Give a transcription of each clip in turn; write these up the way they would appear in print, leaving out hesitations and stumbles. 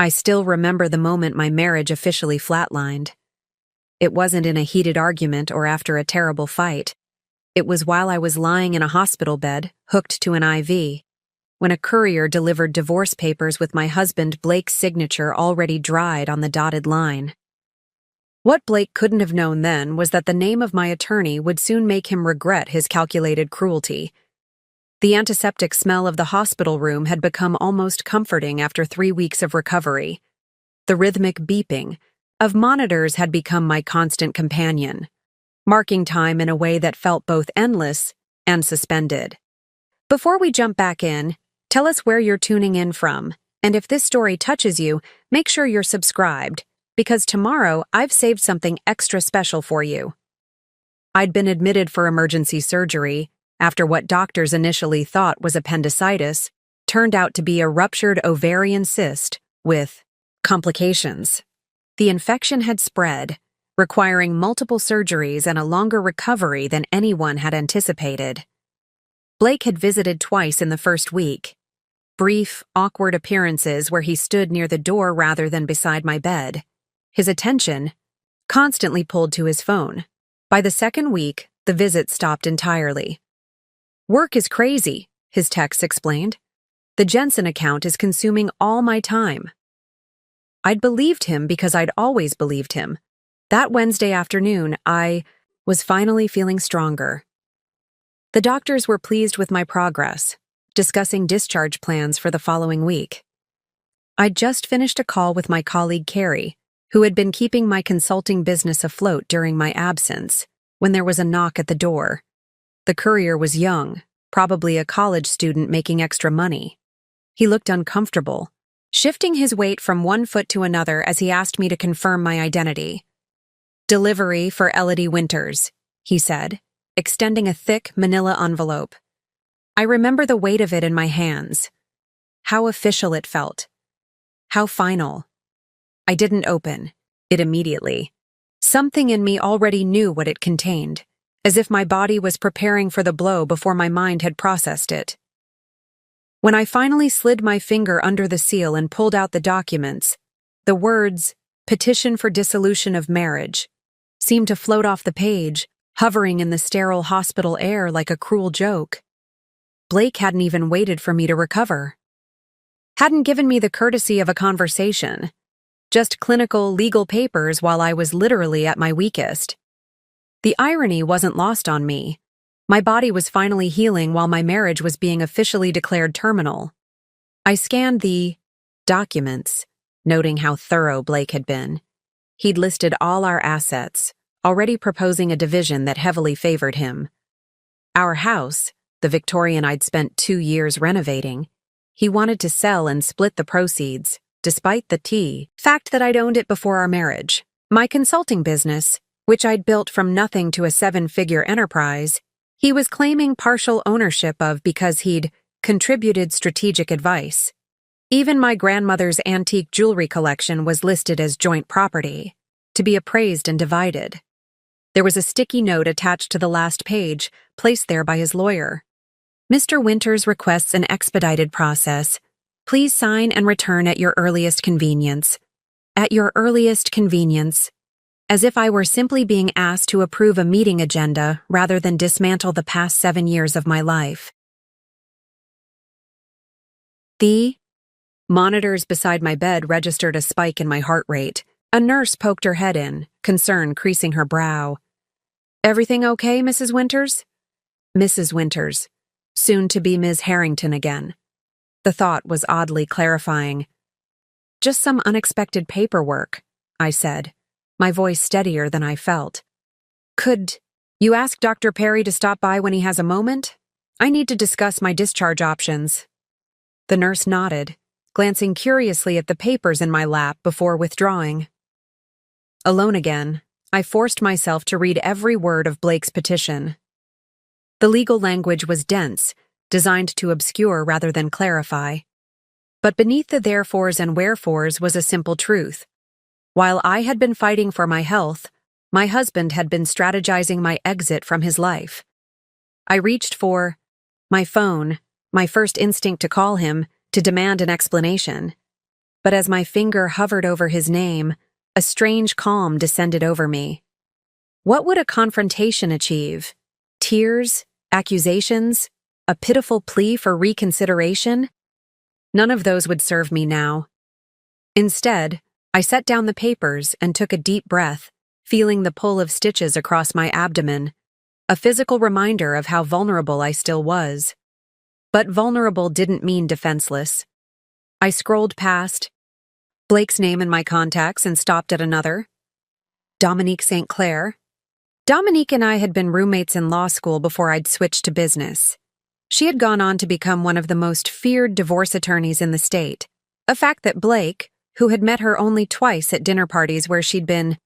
I still remember the moment my marriage officially flatlined. It wasn't in a heated argument or after a terrible fight. It was while I was lying in a hospital bed, hooked to an IV, when a courier delivered divorce papers with my husband Blake's signature already dried on the dotted line. What Blake couldn't have known then was that the name of my attorney would soon make him regret his calculated cruelty. The antiseptic smell of the hospital room had become almost comforting after 3 weeks of recovery. The rhythmic beeping of monitors had become my constant companion, marking time in a way that felt both endless and suspended. Before we jump back in, tell us where you're tuning in from, and if this story touches you, make sure you're subscribed, because tomorrow I've saved something extra special for you. I'd been admitted for emergency surgery after what doctors initially thought was appendicitis turned out to be a ruptured ovarian cyst with complications. The infection had spread, requiring multiple surgeries and a longer recovery than anyone had anticipated. Blake had visited twice in the first week. Brief, awkward appearances where he stood near the door rather than beside my bed. His attention constantly pulled to his phone. By the second week, the visit stopped entirely. "Work is crazy," his text explained. "The Jensen account is consuming all my time." I'd believed him because I'd always believed him. That Wednesday afternoon, I was finally feeling stronger. The doctors were pleased with my progress, discussing discharge plans for the following week. I'd just finished a call with my colleague Carrie, who had been keeping my consulting business afloat during my absence, when there was a knock at the door. The courier was young, probably a college student making extra money. He looked uncomfortable, shifting his weight from one foot to another as he asked me to confirm my identity. "Delivery for Elodie Winters," he said, extending a thick manila envelope. I remember the weight of it in my hands. How official it felt. How final. I didn't open it immediately. Something in me already knew what it contained, as if my body was preparing for the blow before my mind had processed it. When I finally slid my finger under the seal and pulled out the documents, the words, "Petition for Dissolution of Marriage," seemed to float off the page, hovering in the sterile hospital air like a cruel joke. Blake hadn't even waited for me to recover. Hadn't given me the courtesy of a conversation. Just clinical, legal papers while I was literally at my weakest. The irony wasn't lost on me. My body was finally healing while my marriage was being officially declared terminal. I scanned the documents, noting how thorough Blake had been. He'd listed all our assets, already proposing a division that heavily favored him. Our house, the Victorian I'd spent 2 years renovating, he wanted to sell and split the proceeds, despite the fact that I'd owned it before our marriage. My consulting business, which I'd built from nothing to a 7-figure enterprise, he was claiming partial ownership of because he'd contributed strategic advice. Even my grandmother's antique jewelry collection was listed as joint property, to be appraised and divided. There was a sticky note attached to the last page, placed there by his lawyer. "Mr. Winters requests an expedited process. Please sign and return at your earliest convenience." At your earliest convenience. As if I were simply being asked to approve a meeting agenda rather than dismantle the past 7 years of my life. The monitors beside my bed registered a spike in my heart rate. A nurse poked her head in, concern creasing her brow. "Everything okay, Mrs. Winters?" Mrs. Winters, soon to be Ms. Harrington again. The thought was oddly clarifying. "Just some unexpected paperwork," I said, my voice steadier than I felt. "Could you ask Dr. Perry to stop by when he has a moment? I need to discuss my discharge options." The nurse nodded, glancing curiously at the papers in my lap before withdrawing. Alone again, I forced myself to read every word of Blake's petition. The legal language was dense, designed to obscure rather than clarify. But beneath the therefores and wherefores was a simple truth. While I had been fighting for my health, my husband had been strategizing my exit from his life. I reached for my phone, my first instinct to call him, to demand an explanation. but as my finger hovered over his name, a strange calm descended over me. What would a confrontation achieve? Tears? Accusations? A pitiful plea for reconsideration? None of those would serve me now. Instead, I set down the papers and took a deep breath, feeling the pull of stitches across my abdomen, a physical reminder of how vulnerable I still was. But vulnerable didn't mean defenseless. I scrolled past Blake's name in my contacts and stopped at another. Dominique St. Clair. Dominique and I had been roommates in law school before I'd switched to business. She had gone on to become one of the most feared divorce attorneys in the state, a fact that Blake, who had met her only twice at dinner parties where she'd been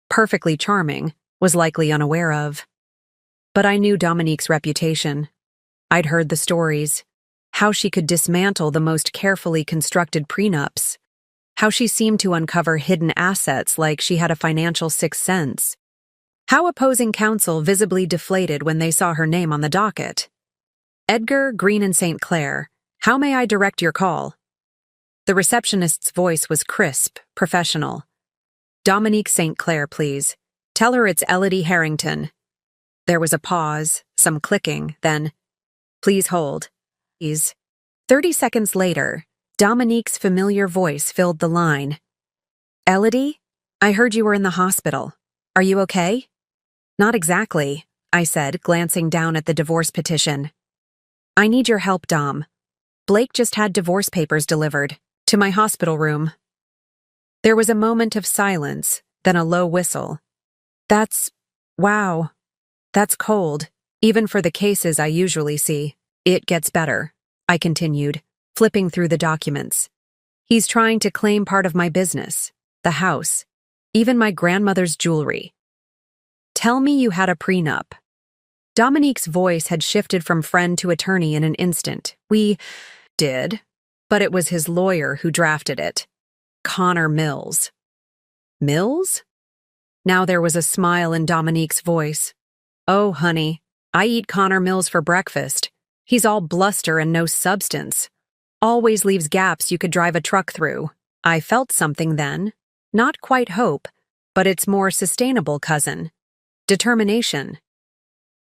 perfectly charming, was likely unaware of. But I knew Dominique's reputation. I'd heard the stories, how she could dismantle the most carefully constructed prenups, how she seemed to uncover hidden assets like she had a financial sixth sense, how opposing counsel visibly deflated when they saw her name on the docket. Edgar, Green and St. Clair, how may I direct your call? The receptionist's voice was crisp, professional. Dominique St. Clair, please. Tell her it's Elodie Harrington. There was a pause, some clicking, then, please hold. Please. 30 seconds later, Dominique's familiar voice filled the line. Elodie, I heard you were in the hospital. Are you okay? Not exactly, I said, glancing down at the divorce petition. I need your help, Dom. Blake just had divorce papers delivered to my hospital room. There was a moment of silence, then a low whistle. Wow. That's cold, even for the cases I usually see. It gets better, I continued, flipping through the documents. He's trying to claim part of my business, the house, even my grandmother's jewelry. Tell me you had a prenup. Dominique's voice had shifted from friend to attorney in an instant. We did, but it was his lawyer who drafted it. Connor Mills. Mills? Now there was a smile in Dominique's voice. Oh, honey, I eat Connor Mills for breakfast. He's all bluster and no substance. Always leaves gaps you could drive a truck through. I felt something then. Not quite hope, but its more sustainable cousin. Determination.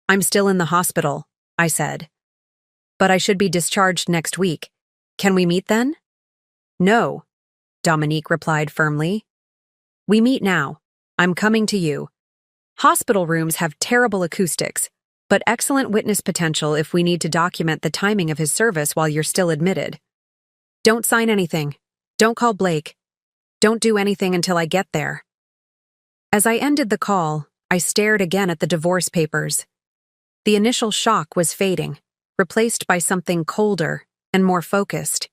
I'm still in the hospital, I said. But I should be discharged next week. Can we meet then? No, Dominique replied firmly. We meet now. I'm coming to you. Hospital rooms have terrible acoustics, but excellent witness potential if we need to document the timing of his service while you're still admitted. Don't sign anything. Don't call Blake. Don't do anything until I get there. As I ended the call, I stared again at the divorce papers. The initial shock was fading, replaced by something colder and more focused.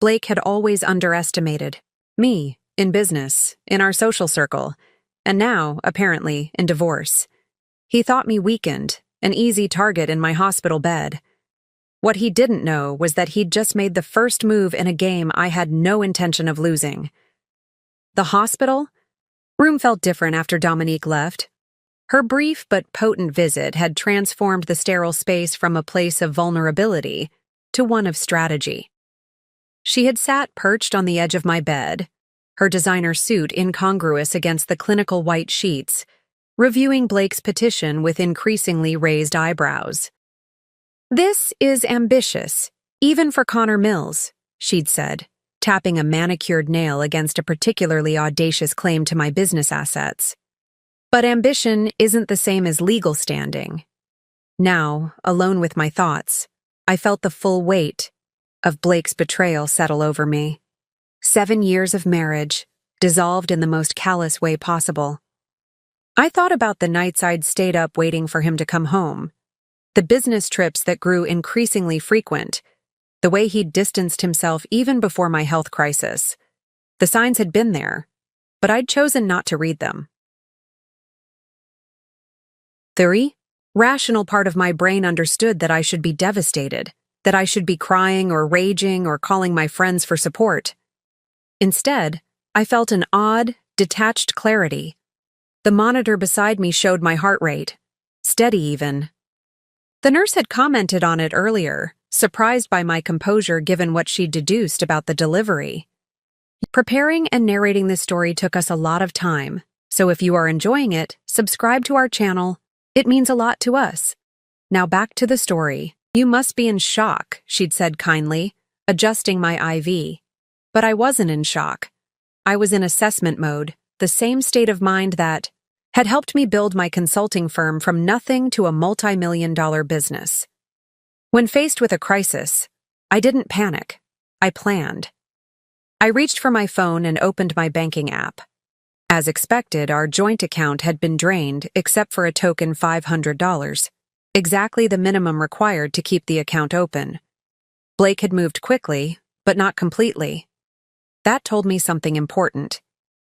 Blake had always underestimated me, in business, in our social circle, and now, apparently, in divorce. He thought me weakened, an easy target in my hospital bed. What he didn't know was that he'd just made the first move in a game I had no intention of losing. The hospital? Room felt different after Dominique left. Her brief but potent visit had transformed the sterile space from a place of vulnerability to one of strategy. She had sat perched on the edge of my bed, her designer suit incongruous against the clinical white sheets, reviewing Blake's petition with increasingly raised eyebrows. This is ambitious, even for Connor Mills, she'd said, tapping a manicured nail against a particularly audacious claim to my business assets. But ambition isn't the same as legal standing. Now, alone with my thoughts, I felt the full weight of Blake's betrayal settle over me. 7 years of marriage, dissolved in the most callous way possible. I thought about the nights I'd stayed up waiting for him to come home, the business trips that grew increasingly frequent, the way he'd distanced himself even before my health crisis. The signs had been there, but I'd chosen not to read them. The rational part of my brain understood that I should be devastated, that I should be crying or raging or calling my friends for support. Instead, I felt an odd, detached clarity. The monitor beside me showed my heart rate, steady even. The nurse had commented on it earlier, surprised by my composure given what she'd deduced about the delivery. Preparing and narrating this story took us a lot of time, so if you are enjoying it, subscribe to our channel. It means a lot to us. Now back to the story. You must be in shock, she'd said kindly, adjusting my IV. But I wasn't in shock. I was in assessment mode, the same state of mind that had helped me build my consulting firm from nothing to a multi-million-dollar business. When faced with a crisis, I didn't panic. I planned. I reached for my phone and opened my banking app. As expected, our joint account had been drained except for a token $500, exactly the minimum required to keep the account open. Blake had moved quickly, but not completely. That told me something important.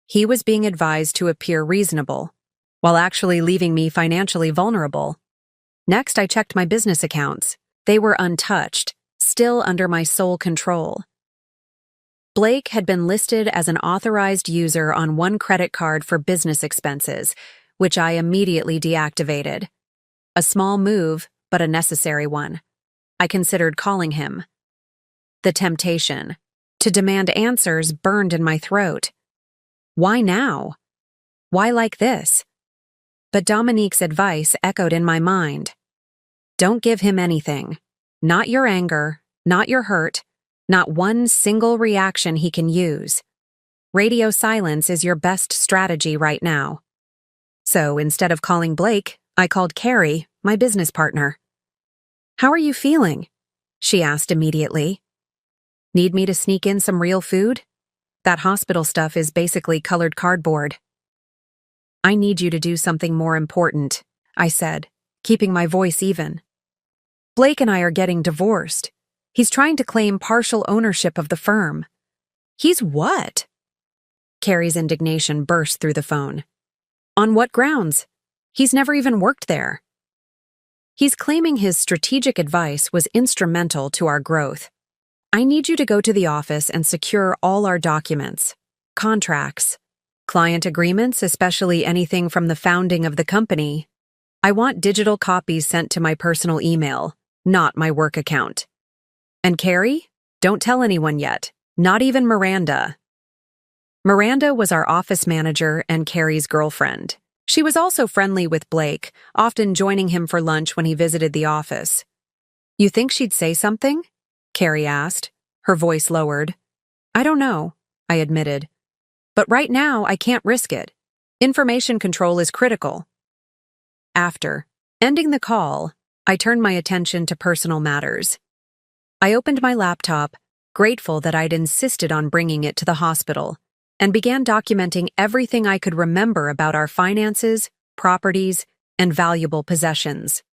He was being advised to appear reasonable, while actually leaving me financially vulnerable. Next, I checked my business accounts. They were untouched, still under my sole control. Blake had been listed as an authorized user on one credit card for business expenses, which I immediately deactivated. A small move, but a necessary one. I considered calling him. The temptation to demand answers burned in my throat. Why now? Why like this? But Dominique's advice echoed in my mind. Don't give him anything. Not your anger, not your hurt, not one single reaction he can use. Radio silence is your best strategy right now. So instead of calling Blake, I called Carrie, my business partner. How are you feeling? She asked immediately. Need me to sneak in some real food? That hospital stuff is basically colored cardboard. I need you to do something more important, I said, keeping my voice even. Blake and I are getting divorced. He's trying to claim partial ownership of the firm. He's what? Carrie's indignation burst through the phone. On what grounds? He's never even worked there. He's claiming his strategic advice was instrumental to our growth. I need you to go to the office and secure all our documents, contracts, client agreements, especially anything from the founding of the company. I want digital copies sent to my personal email, not my work account. And Carrie? Don't tell anyone yet, not even Miranda. Miranda was our office manager and Carrie's girlfriend. She was also friendly with Blake, often joining him for lunch when he visited the office. You think she'd say something? Carrie asked, her voice lowered. I don't know, I admitted. But right now, I can't risk it. Information control is critical. After ending the call, I turned my attention to personal matters. I opened my laptop, grateful that I'd insisted on bringing it to the hospital, and began documenting everything I could remember about our finances, properties, and valuable possessions.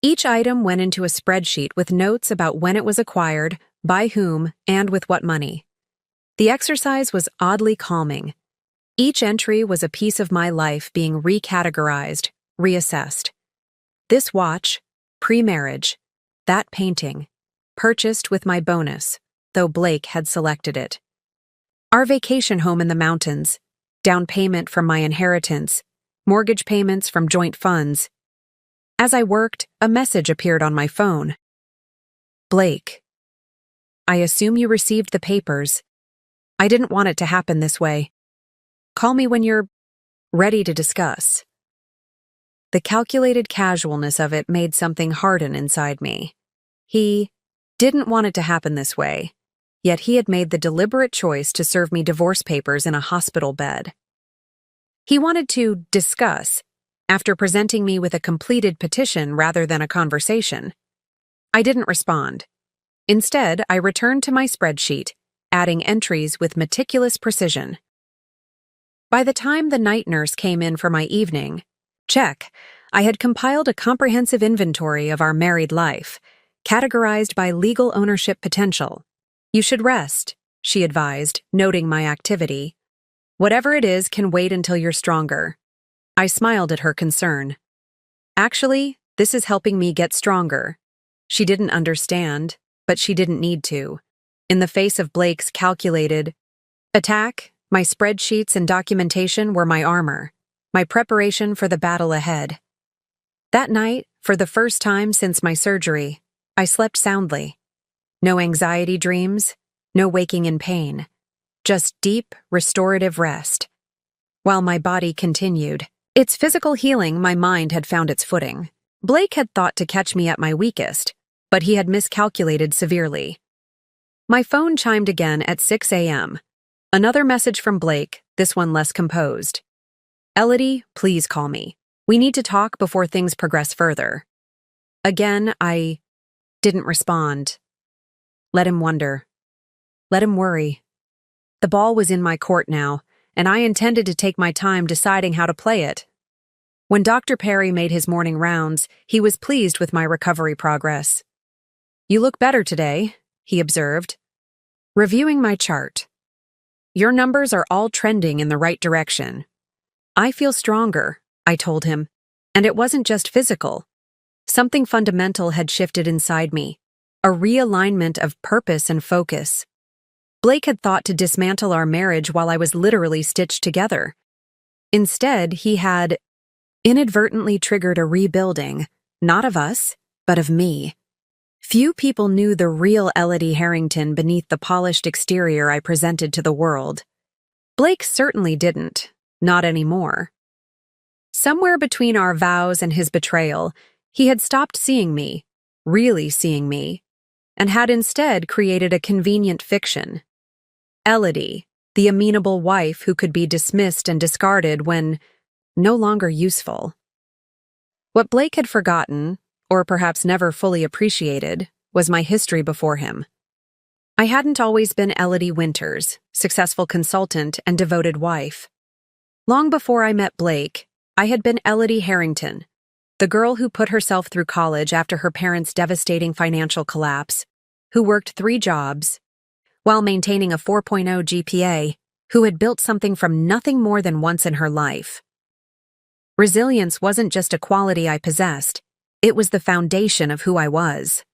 Each item went into a spreadsheet with notes about when it was acquired, by whom, and with what money. The exercise was oddly calming. Each entry was a piece of my life being recategorized, reassessed. This watch, pre-marriage, that painting, purchased with my bonus, though Blake had selected it. Our vacation home in the mountains, down payment from my inheritance, mortgage payments from joint funds. As I worked, a message appeared on my phone. Blake, I assume you received the papers. I didn't want it to happen this way. Call me when you're ready to discuss. The calculated casualness of it made something harden inside me. He didn't want it to happen this way, yet he had made the deliberate choice to serve me divorce papers in a hospital bed. He wanted to discuss, after presenting me with a completed petition rather than a conversation. I didn't respond. Instead, I returned to my spreadsheet, adding entries with meticulous precision. By the time the night nurse came in for my evening, I had compiled a comprehensive inventory of our married life, categorized by legal ownership potential. You should rest, she advised, noting my activity. Whatever it is can wait until you're stronger. I smiled at her concern. Actually, this is helping me get stronger. She didn't understand, but she didn't need to. In the face of Blake's calculated attack, my spreadsheets and documentation were my armor, my preparation for the battle ahead. That night, for the first time since my surgery, I slept soundly. No anxiety dreams, no waking in pain, just deep, restorative rest. While my body continued its physical healing, my mind had found its footing. Blake had thought to catch me at my weakest, but he had miscalculated severely. My phone chimed again at 6 a.m. Another message from Blake, this one less composed. "Elodie, please call me. We need to talk before things progress further." Again, I didn't respond. Let him wonder. Let him worry. The ball was in my court now, and I intended to take my time deciding how to play it. When Dr. Perry made his morning rounds, he was pleased with my recovery progress. "You look better today," he observed, reviewing my chart. "Your numbers are all trending in the right direction." "I feel stronger," I told him, and it wasn't just physical. Something fundamental had shifted inside me, a realignment of purpose and focus. Blake had thought to dismantle our marriage while I was literally stitched together. Instead, he had inadvertently triggered a rebuilding, not of us, but of me. Few people knew the real Elodie Harrington beneath the polished exterior I presented to the world. Blake certainly didn't, not anymore. Somewhere between our vows and his betrayal, he had stopped seeing me, really seeing me, and had instead created a convenient fiction. Elodie, the amenable wife who could be dismissed and discarded when no longer useful. What Blake had forgotten, or perhaps never fully appreciated, was my history before him. I hadn't always been Elodie Winters, successful consultant and devoted wife. Long before I met Blake, I had been Elodie Harrington, the girl who put herself through college after her parents' devastating financial collapse, who worked 3 jobs, while maintaining a 4.0 GPA, who had built something from nothing more than once in her life. Resilience wasn't just a quality I possessed, it was the foundation of who I was.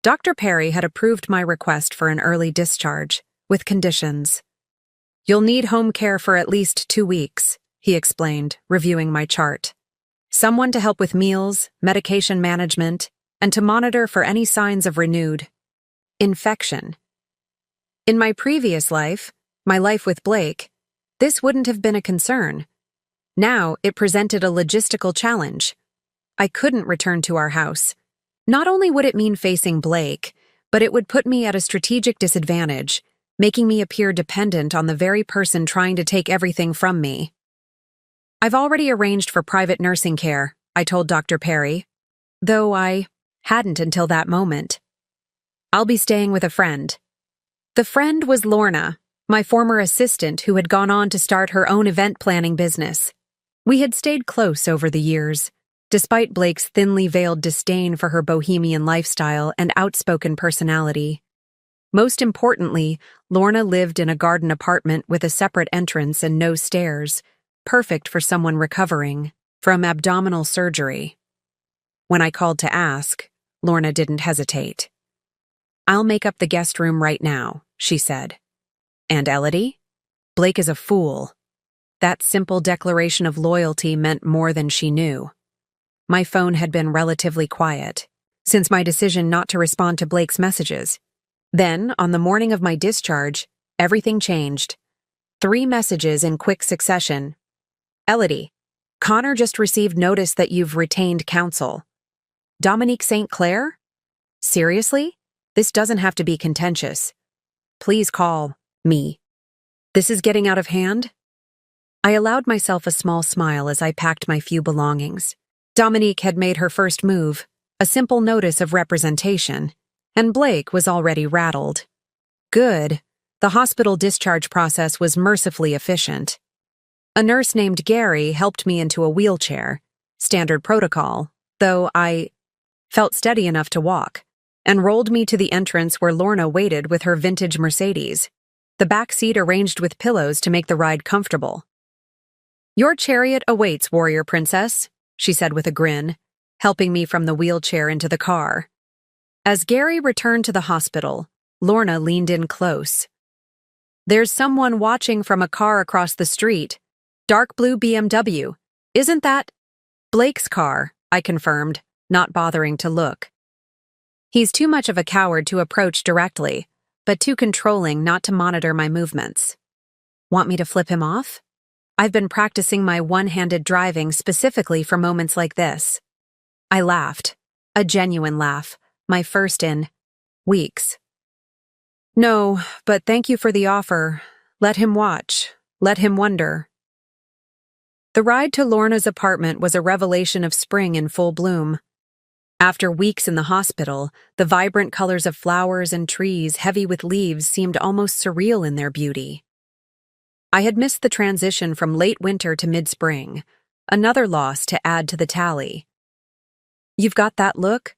Dr. Perry had approved my request for an early discharge, with conditions. "You'll need home care for at least 2 weeks, he explained, reviewing my chart. "Someone to help with meals, medication management, and to monitor for any signs of renewed infection." In my previous life, my life with Blake, this wouldn't have been a concern. Now it presented a logistical challenge. I couldn't return to our house. Not only would it mean facing Blake, but it would put me at a strategic disadvantage, making me appear dependent on the very person trying to take everything from me. "I've already arranged for private nursing care," I told Dr. Perry, though I hadn't until that moment. "I'll be staying with a friend." The friend was Lorna, my former assistant who had gone on to start her own event planning business. We had stayed close over the years, despite Blake's thinly veiled disdain for her bohemian lifestyle and outspoken personality. Most importantly, Lorna lived in a garden apartment with a separate entrance and no stairs, perfect for someone recovering from abdominal surgery. When I called to ask, Lorna didn't hesitate. "I'll make up the guest room right now," she said. "And Elodie? Blake is a fool." That simple declaration of loyalty meant more than she knew. My phone had been relatively quiet since my decision not to respond to Blake's messages. Then, on the morning of my discharge, everything changed. 3 messages in quick succession. "Elodie, Connor just received notice that you've retained counsel." "Dominique St. Clair? Seriously? This doesn't have to be contentious. Please call me. This is getting out of hand?" I allowed myself a small smile as I packed my few belongings. Dominique had made her first move, a simple notice of representation, and Blake was already rattled. Good. The hospital discharge process was mercifully efficient. A nurse named Gary helped me into a wheelchair, standard protocol, though I felt steady enough to walk, and rolled me to the entrance where Lorna waited with her vintage Mercedes, the back seat arranged with pillows to make the ride comfortable. "Your chariot awaits, warrior princess," she said with a grin, helping me from the wheelchair into the car. As Gary returned to the hospital, Lorna leaned in close. "There's someone watching from a car across the street. Dark blue BMW. Isn't that Blake's car?" I confirmed, not bothering to look. "He's too much of a coward to approach directly. but too controlling not to monitor my movements. Want me to flip him off? I've been practicing my one-handed driving specifically for moments like this. I laughed. A genuine laugh. My first in weeks. No, but thank you for the offer. Let him watch. Let him wonder. The ride to Lorna's apartment was a revelation of spring in full bloom. After weeks in the hospital, the vibrant colors of flowers and trees heavy with leaves seemed almost surreal in their beauty. I had missed the transition from late winter to mid-spring, another loss to add to the tally. You've got that look?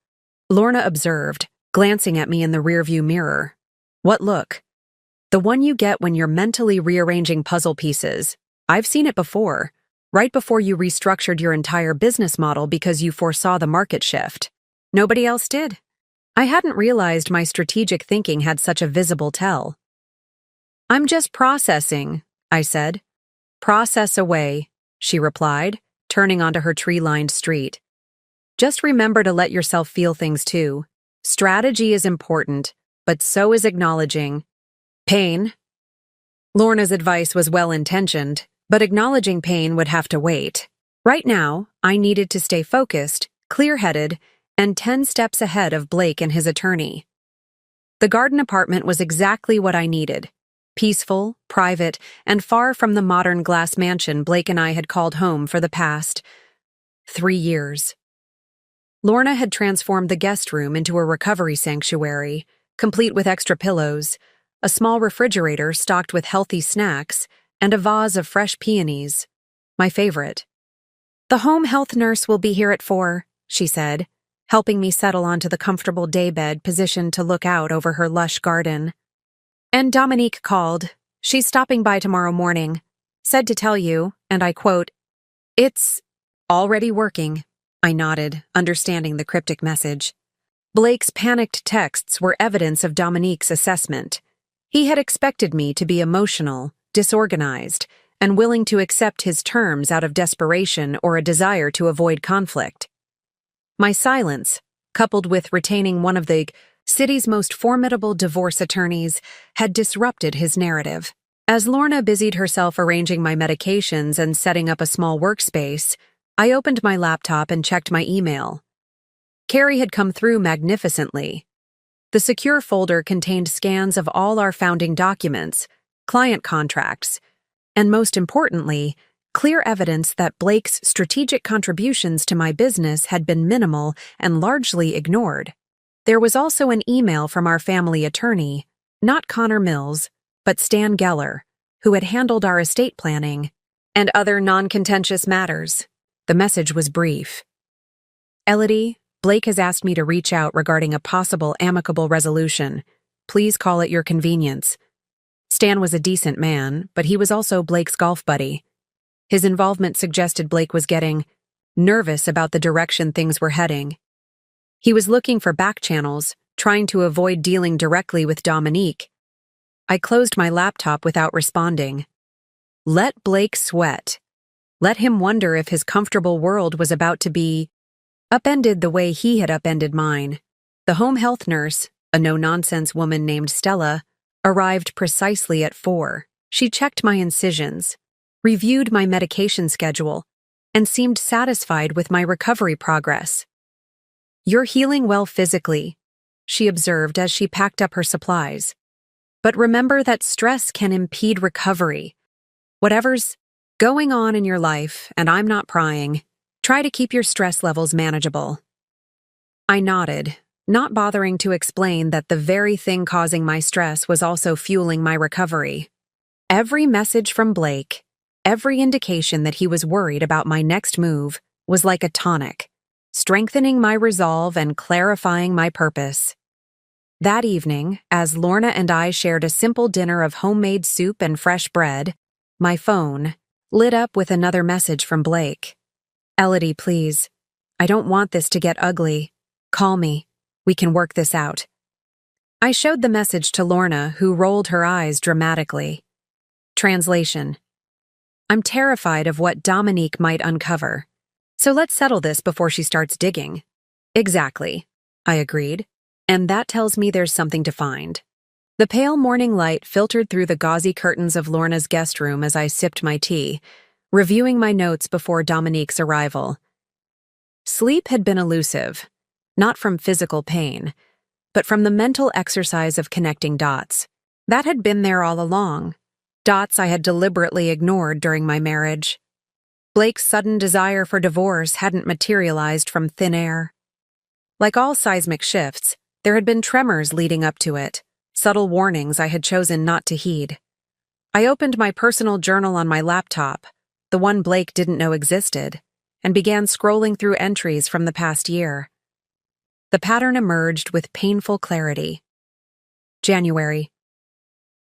Lorna observed, glancing at me in the rearview mirror. What look? The one you get when you're mentally rearranging puzzle pieces. I've seen it before, right before you restructured your entire business model because you foresaw the market shift. Nobody else did. I hadn't realized my strategic thinking had such a visible tell. I'm just processing, I said. Process away, she replied, turning onto her tree-lined street. Just remember to let yourself feel things too. Strategy is important, but so is acknowledging pain. Lorna's advice was well-intentioned, but acknowledging pain would have to wait. Right now, I needed to stay focused, clear-headed, and 10 steps ahead of Blake and his attorney. The garden apartment was exactly what I needed. Peaceful, private, and far from the modern glass mansion Blake and I had called home for the past 3 years. Lorna had transformed the guest room into a recovery sanctuary, complete with extra pillows, a small refrigerator stocked with healthy snacks, and a vase of fresh peonies, my favorite. The home health nurse will be here at 4, she said, helping me settle onto the comfortable daybed positioned to look out over her lush garden. And Dominique called. She's stopping by tomorrow morning. Said to tell you, and I quote, "It's already working." I nodded, understanding the cryptic message. Blake's panicked texts were evidence of Dominique's assessment. He had expected me to be emotional, disorganized, and willing to accept his terms out of desperation or a desire to avoid conflict. My silence, coupled with retaining one of the city's most formidable divorce attorneys, had disrupted his narrative. As Lorna busied herself arranging my medications and setting up a small workspace, I opened my laptop and checked my email. Carrie had come through magnificently. The secure folder contained scans of all our founding documents, client contracts, and most importantly, clear evidence that Blake's strategic contributions to my business had been minimal and largely ignored. There was also an email from our family attorney, not Connor Mills, but Stan Geller, who had handled our estate planning and other non-contentious matters. The message was brief. Elodie, Blake has asked me to reach out regarding a possible amicable resolution. Please call at your convenience. Stan was a decent man, but he was also Blake's golf buddy. His involvement suggested Blake was getting nervous about the direction things were heading. He was looking for back channels, trying to avoid dealing directly with Dominique. I closed my laptop without responding. Let Blake sweat. Let him wonder if his comfortable world was about to be upended the way he had upended mine. The home health nurse, a no-nonsense woman named Stella, arrived precisely at 4. She checked my incisions, reviewed my medication schedule, and seemed satisfied with my recovery progress. You're healing well physically, she observed as she packed up her supplies. But remember that stress can impede recovery. Whatever's going on in your life, and I'm not prying, try to keep your stress levels manageable. I nodded, not bothering to explain that the very thing causing my stress was also fueling my recovery. Every message from Blake, every indication that he was worried about my next move, was like a tonic, strengthening my resolve and clarifying my purpose. That evening, as Lorna and I shared a simple dinner of homemade soup and fresh bread, my phone lit up with another message from Blake. Elodie, please. I don't want this to get ugly. Call me. We can work this out. I showed the message to Lorna, who rolled her eyes dramatically. Translation. I'm terrified of what Dominique might uncover. So let's settle this before she starts digging. Exactly. I agreed. And that tells me there's something to find. The pale morning light filtered through the gauzy curtains of Lorna's guest room as I sipped my tea, reviewing my notes before Dominique's arrival. Sleep had been elusive, not from physical pain, but from the mental exercise of connecting dots. That had been there all along, dots I had deliberately ignored during my marriage. Blake's sudden desire for divorce hadn't materialized from thin air. Like all seismic shifts, there had been tremors leading up to it, subtle warnings I had chosen not to heed. I opened my personal journal on my laptop, the one Blake didn't know existed, and began scrolling through entries from the past year. The pattern emerged with painful clarity. January.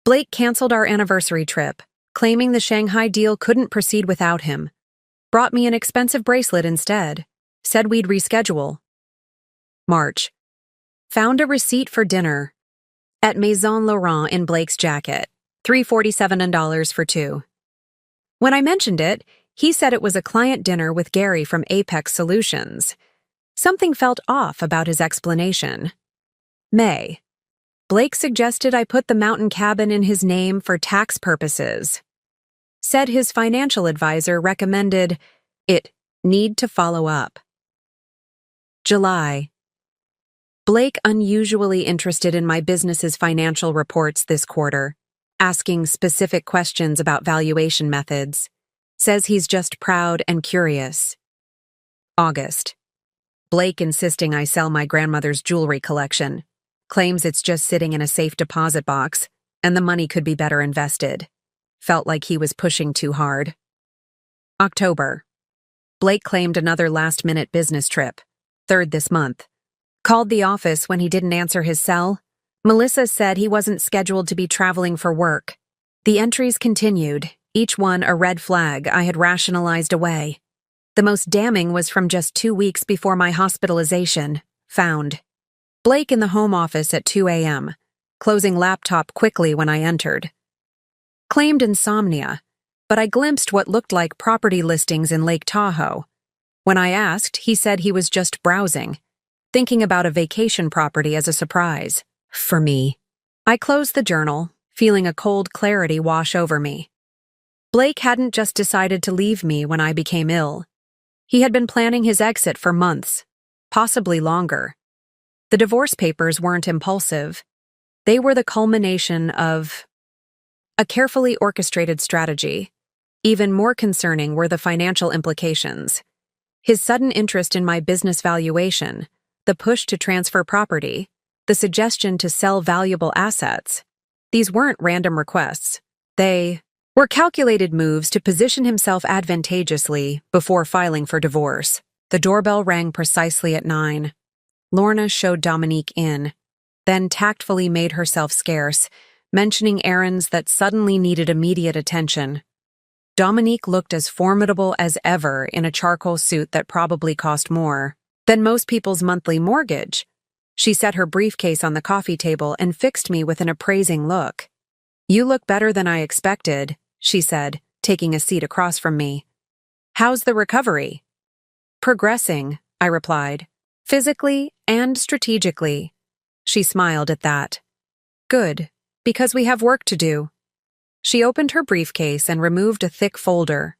Blake canceled our anniversary trip, claiming the Shanghai deal couldn't proceed without him. Brought me an expensive bracelet instead. Said we'd reschedule. March. Found a receipt for dinner at Maison Laurent in Blake's jacket, $347 for two. When I mentioned it, he said it was a client dinner with Gary from Apex Solutions. Something felt off about his explanation. May. Blake suggested I put the mountain cabin in his name for tax purposes. Said his financial advisor recommended it need to follow up. July. Blake unusually interested in my business's financial reports this quarter, asking specific questions about valuation methods. Says he's just proud and curious. August. Blake insisting I sell my grandmother's jewelry collection. Claims it's just sitting in a safe deposit box, and the money could be better invested. Felt like he was pushing too hard. October. Blake claimed another last-minute business trip, 3rd this month. Called the office when he didn't answer his cell. Melissa said he wasn't scheduled to be traveling for work. The entries continued, each one a red flag I had rationalized away. The most damning was from just 2 weeks before my hospitalization. Found. Blake in the home office at 2 a.m., closing laptop quickly when I entered. Claimed insomnia, but I glimpsed what looked like property listings in Lake Tahoe. When I asked, he said he was just browsing, thinking about a vacation property as a surprise. For me. I closed the journal, feeling a cold clarity wash over me. Blake hadn't just decided to leave me when I became ill. He had been planning his exit for months, possibly longer. The divorce papers weren't impulsive. They were the culmination of a carefully orchestrated strategy. Even more concerning were the financial implications. His sudden interest in my business valuation, the push to transfer property, the suggestion to sell valuable assets. These weren't random requests. They were calculated moves to position himself advantageously before filing for divorce. The doorbell rang precisely at 9. Lorna showed Dominique in, then tactfully made herself scarce, mentioning errands that suddenly needed immediate attention. Dominique looked as formidable as ever in a charcoal suit that probably cost more than most people's monthly mortgage. She set her briefcase on the coffee table and fixed me with an appraising look. "You look better than I expected," she said, taking a seat across from me. "How's the recovery?" "Progressing," I replied. "Physically and strategically." She smiled at that. "Good, because we have work to do." She opened her briefcase and removed a thick folder.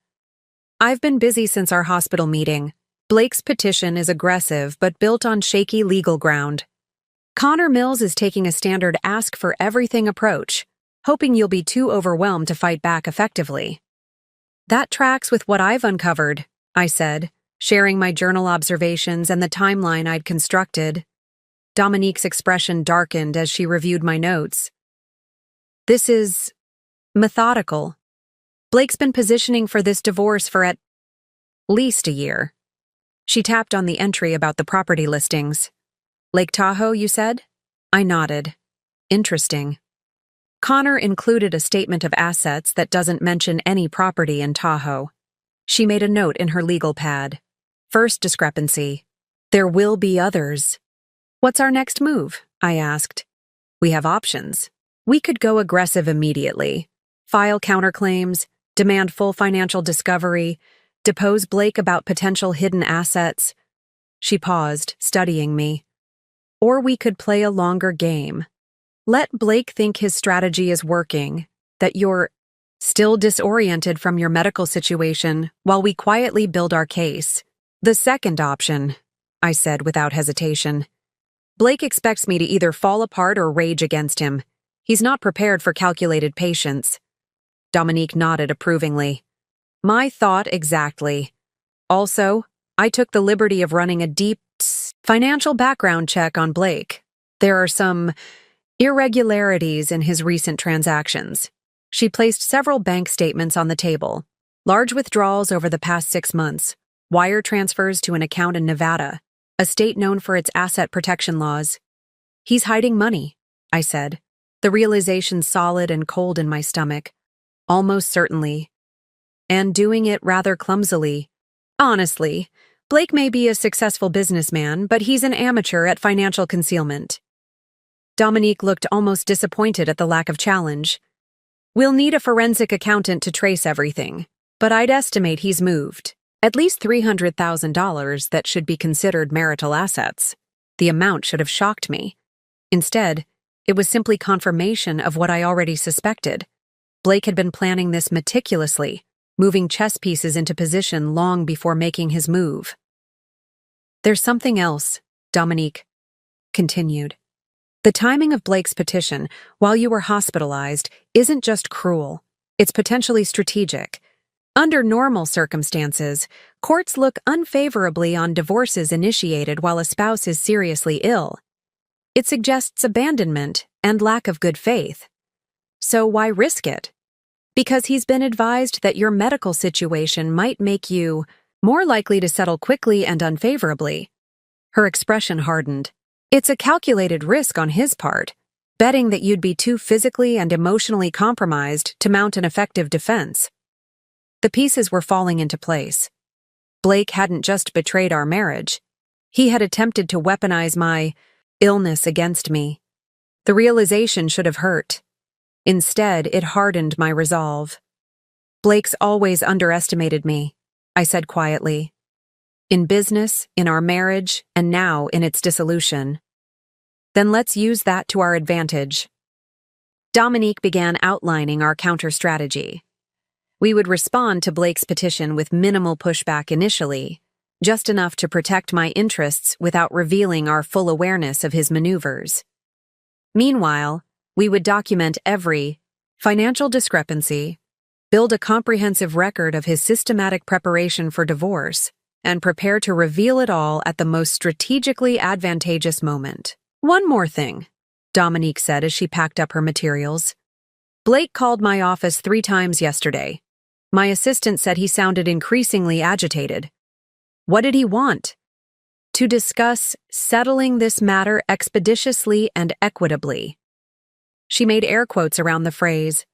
"I've been busy since our hospital meeting. Blake's petition is aggressive but built on shaky legal ground. Connor Mills is taking a standard ask-for-everything approach, hoping you'll be too overwhelmed to fight back effectively." "That tracks with what I've uncovered," I said, sharing my journal observations and the timeline I'd constructed. Dominique's expression darkened as she reviewed my notes. "This is methodical. Blake's been positioning for this divorce for at least a year." She tapped on the entry about the property listings. "Lake Tahoe, you said?" I nodded. "Interesting." Connor included a statement of assets that doesn't mention any property in Tahoe. She made a note in her legal pad. "First discrepancy. There will be others." "What's our next move?" I asked. "We have options. We could go aggressive immediately. File counterclaims, demand full financial discovery, depose Blake about potential hidden assets." She paused, studying me. "Or we could play a longer game. Let Blake think his strategy is working, that you're still disoriented from your medical situation while we quietly build our case. The second option, I said without hesitation. Blake expects me to either fall apart or rage against him. He's not prepared for calculated patience. Dominique nodded approvingly. My thought exactly. Also, I took the liberty of running a deep financial background check on Blake. There are some irregularities in his recent transactions. She placed several bank statements on the table. Large withdrawals over the past 6 months. Wire transfers to an account in Nevada, a state known for its asset protection laws. He's hiding money, I said, the realization solid and cold in my stomach. Almost certainly. And doing it rather clumsily. Honestly, Blake may be a successful businessman, but he's an amateur at financial concealment. Dominique looked almost disappointed at the lack of challenge. We'll need a forensic accountant to trace everything, but I'd estimate he's moved at least $300,000 that should be considered marital assets. The amount should have shocked me. Instead, it was simply confirmation of what I already suspected. Blake had been planning this meticulously, moving chess pieces into position long before making his move. There's something else, Dominique continued. The timing of Blake's petition, while you were hospitalized, isn't just cruel. It's potentially strategic. Under normal circumstances, courts look unfavorably on divorces initiated while a spouse is seriously ill. It suggests abandonment and lack of good faith. So why risk it? Because he's been advised that your medical situation might make you more likely to settle quickly and unfavorably. Her expression hardened. It's a calculated risk on his part, betting that you'd be too physically and emotionally compromised to mount an effective defense. The pieces were falling into place. Blake hadn't just betrayed our marriage. He had attempted to weaponize my illness against me. The realization should have hurt. Instead, it hardened my resolve. Blake's always underestimated me, I said quietly. In business, in our marriage, and now in its dissolution. Then let's use that to our advantage. Dominique began outlining our counter-strategy. We would respond to Blake's petition with minimal pushback initially, just enough to protect my interests without revealing our full awareness of his maneuvers. Meanwhile, we would document every financial discrepancy, build a comprehensive record of his systematic preparation for divorce, and prepare to reveal it all at the most strategically advantageous moment. One more thing, Dominique said as she packed up her materials. Blake called my office 3 times yesterday. My assistant said he sounded increasingly agitated. What did he want? To discuss settling this matter expeditiously and equitably. She made air quotes around the phrase.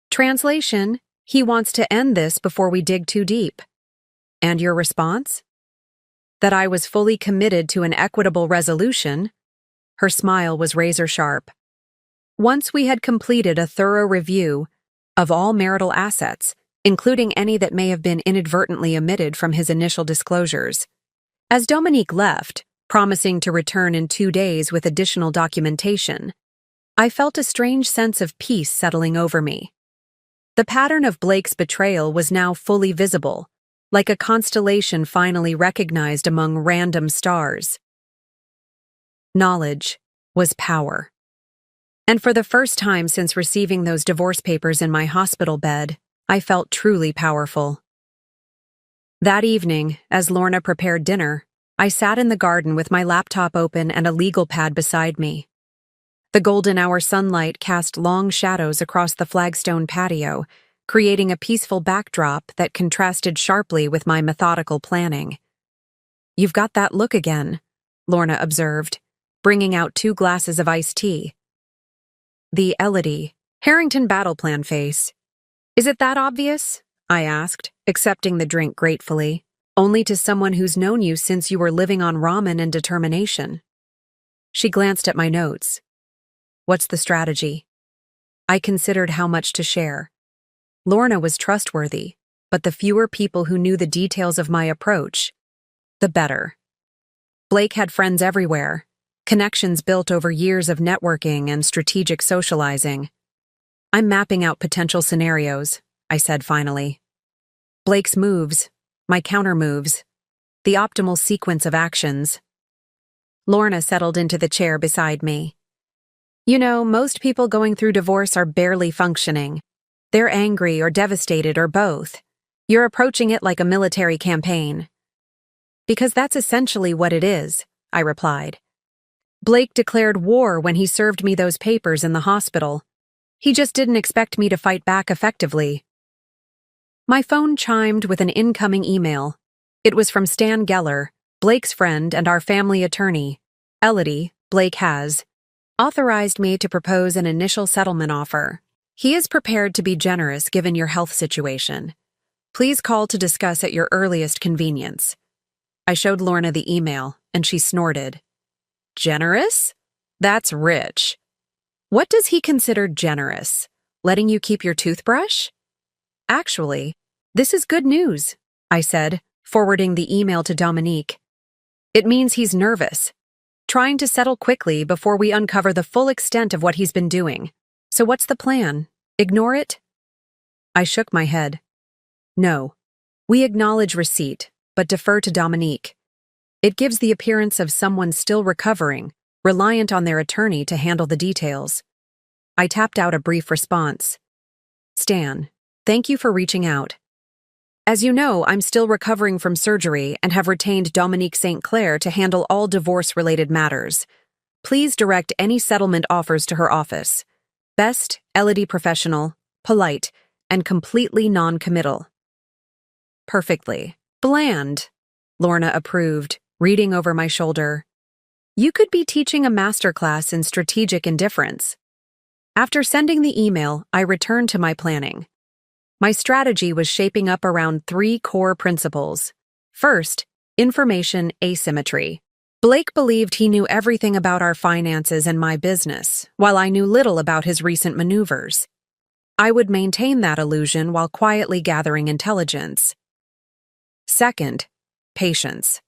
Translation, he wants to end this before we dig too deep. And your response? That I was fully committed to an equitable resolution. Her smile was razor-sharp. Once we had completed a thorough review of all marital assets, including any that may have been inadvertently omitted from his initial disclosures. As Dominique left, promising to return in 2 days with additional documentation, I felt a strange sense of peace settling over me. The pattern of Blake's betrayal was now fully visible, like a constellation finally recognized among random stars. Knowledge was power. And for the first time since receiving those divorce papers in my hospital bed, I felt truly powerful. That evening, as Lorna prepared dinner, I sat in the garden with my laptop open and a legal pad beside me. The golden hour sunlight cast long shadows across the flagstone patio, creating a peaceful backdrop that contrasted sharply with my methodical planning. You've got that look again, Lorna observed, bringing out 2 glasses of iced tea. The Elodie, Harrington battle plan face. Is it that obvious? I asked, accepting the drink gratefully, only to someone who's known you since you were living on ramen and determination. She glanced at my notes. What's the strategy? I considered how much to share. Lorna was trustworthy, but the fewer people who knew the details of my approach, the better. Blake had friends everywhere, Connections built over years of networking and strategic socializing. I'm mapping out potential scenarios, I said finally. Blake's moves, my counter moves, the optimal sequence of actions. Lorna settled into the chair beside me. You know, most people going through divorce are barely functioning. They're angry or devastated or both. You're approaching it like a military campaign. Because that's essentially what it is, I replied. Blake declared war when he served me those papers in the hospital. He just didn't expect me to fight back effectively. My phone chimed with an incoming email. It was from Stan Geller, Blake's friend and our family attorney. Elodie, Blake has authorized me to propose an initial settlement offer. He is prepared to be generous given your health situation. Please call to discuss at your earliest convenience. I showed Lorna the email, and she snorted. Generous? That's rich. What does he consider generous? Letting you keep your toothbrush? Actually, this is good news, I said, forwarding the email to Dominique. It means he's nervous, trying to settle quickly before we uncover the full extent of what he's been doing. So what's the plan? Ignore it? I shook my head. No. We acknowledge receipt, but defer to Dominique. It gives the appearance of someone still recovering, reliant on their attorney to handle the details. I tapped out a brief response. Stan, thank you for reaching out. As you know, I'm still recovering from surgery and have retained Dominique St. Clair to handle all divorce-related matters. Please direct any settlement offers to her office. Best, Elodie professional, polite, and completely non-committal. Perfectly. Bland, Lorna approved, reading over my shoulder. You could be teaching a masterclass in strategic indifference. After sending the email, I returned to my planning. My strategy was shaping up around 3 core principles. First, information asymmetry. Blake believed he knew everything about our finances and my business, while I knew little about his recent maneuvers. I would maintain that illusion while quietly gathering intelligence. Second, patience.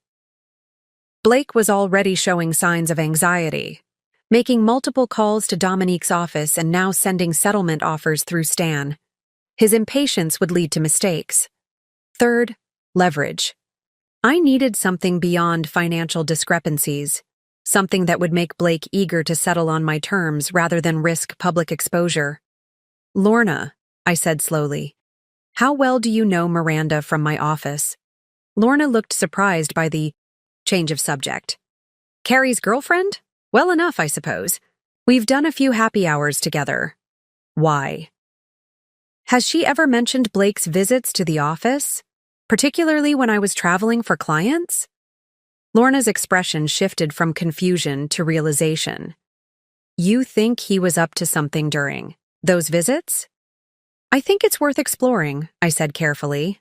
Blake was already showing signs of anxiety, making multiple calls to Dominique's office and now sending settlement offers through Stan. His impatience would lead to mistakes. Third, leverage. I needed something beyond financial discrepancies, something that would make Blake eager to settle on my terms rather than risk public exposure. Lorna, I said slowly, how well do you know Miranda from my office? Lorna looked surprised by the change of subject. Carrie's girlfriend? Well enough, I suppose. We've done a few happy hours together. Why? Has she ever mentioned Blake's visits to the office, particularly when I was traveling for clients? Lorna's expression shifted from confusion to realization. You think he was up to something during those visits? I think it's worth exploring, I said carefully.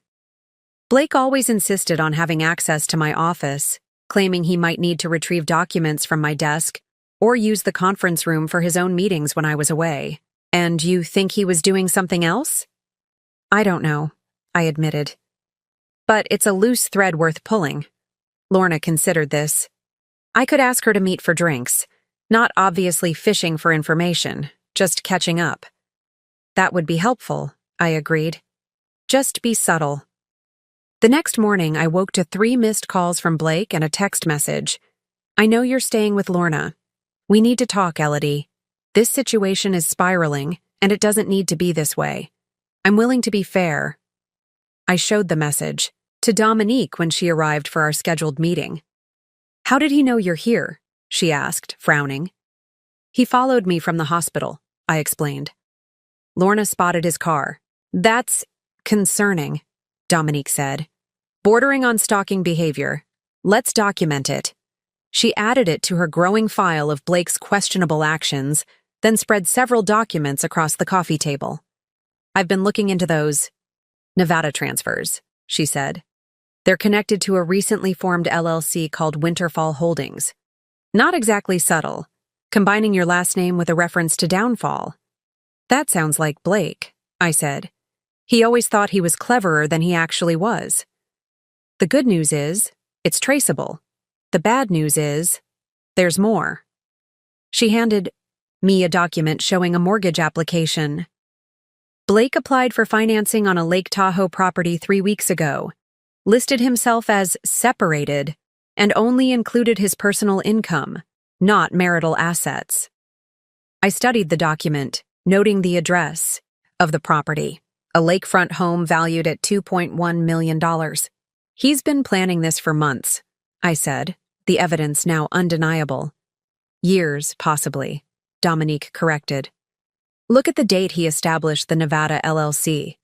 Blake always insisted on having access to my office, claiming he might need to retrieve documents from my desk or use the conference room for his own meetings when I was away. And you think he was doing something else? I don't know, I admitted. But it's a loose thread worth pulling. Lorna considered this. I could ask her to meet for drinks, not obviously fishing for information, just catching up. That would be helpful, I agreed. Just be subtle. The next morning, I woke to 3 missed calls from Blake and a text message. I know you're staying with Lorna. We need to talk, Elodie. This situation is spiraling, and it doesn't need to be this way. I'm willing to be fair. I showed the message to Dominique when she arrived for our scheduled meeting. How did he know you're here? She asked, frowning. He followed me from the hospital, I explained. Lorna spotted his car. That's concerning, Dominique said. Bordering on stalking behavior. Let's document it. She added it to her growing file of Blake's questionable actions, then spread several documents across the coffee table. I've been looking into those Nevada transfers, she said. They're connected to a recently formed LLC called Winterfall Holdings. Not exactly subtle, combining your last name with a reference to downfall. That sounds like Blake, I said. He always thought he was cleverer than he actually was. The good news is, it's traceable. The bad news is, there's more. She handed me a document showing a mortgage application. Blake applied for financing on a Lake Tahoe property 3 weeks ago, listed himself as separated, and only included his personal income, not marital assets. I studied the document, noting the address of the property, a lakefront home valued at $2.1 million. He's been planning this for months, I said, the evidence now undeniable. Years, possibly, Dominique corrected. Look at the date he established the Nevada LLC.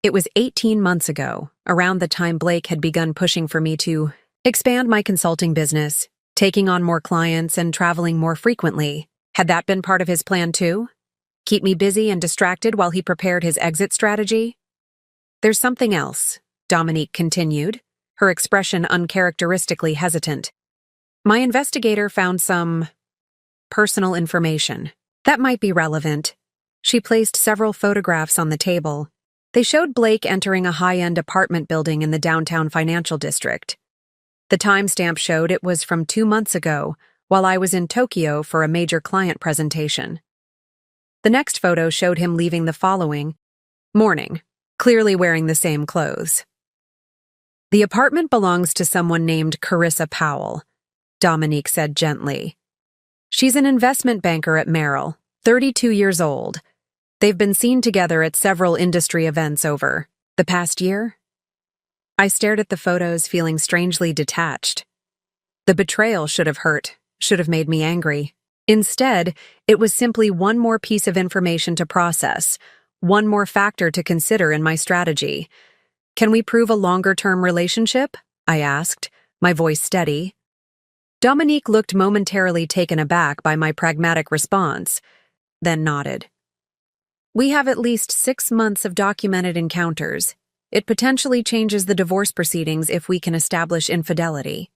It was 18 months ago, around the time Blake had begun pushing for me to expand my consulting business, taking on more clients and traveling more frequently. Had that been part of his plan too? Keep me busy and distracted while he prepared his exit strategy? There's something else, Dominique continued, her expression uncharacteristically hesitant. My investigator found some personal information that might be relevant. She placed several photographs on the table. They showed Blake entering a high-end apartment building in the downtown financial district. The timestamp showed it was from 2 months ago, while I was in Tokyo for a major client presentation. The next photo showed him leaving the following morning, clearly wearing the same clothes. The apartment belongs to someone named Carissa Powell, Dominique said gently. She's an investment banker at Merrill, 32 years old. They've been seen together at several industry events over the past year. I stared at the photos, feeling strangely detached. The betrayal should have hurt, should have made me angry. Instead, it was simply one more piece of information to process, one more factor to consider in my strategy. Can we prove a longer-term relationship? I asked, my voice steady. Dominique looked momentarily taken aback by my pragmatic response, then nodded. We have at least 6 months of documented encounters. It potentially changes the divorce proceedings if we can establish infidelity.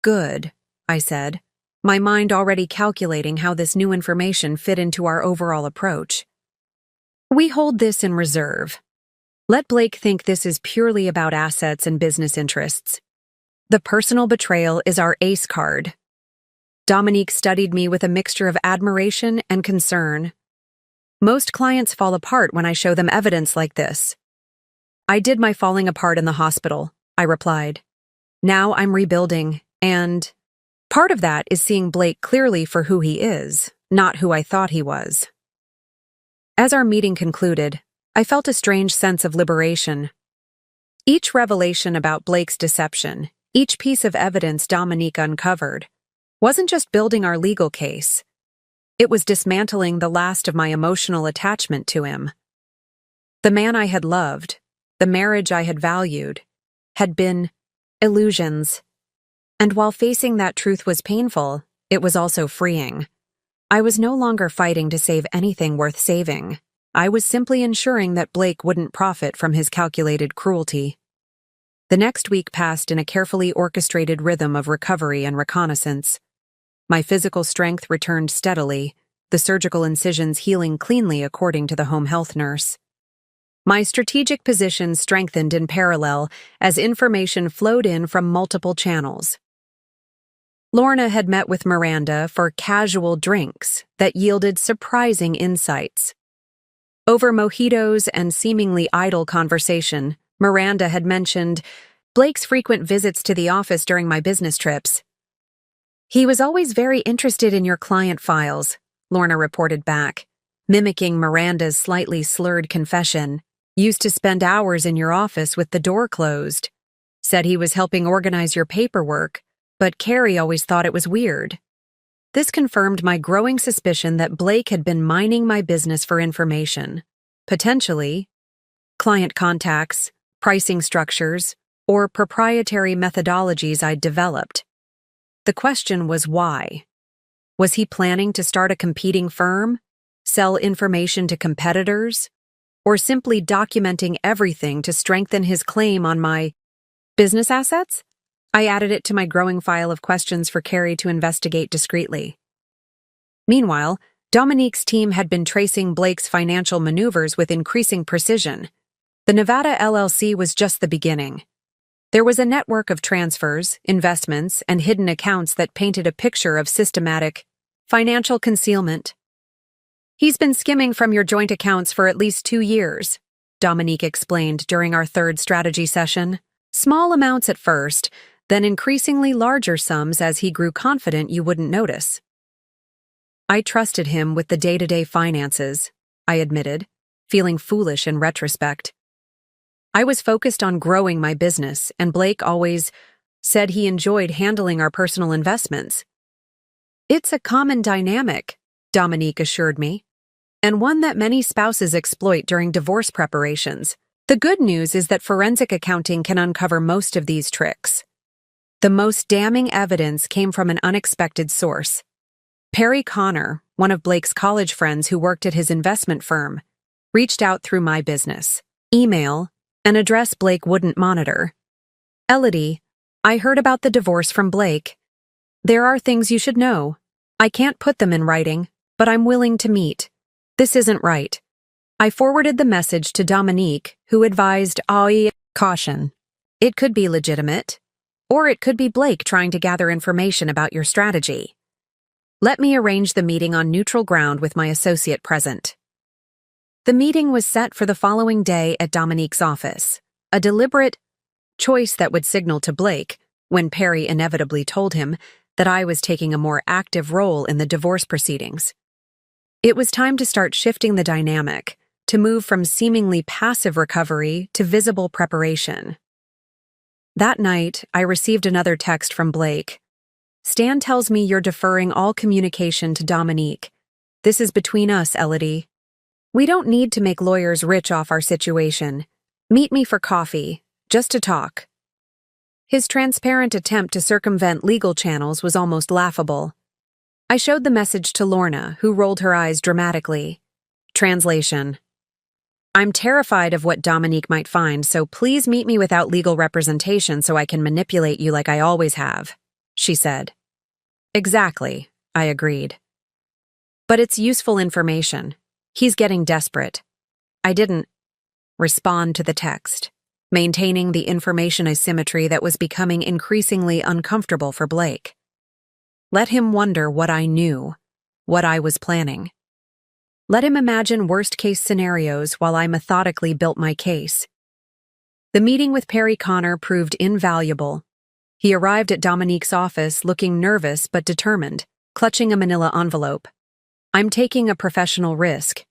Good, I said, my mind already calculating how this new information fit into our overall approach. We hold this in reserve. Let Blake think this is purely about assets and business interests. The personal betrayal is our ace card. Dominique studied me with a mixture of admiration and concern. Most clients fall apart when I show them evidence like this. I did my falling apart in the hospital, I replied. Now I'm rebuilding, and part of that is seeing Blake clearly for who he is, not who I thought he was. As our meeting concluded, I felt a strange sense of liberation. Each revelation about Blake's deception, each piece of evidence Dominique uncovered, wasn't just building our legal case. It was dismantling the last of my emotional attachment to him. The man I had loved, the marriage I had valued, had been illusions. And while facing that truth was painful, it was also freeing. I was no longer fighting to save anything worth saving. I was simply ensuring that Blake wouldn't profit from his calculated cruelty. The next week passed in a carefully orchestrated rhythm of recovery and reconnaissance. My physical strength returned steadily, the surgical incisions healing cleanly according to the home health nurse. My strategic position strengthened in parallel as information flowed in from multiple channels. Lorna had met with Miranda for casual drinks that yielded surprising insights. Over mojitos and seemingly idle conversation, Miranda had mentioned Blake's frequent visits to the office during my business trips. He was always very interested in your client files, Lorna reported back, mimicking Miranda's slightly slurred confession. Used to spend hours in your office with the door closed. Said he was helping organize your paperwork, but Carrie always thought it was weird. This confirmed my growing suspicion that Blake had been mining my business for information, potentially client contacts, pricing structures, or proprietary methodologies I'd developed. The question was why. Was he planning to start a competing firm, sell information to competitors, or simply documenting everything to strengthen his claim on my business assets? I added it to my growing file of questions for Carrie to investigate discreetly. Meanwhile, Dominique's team had been tracing Blake's financial maneuvers with increasing precision. The Nevada LLC was just the beginning. There was a network of transfers, investments, and hidden accounts that painted a picture of systematic Financial concealment. He's been skimming from your joint accounts for at least 2 years, Dominique explained during our third strategy session. Small amounts at first, then increasingly larger sums as he grew confident you wouldn't notice. I trusted him with the day-to-day finances, I admitted, feeling foolish in retrospect. I was focused on growing my business, and Blake always said he enjoyed handling our personal investments. It's a common dynamic, Dominique assured me, and one that many spouses exploit during divorce preparations. The good news is that forensic accounting can uncover most of these tricks. The most damning evidence came from an unexpected source. Perry Connor, one of Blake's college friends who worked at his investment firm, reached out through my business, email, an address Blake wouldn't monitor. Elodie, I heard about the divorce from Blake. There are things you should know. I can't put them in writing, but I'm willing to meet. This isn't right. I forwarded the message to Dominique, who advised caution. It could be legitimate, or it could be Blake trying to gather information about your strategy. Let me arrange the meeting on neutral ground with my associate present. The meeting was set for the following day at Dominique's office, a deliberate choice that would signal to Blake, when Perry inevitably told him that I was taking a more active role in the divorce proceedings. It was time to start shifting the dynamic, to move from seemingly passive recovery to visible preparation. That night, I received another text from Blake. Stan tells me you're deferring all communication to Dominique. This is between us, Elodie. We don't need to make lawyers rich off our situation. Meet me for coffee, just to talk. His transparent attempt to circumvent legal channels was almost laughable. I showed the message to Lorna, who rolled her eyes dramatically. Translation. I'm terrified of what Dominique might find, so please meet me without legal representation so I can manipulate you like I always have, she said. Exactly, I agreed. But it's useful information. He's getting desperate. I didn't respond to the text, maintaining the information asymmetry that was becoming increasingly uncomfortable for Blake. Let him wonder what I knew, what I was planning. Let him imagine worst-case scenarios while I methodically built my case. The meeting with Perry Connor proved invaluable. He arrived at Dominique's office looking nervous but determined, clutching a manila envelope. I'm taking a professional risk.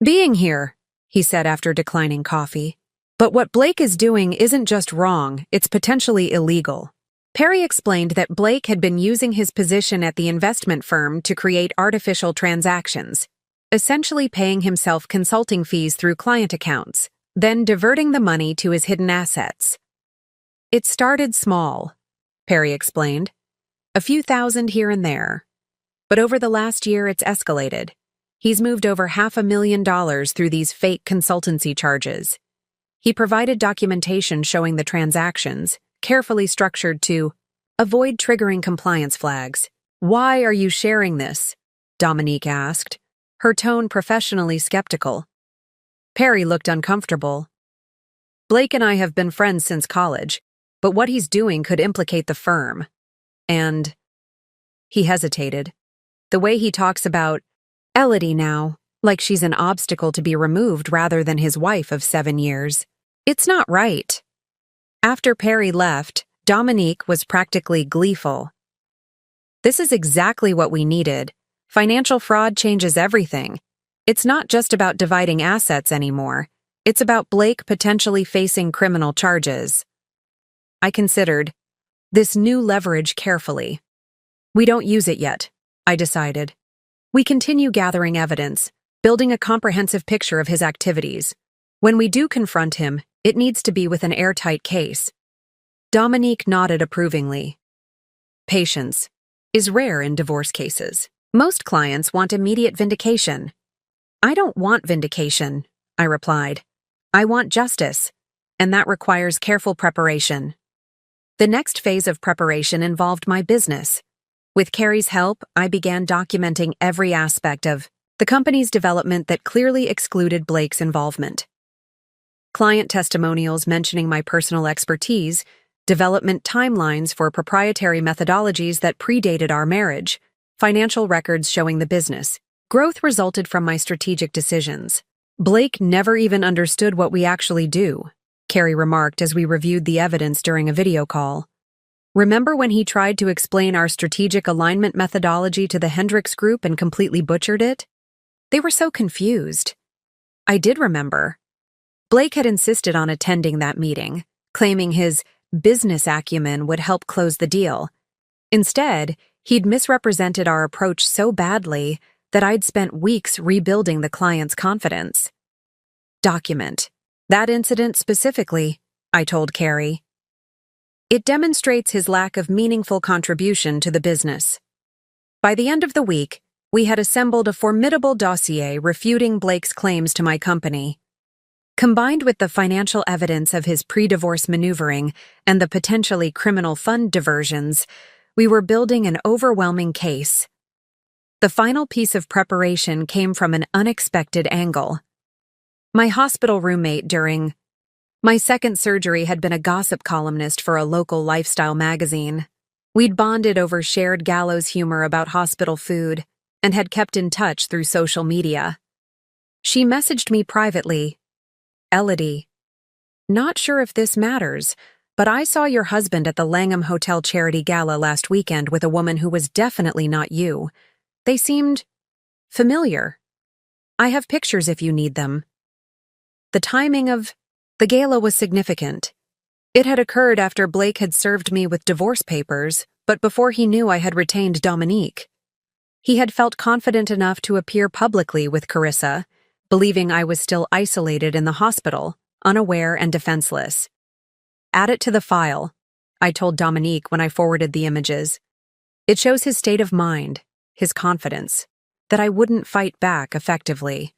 Being here, he said after declining coffee. But what Blake is doing isn't just wrong, it's potentially illegal. Perry explained that Blake had been using his position at the investment firm to create artificial transactions, essentially paying himself consulting fees through client accounts, then diverting the money to his hidden assets. It started small, Perry explained. A few thousand here and there. But over the last year, it's escalated. He's moved over $500,000 through these fake consultancy charges. He provided documentation showing the transactions, carefully structured to avoid triggering compliance flags. Why are you sharing this? Dominique asked, her tone professionally skeptical. Perry looked uncomfortable. Blake and I have been friends since college, but what he's doing could implicate the firm. And he hesitated. The way he talks about Elodie now, like she's an obstacle to be removed rather than his wife of 7 years. It's not right. After Perry left, Dominique was practically gleeful. This is exactly what we needed. Financial fraud changes everything. It's not just about dividing assets anymore. It's about Blake potentially facing criminal charges. I considered this new leverage carefully. We don't use it yet, I decided. We continue gathering evidence, building a comprehensive picture of his activities. When we do confront him, it needs to be with an airtight case. Dominique nodded approvingly. Patience is rare in divorce cases. Most clients want immediate vindication. I don't want vindication, I replied. I want justice, and that requires careful preparation. The next phase of preparation involved my business. With Carrie's help, I began documenting every aspect of the company's development that clearly excluded Blake's involvement. Client testimonials mentioning my personal expertise, development timelines for proprietary methodologies that predated our marriage, financial records showing the business. Growth resulted from my strategic decisions. Blake never even understood what we actually do, Carrie remarked as we reviewed the evidence during a video call. Remember when he tried to explain our strategic alignment methodology to the Hendricks Group and completely butchered it? They were so confused. I did remember. Blake had insisted on attending that meeting, claiming his business acumen would help close the deal. Instead, he'd misrepresented our approach so badly that I'd spent weeks rebuilding the client's confidence. Document that incident specifically, I told Carrie. It demonstrates his lack of meaningful contribution to the business. By the end of the week, we had assembled a formidable dossier refuting Blake's claims to my company. Combined with the financial evidence of his pre-divorce maneuvering and the potentially criminal fund diversions, we were building an overwhelming case. The final piece of preparation came from an unexpected angle. My hospital roommate during my second surgery had been a gossip columnist for a local lifestyle magazine. We'd bonded over shared gallows humor about hospital food and had kept in touch through social media. She messaged me privately, "Elodie, not sure if this matters, but I saw your husband at the Langham Hotel charity gala last weekend with a woman who was definitely not you. They seemed familiar. I have pictures if you need them." The timing of the gala was significant. It had occurred after Blake had served me with divorce papers, but before he knew I had retained Dominique. He had felt confident enough to appear publicly with Carissa, believing I was still isolated in the hospital, unaware and defenseless. "Add it to the file," I told Dominique when I forwarded the images. "It shows his state of mind, his confidence, that I wouldn't fight back effectively."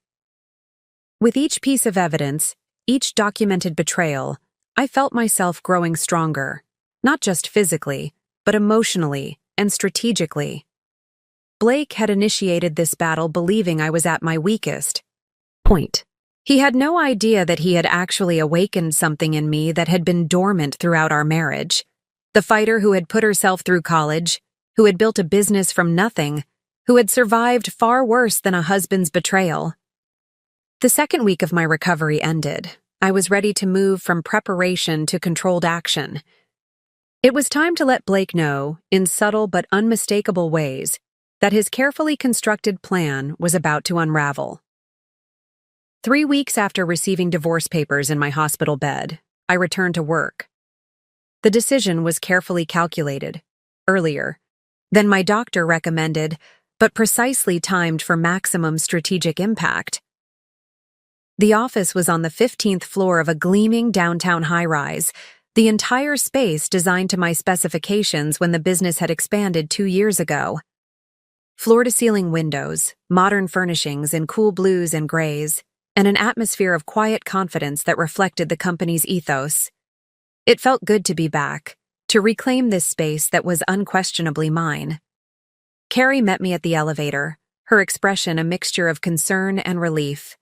With each piece of evidence, each documented betrayal, I felt myself growing stronger, not just physically, but emotionally and strategically. Blake had initiated this battle believing I was at my weakest point. He had no idea that he had actually awakened something in me that had been dormant throughout our marriage. The fighter who had put herself through college, who had built a business from nothing, who had survived far worse than a husband's betrayal. The second week of my recovery ended. I was ready to move from preparation to controlled action. It was time to let Blake know, in subtle but unmistakable ways, that his carefully constructed plan was about to unravel. 3 weeks after receiving divorce papers in my hospital bed, I returned to work. The decision was carefully calculated, earlier, than my doctor recommended, but precisely timed for maximum strategic impact. The office was on the 15th floor of a gleaming downtown high-rise, the entire space designed to my specifications when the business had expanded 2 years ago. Floor-to-ceiling windows, modern furnishings in cool blues and grays, and an atmosphere of quiet confidence that reflected the company's ethos. It felt good to be back, to reclaim this space that was unquestionably mine. Carrie met me at the elevator, her expression a mixture of concern and relief.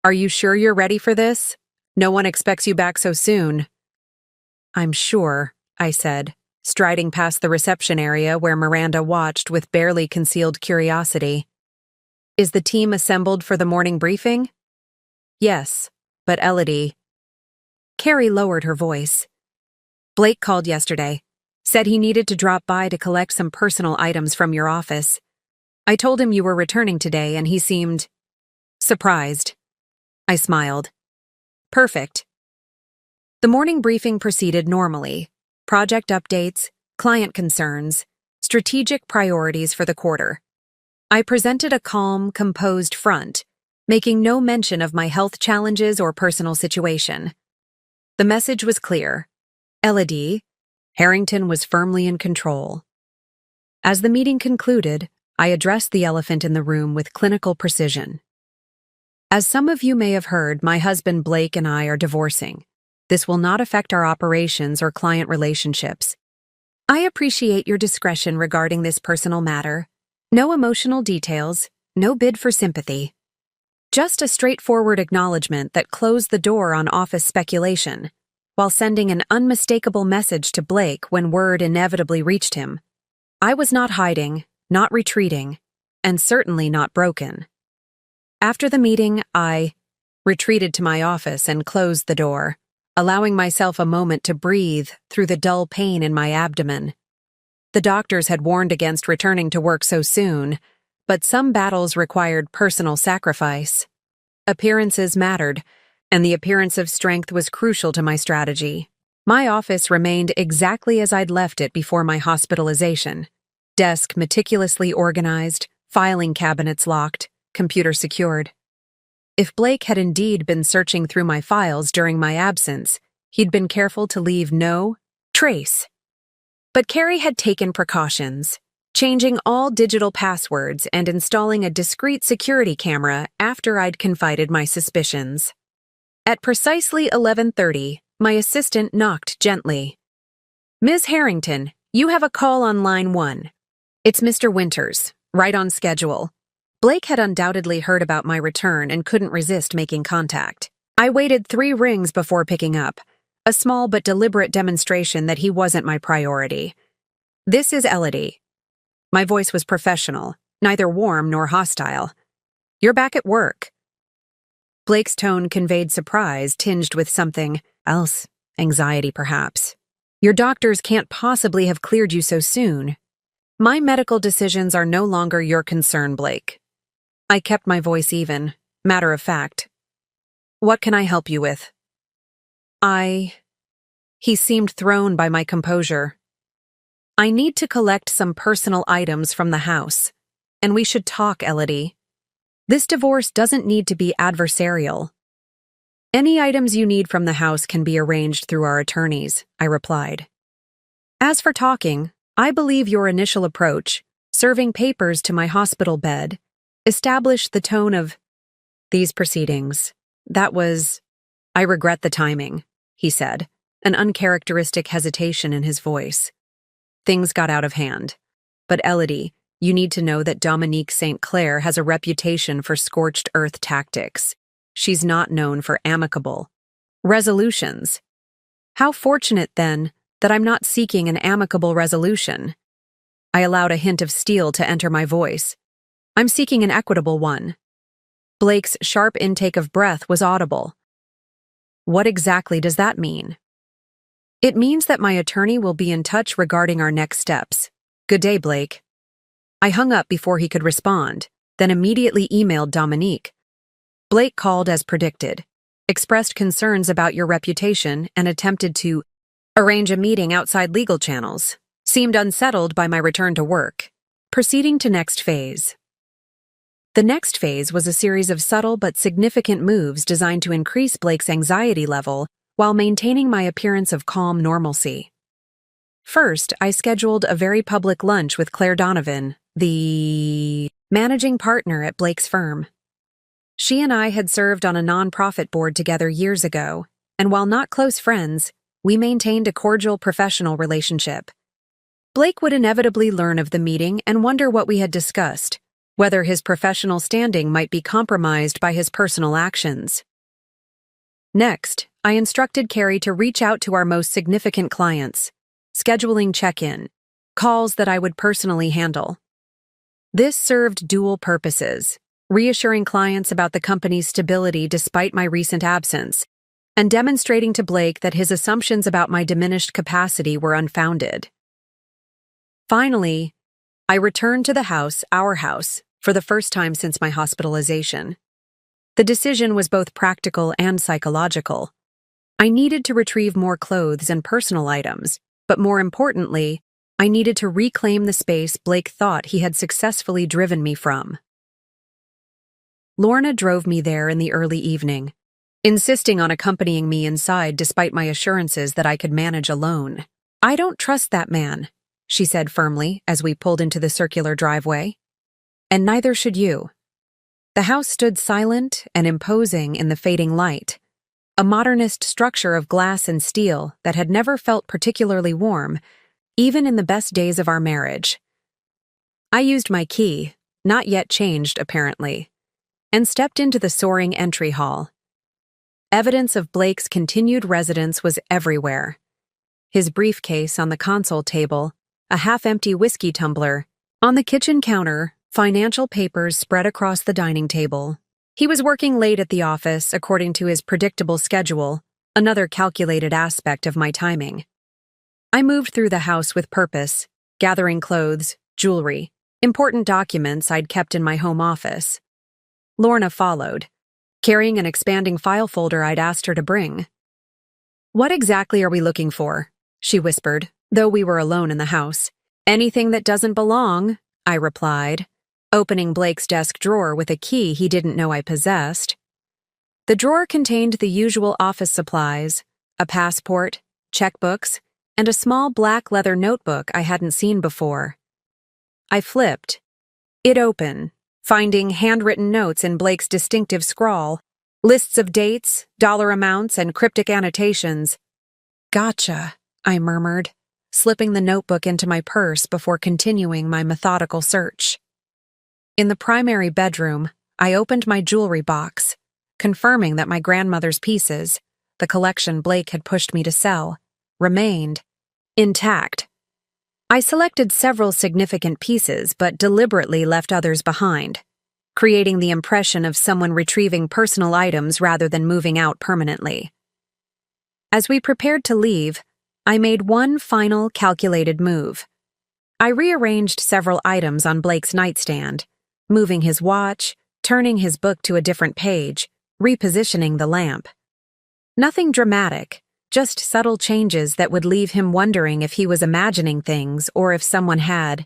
"Are you sure you're ready for this? No one expects you back so soon." "I'm sure," I said, striding past the reception area where Miranda watched with barely concealed curiosity. "Is the team assembled for the morning briefing?" "Yes, but Elodie." Carrie lowered her voice. "Blake called yesterday, said he needed to drop by to collect some personal items from your office. I told him you were returning today and he seemed surprised." I smiled. "Perfect." The morning briefing proceeded normally. Project updates, client concerns, strategic priorities for the quarter. I presented a calm, composed front, making no mention of my health challenges or personal situation. The message was clear. Elodie, Harrington was firmly in control. As the meeting concluded, I addressed the elephant in the room with clinical precision. As some of you may have heard, my husband Blake and I are divorcing. This will not affect our operations or client relationships. I appreciate your discretion regarding this personal matter. No emotional details, no bid for sympathy. Just a straightforward acknowledgement that closed the door on office speculation, while sending an unmistakable message to Blake when word inevitably reached him. I was not hiding, not retreating, and certainly not broken. After the meeting, I retreated to my office and closed the door, allowing myself a moment to breathe through the dull pain in my abdomen. The doctors had warned against returning to work so soon, but some battles required personal sacrifice. Appearances mattered, and the appearance of strength was crucial to my strategy. My office remained exactly as I'd left it before my hospitalization. Desk meticulously organized, filing cabinets locked, computer secured. If Blake had indeed been searching through my files during my absence, he'd been careful to leave no trace. But Carrie had taken precautions, changing all digital passwords and installing a discreet security camera after I'd confided my suspicions. At precisely 11:30, my assistant knocked gently. "Ms. Harrington, you have a call on line 1. It's Mr. Winters, right on schedule." Blake had undoubtedly heard about my return and couldn't resist making contact. I waited 3 rings before picking up, a small but deliberate demonstration that he wasn't my priority. "This is Elodie." My voice was professional, neither warm nor hostile. "You're back at work." Blake's tone conveyed surprise tinged with something else, anxiety perhaps. "Your doctors can't possibly have cleared you so soon. My medical decisions are no longer your concern, Blake." I kept my voice even, matter of fact. "What can I help you with?" He seemed thrown by my composure. "I need to collect some personal items from the house, and we should talk, Elodie. This divorce doesn't need to be adversarial." "Any items you need from the house can be arranged through our attorneys," I replied. "As for talking, I believe your initial approach, serving papers to my hospital bed, established the tone of these proceedings. I regret the timing," he said, an uncharacteristic hesitation in his voice. "Things got out of hand. But Elodie, you need to know that Dominique St. Clair has a reputation for scorched earth tactics. She's not known for amicable resolutions. How fortunate, then, that I'm not seeking an amicable resolution." I allowed a hint of steel to enter my voice. "I'm seeking an equitable one." Blake's sharp intake of breath was audible. "What exactly does that mean?" "It means that my attorney will be in touch regarding our next steps. Good day, Blake." I hung up before he could respond, then immediately emailed Dominique. "Blake called as predicted, expressed concerns about your reputation, and attempted to arrange a meeting outside legal channels. Seemed unsettled by my return to work. Proceeding to next phase." The next phase was a series of subtle but significant moves designed to increase Blake's anxiety level while maintaining my appearance of calm normalcy. First, I scheduled a very public lunch with Claire Donovan, the managing partner at Blake's firm. She and I had served on a nonprofit board together years ago, and while not close friends, we maintained a cordial professional relationship. Blake would inevitably learn of the meeting and wonder what we had discussed, whether his professional standing might be compromised by his personal actions. Next, I instructed Carrie to reach out to our most significant clients, scheduling check-in, calls that I would personally handle. This served dual purposes, reassuring clients about the company's stability despite my recent absence, and demonstrating to Blake that his assumptions about my diminished capacity were unfounded. Finally, I returned to the house, our house, for the first time since my hospitalization. The decision was both practical and psychological. I needed to retrieve more clothes and personal items, but more importantly, I needed to reclaim the space Blake thought he had successfully driven me from. Lorna drove me there in the early evening, insisting on accompanying me inside despite my assurances that I could manage alone. "I don't trust that man," she said firmly as we pulled into the circular driveway. "And neither should you." The house stood silent and imposing in the fading light, a modernist structure of glass and steel that had never felt particularly warm, even in the best days of our marriage. I used my key, not yet changed apparently, and stepped into the soaring entry hall. Evidence of Blake's continued residence was everywhere. His briefcase on the console table, a half-empty whiskey tumbler, On the kitchen counter, financial papers spread across the dining table. He was working late at the office according to his predictable schedule, another calculated aspect of my timing. I moved through the house with purpose, gathering clothes, jewelry, important documents I'd kept in my home office. Lorna followed, carrying an expanding file folder I'd asked her to bring. "What exactly are we looking for?" she whispered, though we were alone in the house. "Anything that doesn't belong," I replied, opening Blake's desk drawer with a key he didn't know I possessed. The drawer contained the usual office supplies, a passport, checkbooks, and a small black leather notebook I hadn't seen before. I flipped it open, finding handwritten notes in Blake's distinctive scrawl, lists of dates, dollar amounts, and cryptic annotations. "Gotcha," I murmured, slipping the notebook into my purse before continuing my methodical search. In the primary bedroom, I opened my jewelry box, confirming that my grandmother's pieces, the collection Blake had pushed me to sell, remained intact. I selected several significant pieces but deliberately left others behind, creating the impression of someone retrieving personal items rather than moving out permanently. As we prepared to leave, I made one final calculated move. I rearranged several items on Blake's nightstand, moving his watch, turning his book to a different page, repositioning the lamp. Nothing dramatic, just subtle changes that would leave him wondering if he was imagining things or if someone had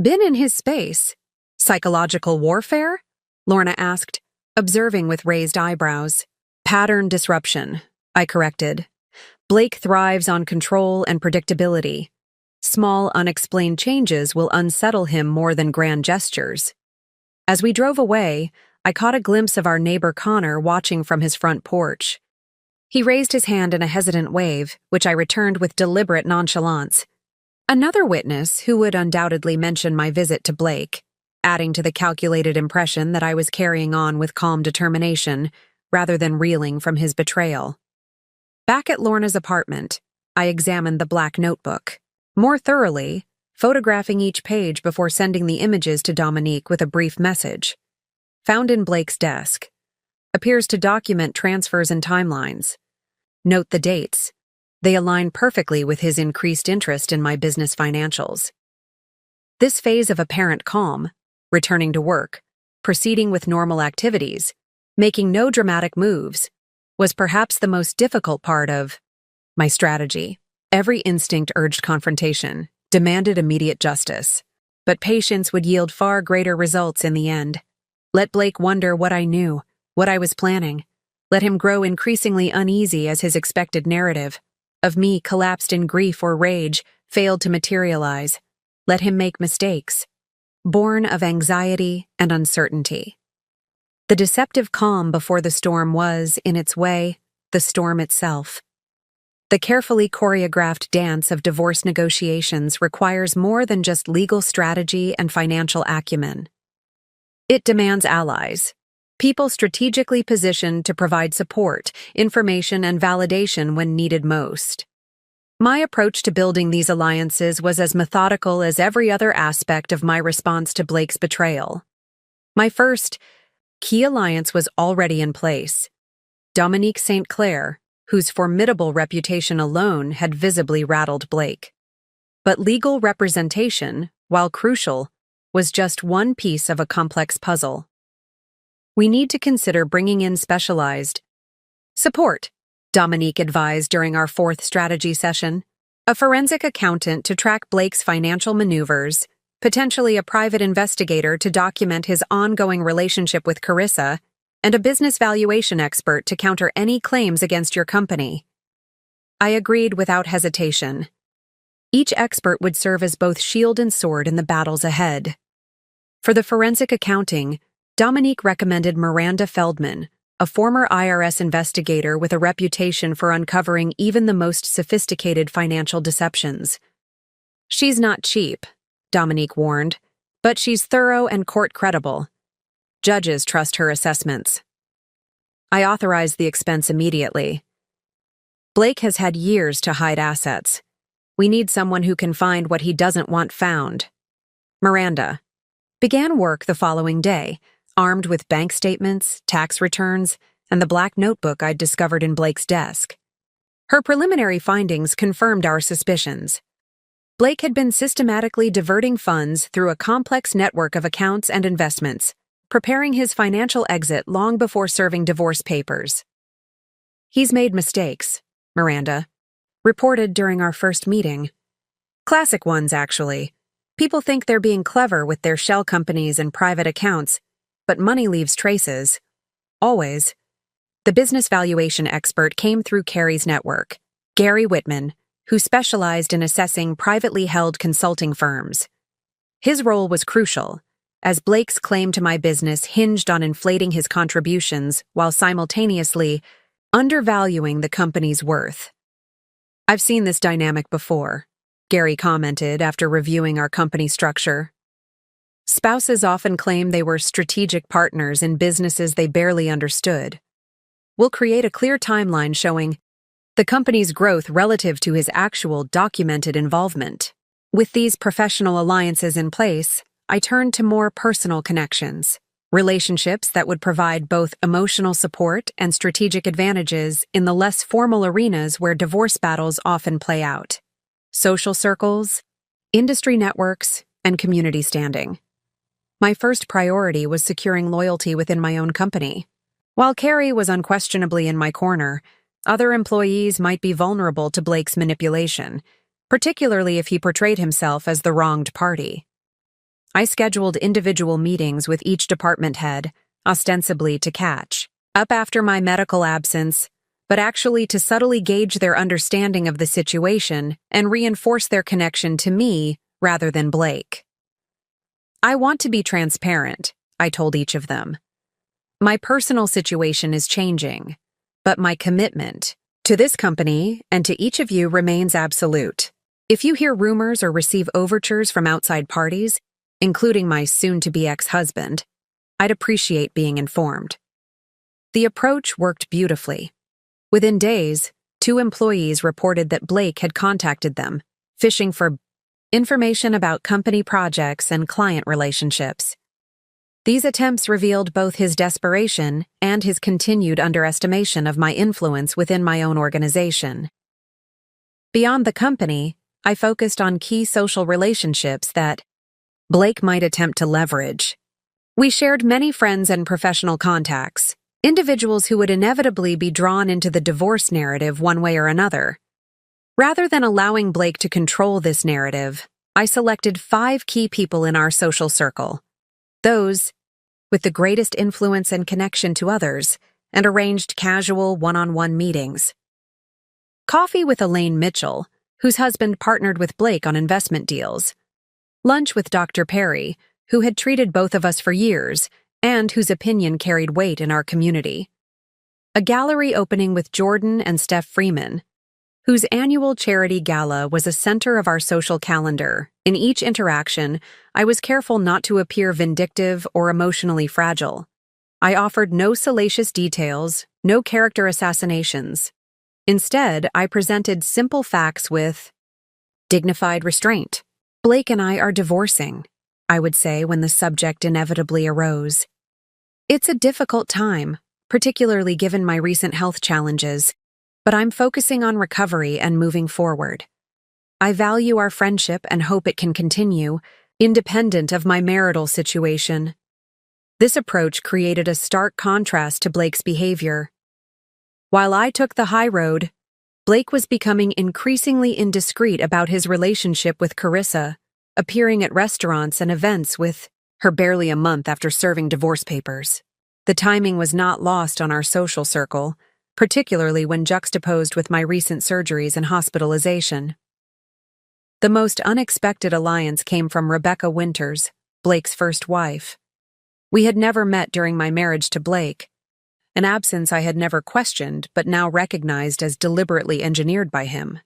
been in his space. "Psychological warfare?" Lorna asked, observing with raised eyebrows. "Pattern disruption," I corrected. "Blake thrives on control and predictability. Small, unexplained changes will unsettle him more than grand gestures." As we drove away, I caught a glimpse of our neighbor Connor watching from his front porch. He raised his hand in a hesitant wave, which I returned with deliberate nonchalance. Another witness who would undoubtedly mention my visit to Blake, adding to the calculated impression that I was carrying on with calm determination, rather than reeling from his betrayal. Back at Lorna's apartment, I examined the black notebook, more thoroughly, photographing each page before sending the images to Dominique with a brief message. "Found in Blake's desk. Appears to document transfers and timelines. Note the dates. They align perfectly with his increased interest in my business financials." This phase of apparent calm, returning to work, proceeding with normal activities, making no dramatic moves, was perhaps the most difficult part of my strategy. Every instinct urged confrontation, demanded immediate justice. But patience would yield far greater results in the end. Let Blake wonder what I knew, what I was planning. Let him grow increasingly uneasy as his expected narrative of me collapsed in grief or rage failed to materialize. Let him make mistakes, born of anxiety and uncertainty. The deceptive calm before the storm was, in its way, the storm itself. The carefully choreographed dance of divorce negotiations requires more than just legal strategy and financial acumen. It demands allies, people strategically positioned to provide support, information, and validation when needed most. My approach to building these alliances was as methodical as every other aspect of my response to Blake's betrayal. My first key alliance was already in place. Dominique St. Clair, whose formidable reputation alone had visibly rattled Blake. But legal representation, while crucial, was just one piece of a complex puzzle. "We need to consider bringing in specialized support," Dominique advised during our fourth strategy session. "A forensic accountant to track Blake's financial maneuvers, potentially a private investigator to document his ongoing relationship with Carissa, and a business valuation expert to counter any claims against your company." I agreed without hesitation. Each expert would serve as both shield and sword in the battles ahead. For the forensic accounting, Dominique recommended Miranda Feldman, a former IRS investigator with a reputation for uncovering even the most sophisticated financial deceptions. "She's not cheap," Dominique warned, "but she's thorough and court-credible. Judges trust her assessments." I authorized the expense immediately. Blake has had years to hide assets. We need someone who can find what he doesn't want found. Miranda, began work the following day, armed with bank statements, tax returns, and the black notebook I'd discovered in Blake's desk. Her preliminary findings confirmed our suspicions. Blake had been systematically diverting funds through a complex network of accounts and investments, preparing his financial exit long before serving divorce papers. "He's made mistakes," Miranda reported during our first meeting. "Classic ones, actually. People think they're being clever with their shell companies and private accounts, but money leaves traces. Always." The business valuation expert came through Carrie's network, Gary Whitman, who specialized in assessing privately held consulting firms. His role was crucial, as Blake's claim to my business hinged on inflating his contributions while simultaneously undervaluing the company's worth. "I've seen this dynamic before," Gary commented after reviewing our company structure. "Spouses often claim they were strategic partners in businesses they barely understood. We'll create a clear timeline showing the company's growth relative to his actual documented involvement. With these professional alliances in place, I turned to more personal connections, relationships that would provide both emotional support and strategic advantages in the less formal arenas where divorce battles often play out: social circles, industry networks, and community standing. My first priority was securing loyalty within my own company. While Carrie was unquestionably in my corner, other employees might be vulnerable to Blake's manipulation, particularly if he portrayed himself as the wronged party. I scheduled individual meetings with each department head, ostensibly to catch up after my medical absence, but actually to subtly gauge their understanding of the situation and reinforce their connection to me rather than Blake. "I want to be transparent," I told each of them. "My personal situation is changing, but my commitment to this company and to each of you remains absolute. If you hear rumors or receive overtures from outside parties, including my soon-to-be ex-husband, I'd appreciate being informed." The approach worked beautifully. Within days, 2 employees reported that Blake had contacted them, fishing for information about company projects and client relationships. These attempts revealed both his desperation and his continued underestimation of my influence within my own organization. Beyond the company, I focused on key social relationships that Blake might attempt to leverage. We shared many friends and professional contacts, individuals who would inevitably be drawn into the divorce narrative one way or another. Rather than allowing Blake to control this narrative, I selected 5 key people in our social circle, those with the greatest influence and connection to others, and arranged casual one-on-one meetings. Coffee with Elaine Mitchell, whose husband partnered with Blake on investment deals. Lunch with Dr. Perry, who had treated both of us for years, and whose opinion carried weight in our community. A gallery opening with Jordan and Steph Freeman, whose annual charity gala was a center of our social calendar. In each interaction, I was careful not to appear vindictive or emotionally fragile. I offered no salacious details, no character assassinations. Instead, I presented simple facts with dignified restraint. "Blake and I are divorcing," I would say when the subject inevitably arose. "It's a difficult time, particularly given my recent health challenges, but I'm focusing on recovery and moving forward. I value our friendship and hope it can continue, independent of my marital situation." This approach created a stark contrast to Blake's behavior. While I took the high road, Blake was becoming increasingly indiscreet about his relationship with Carissa, appearing at restaurants and events with her barely a month after serving divorce papers. The timing was not lost on our social circle, particularly when juxtaposed with my recent surgeries and hospitalization. The most unexpected alliance came from Rebecca Winters, Blake's first wife. We had never met during my marriage to Blake, an absence I had never questioned but now recognized as deliberately engineered by him.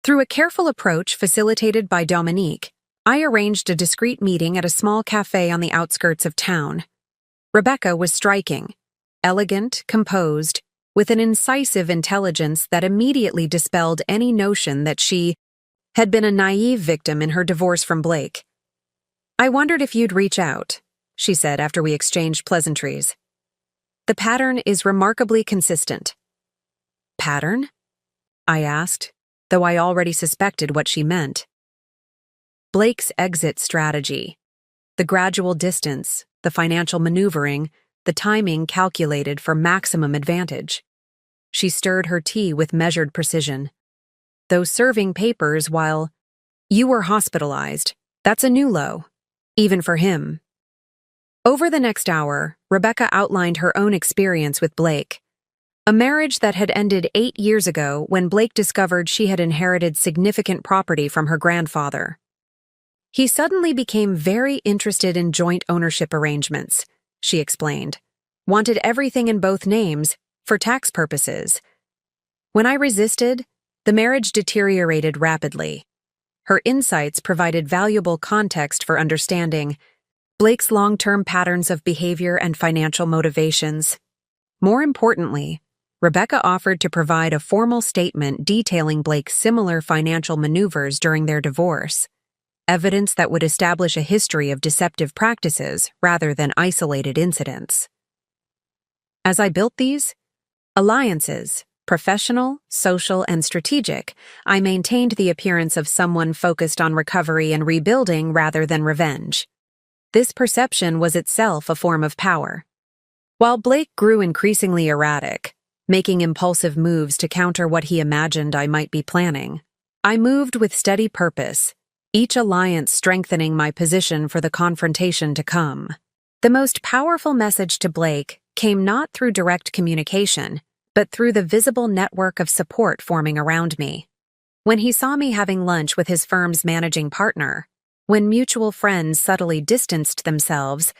Through a careful approach facilitated by Dominique, I arranged a discreet meeting at a small cafe on the outskirts of town. Rebecca was striking, elegant, composed, with an incisive intelligence that immediately dispelled any notion that she had been a naive victim in her divorce from Blake. "I wondered if you'd reach out," she said after we exchanged pleasantries. "The pattern is remarkably consistent." "Pattern?" I asked, though I already suspected what she meant. "Blake's exit strategy. The gradual distance, the financial maneuvering, the timing calculated for maximum advantage." She stirred her tea with measured precision. "Those serving papers while you were hospitalized, that's a new low, even for him." Over the next hour, Rebecca outlined her own experience with Blake. A marriage that had ended 8 years ago when Blake discovered she had inherited significant property from her grandfather. "He suddenly became very interested in joint ownership arrangements," she explained. "Wanted everything in both names, for tax purposes. When I resisted, the marriage deteriorated rapidly." Her insights provided valuable context for understanding Blake's long-term patterns of behavior and financial motivations. More importantly, Rebecca offered to provide a formal statement detailing Blake's similar financial maneuvers during their divorce, evidence that would establish a history of deceptive practices rather than isolated incidents. As I built these alliances, professional, social, and strategic, I maintained the appearance of someone focused on recovery and rebuilding rather than revenge. This perception was itself a form of power. While Blake grew increasingly erratic, making impulsive moves to counter what he imagined I might be planning, I moved with steady purpose, each alliance strengthening my position for the confrontation to come. The most powerful message to Blake came not through direct communication, but through the visible network of support forming around me. When he saw me having lunch with his firm's managing partner, when mutual friends subtly distanced themselves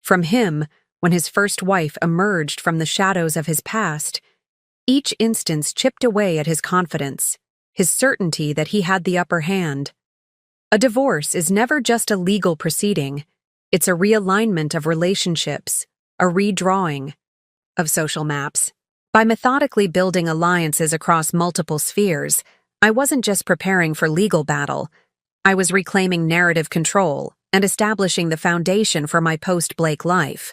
from him, when his first wife emerged from the shadows of his past, each instance chipped away at his confidence, his certainty that he had the upper hand. A divorce is never just a legal proceeding. It's a realignment of relationships, a redrawing of social maps. By methodically building alliances across multiple spheres, I wasn't just preparing for legal battle. I was reclaiming narrative control and establishing the foundation for my post-Blake life.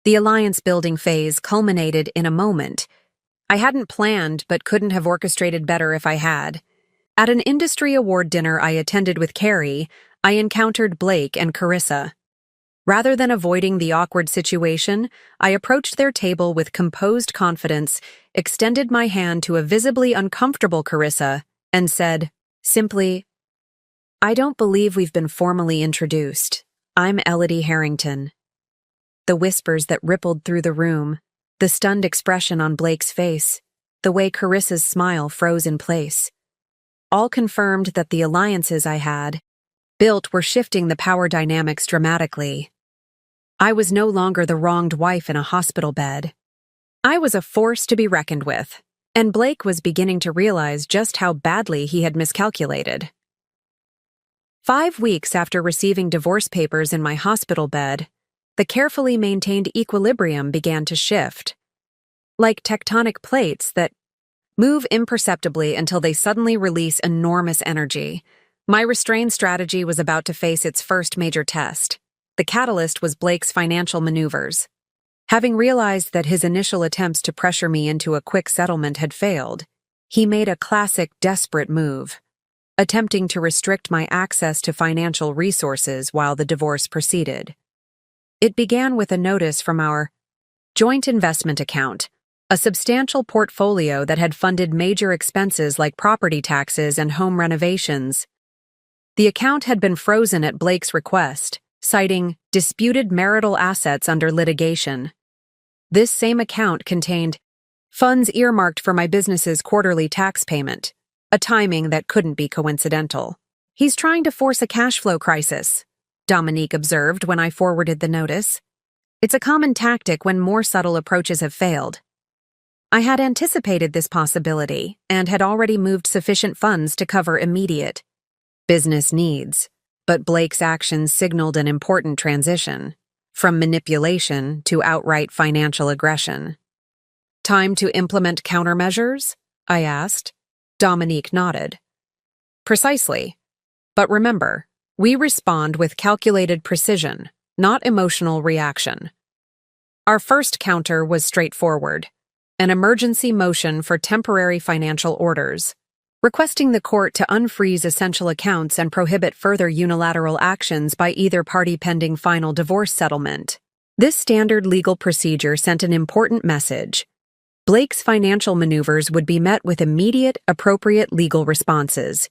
The alliance-building phase culminated in a moment I hadn't planned but couldn't have orchestrated better if I had. At an industry award dinner I attended with Carrie, I encountered Blake and Carissa. Rather than avoiding the awkward situation, I approached their table with composed confidence, extended my hand to a visibly uncomfortable Carissa, and said, simply, "I don't believe we've been formally introduced. I'm Elodie Harrington." The whispers that rippled through the room, the stunned expression on Blake's face, the way Carissa's smile froze in place, all confirmed that the alliances I had built were shifting the power dynamics dramatically. I was no longer the wronged wife in a hospital bed. I was a force to be reckoned with, and Blake was beginning to realize just how badly he had miscalculated. 5 weeks after receiving divorce papers in my hospital bed, the carefully maintained equilibrium began to shift. Like tectonic plates that move imperceptibly until they suddenly release enormous energy, my restrained strategy was about to face its first major test. The catalyst was Blake's financial maneuvers. Having realized that his initial attempts to pressure me into a quick settlement had failed, he made a classic desperate move, attempting to restrict my access to financial resources while the divorce proceeded. It began with a notice from our joint investment account, a substantial portfolio that had funded major expenses like property taxes and home renovations. The account had been frozen at Blake's request, citing disputed marital assets under litigation. This same account contained funds earmarked for my business's quarterly tax payment, a timing that couldn't be coincidental. "He's trying to force a cash flow crisis," Dominique observed when I forwarded the notice. "It's a common tactic when more subtle approaches have failed." I had anticipated this possibility and had already moved sufficient funds to cover immediate business needs, but Blake's actions signaled an important transition, from manipulation to outright financial aggression. "Time to implement countermeasures?" I asked. Dominique nodded. "Precisely. But remember, We respond with calculated precision, not emotional reaction. Our first counter was straightforward: an emergency motion for temporary financial orders, requesting the court to unfreeze essential accounts and prohibit further unilateral actions by either party pending final divorce settlement. This standard legal procedure sent an important message. Blake's financial maneuvers would be met with immediate, appropriate legal responses.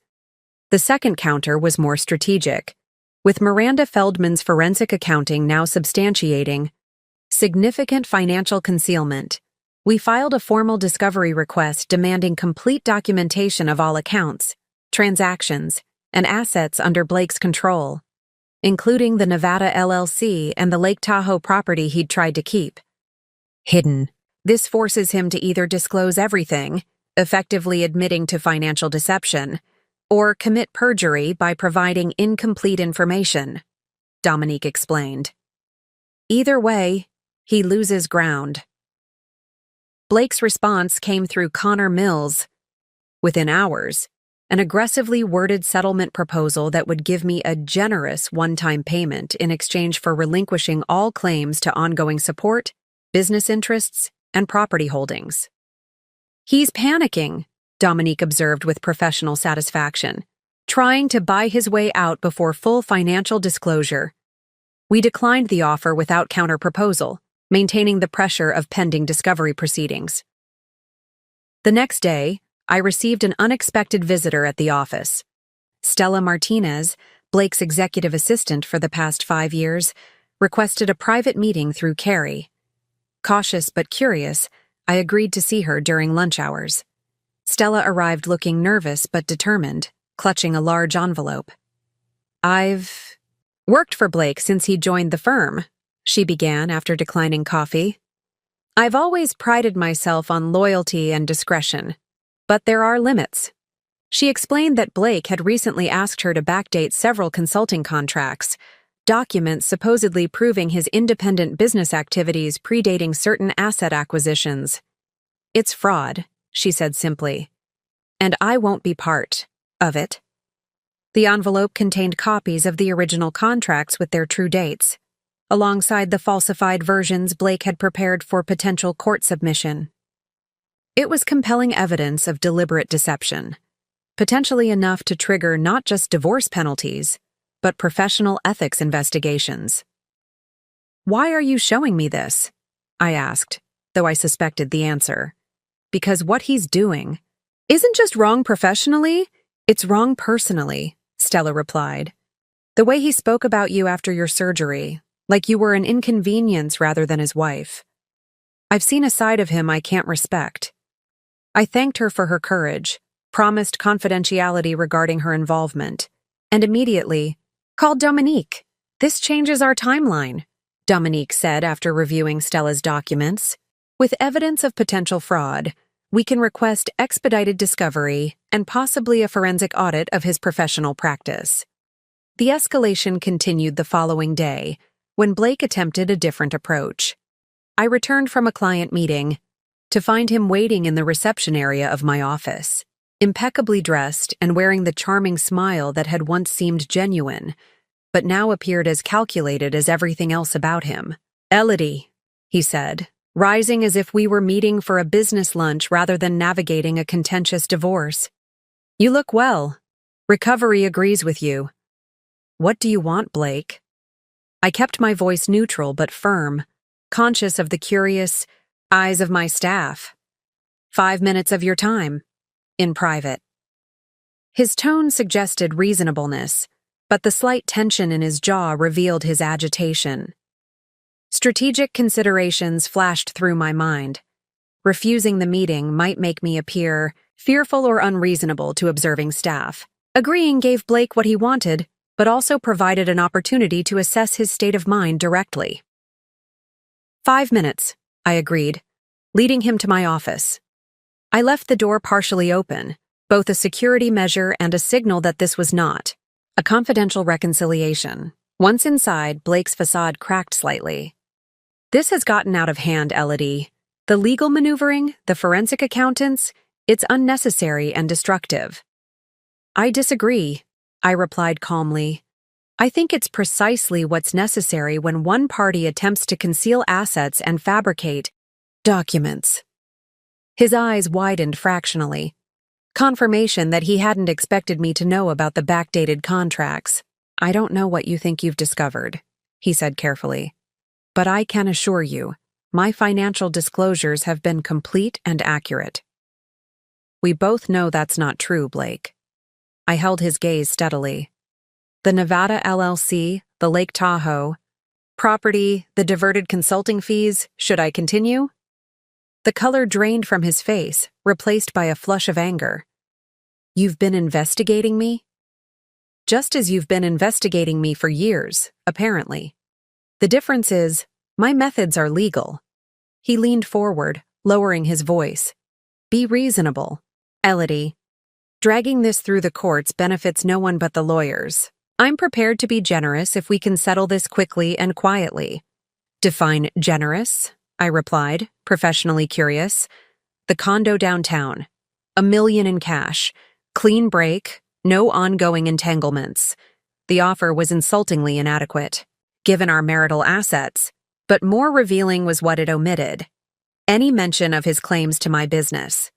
The second counter was more strategic, with Miranda Feldman's forensic accounting now substantiating significant financial concealment. We filed a formal discovery request demanding complete documentation of all accounts, transactions, and assets under Blake's control, including the Nevada LLC and the Lake Tahoe property he'd tried to keep hidden. This forces him to either disclose everything, effectively admitting to financial deception, or commit perjury by providing incomplete information, Dominique explained. Either way, he loses ground. Blake's response came through Connor Mills. Within hours, an aggressively worded settlement proposal that would give me a generous one-time payment in exchange for relinquishing all claims to ongoing support, business interests, and property holdings. He's panicking, Dominique observed with professional satisfaction, trying to buy his way out before full financial disclosure. We declined the offer without counter-proposal, maintaining the pressure of pending discovery proceedings. The next day, I received an unexpected visitor at the office. Stella Martinez, Blake's executive assistant for the past 5 years, requested a private meeting through Carrie. Cautious but curious, I agreed to see her during lunch hours. Stella arrived looking nervous but determined, clutching a large envelope. "I've worked for Blake since he joined the firm," she began after declining coffee. "I've always prided myself on loyalty and discretion, but there are limits." She explained that Blake had recently asked her to backdate several consulting contracts, documents supposedly proving his independent business activities predating certain asset acquisitions. "It's fraud," she said simply, "and I won't be part of it." The envelope contained copies of the original contracts with their true dates, alongside the falsified versions Blake had prepared for potential court submission. It was compelling evidence of deliberate deception, potentially enough to trigger not just divorce penalties, but professional ethics investigations. "Why are you showing me this?" I asked, though I suspected the answer. "Because what he's doing isn't just wrong professionally, it's wrong personally," Stella replied. "The way he spoke about you after your surgery, like you were an inconvenience rather than his wife. I've seen a side of him I can't respect." I thanked her for her courage, promised confidentiality regarding her involvement, and immediately called Dominique. "This changes our timeline," Dominique said after reviewing Stella's documents. "With evidence of potential fraud, we can request expedited discovery and possibly a forensic audit of his professional practice." The escalation continued the following day, when Blake attempted a different approach. I returned from a client meeting to find him waiting in the reception area of my office, impeccably dressed and wearing the charming smile that had once seemed genuine, but now appeared as calculated as everything else about him. "Elodie," he said, rising as if we were meeting for a business lunch rather than navigating a contentious divorce. "You look well. Recovery agrees with you." "What do you want, Blake?" I kept my voice neutral but firm, conscious of the curious eyes of my staff. "5 minutes of your time. In private." His tone suggested reasonableness, but the slight tension in his jaw revealed his agitation. Strategic considerations flashed through my mind. Refusing the meeting might make me appear fearful or unreasonable to observing staff. Agreeing gave Blake what he wanted, but also provided an opportunity to assess his state of mind directly. 5 minutes, I agreed, leading him to my office. I left the door partially open, both a security measure and a signal that this was not a confidential reconciliation. Once inside, Blake's facade cracked slightly. "This has gotten out of hand, Elodie. The legal maneuvering, the forensic accountants, it's unnecessary and destructive." "I disagree," I replied calmly. I think it's precisely what's necessary when one party attempts to conceal assets and fabricate documents. His eyes widened fractionally. Confirmation that he hadn't expected me to know about the backdated contracts. I don't know what you think you've discovered, he said carefully. But I can assure you, my financial disclosures have been complete and accurate. We both know that's not true, Blake. I held his gaze steadily. The Nevada LLC, the Lake Tahoe, property, the diverted consulting fees, should I continue? The color drained from his face, replaced by a flush of anger. You've been investigating me? Just as you've been investigating me for years, apparently. The difference is, my methods are legal. He leaned forward, lowering his voice. Be reasonable, Elodie. Dragging this through the courts benefits no one but the lawyers. I'm prepared to be generous if we can settle this quickly and quietly. Define generous, I replied, professionally curious. The condo downtown. $1 million in cash. Clean break. No ongoing entanglements. The offer was insultingly inadequate, given our marital assets, but more revealing was what it omitted. Any mention of his claims to my business.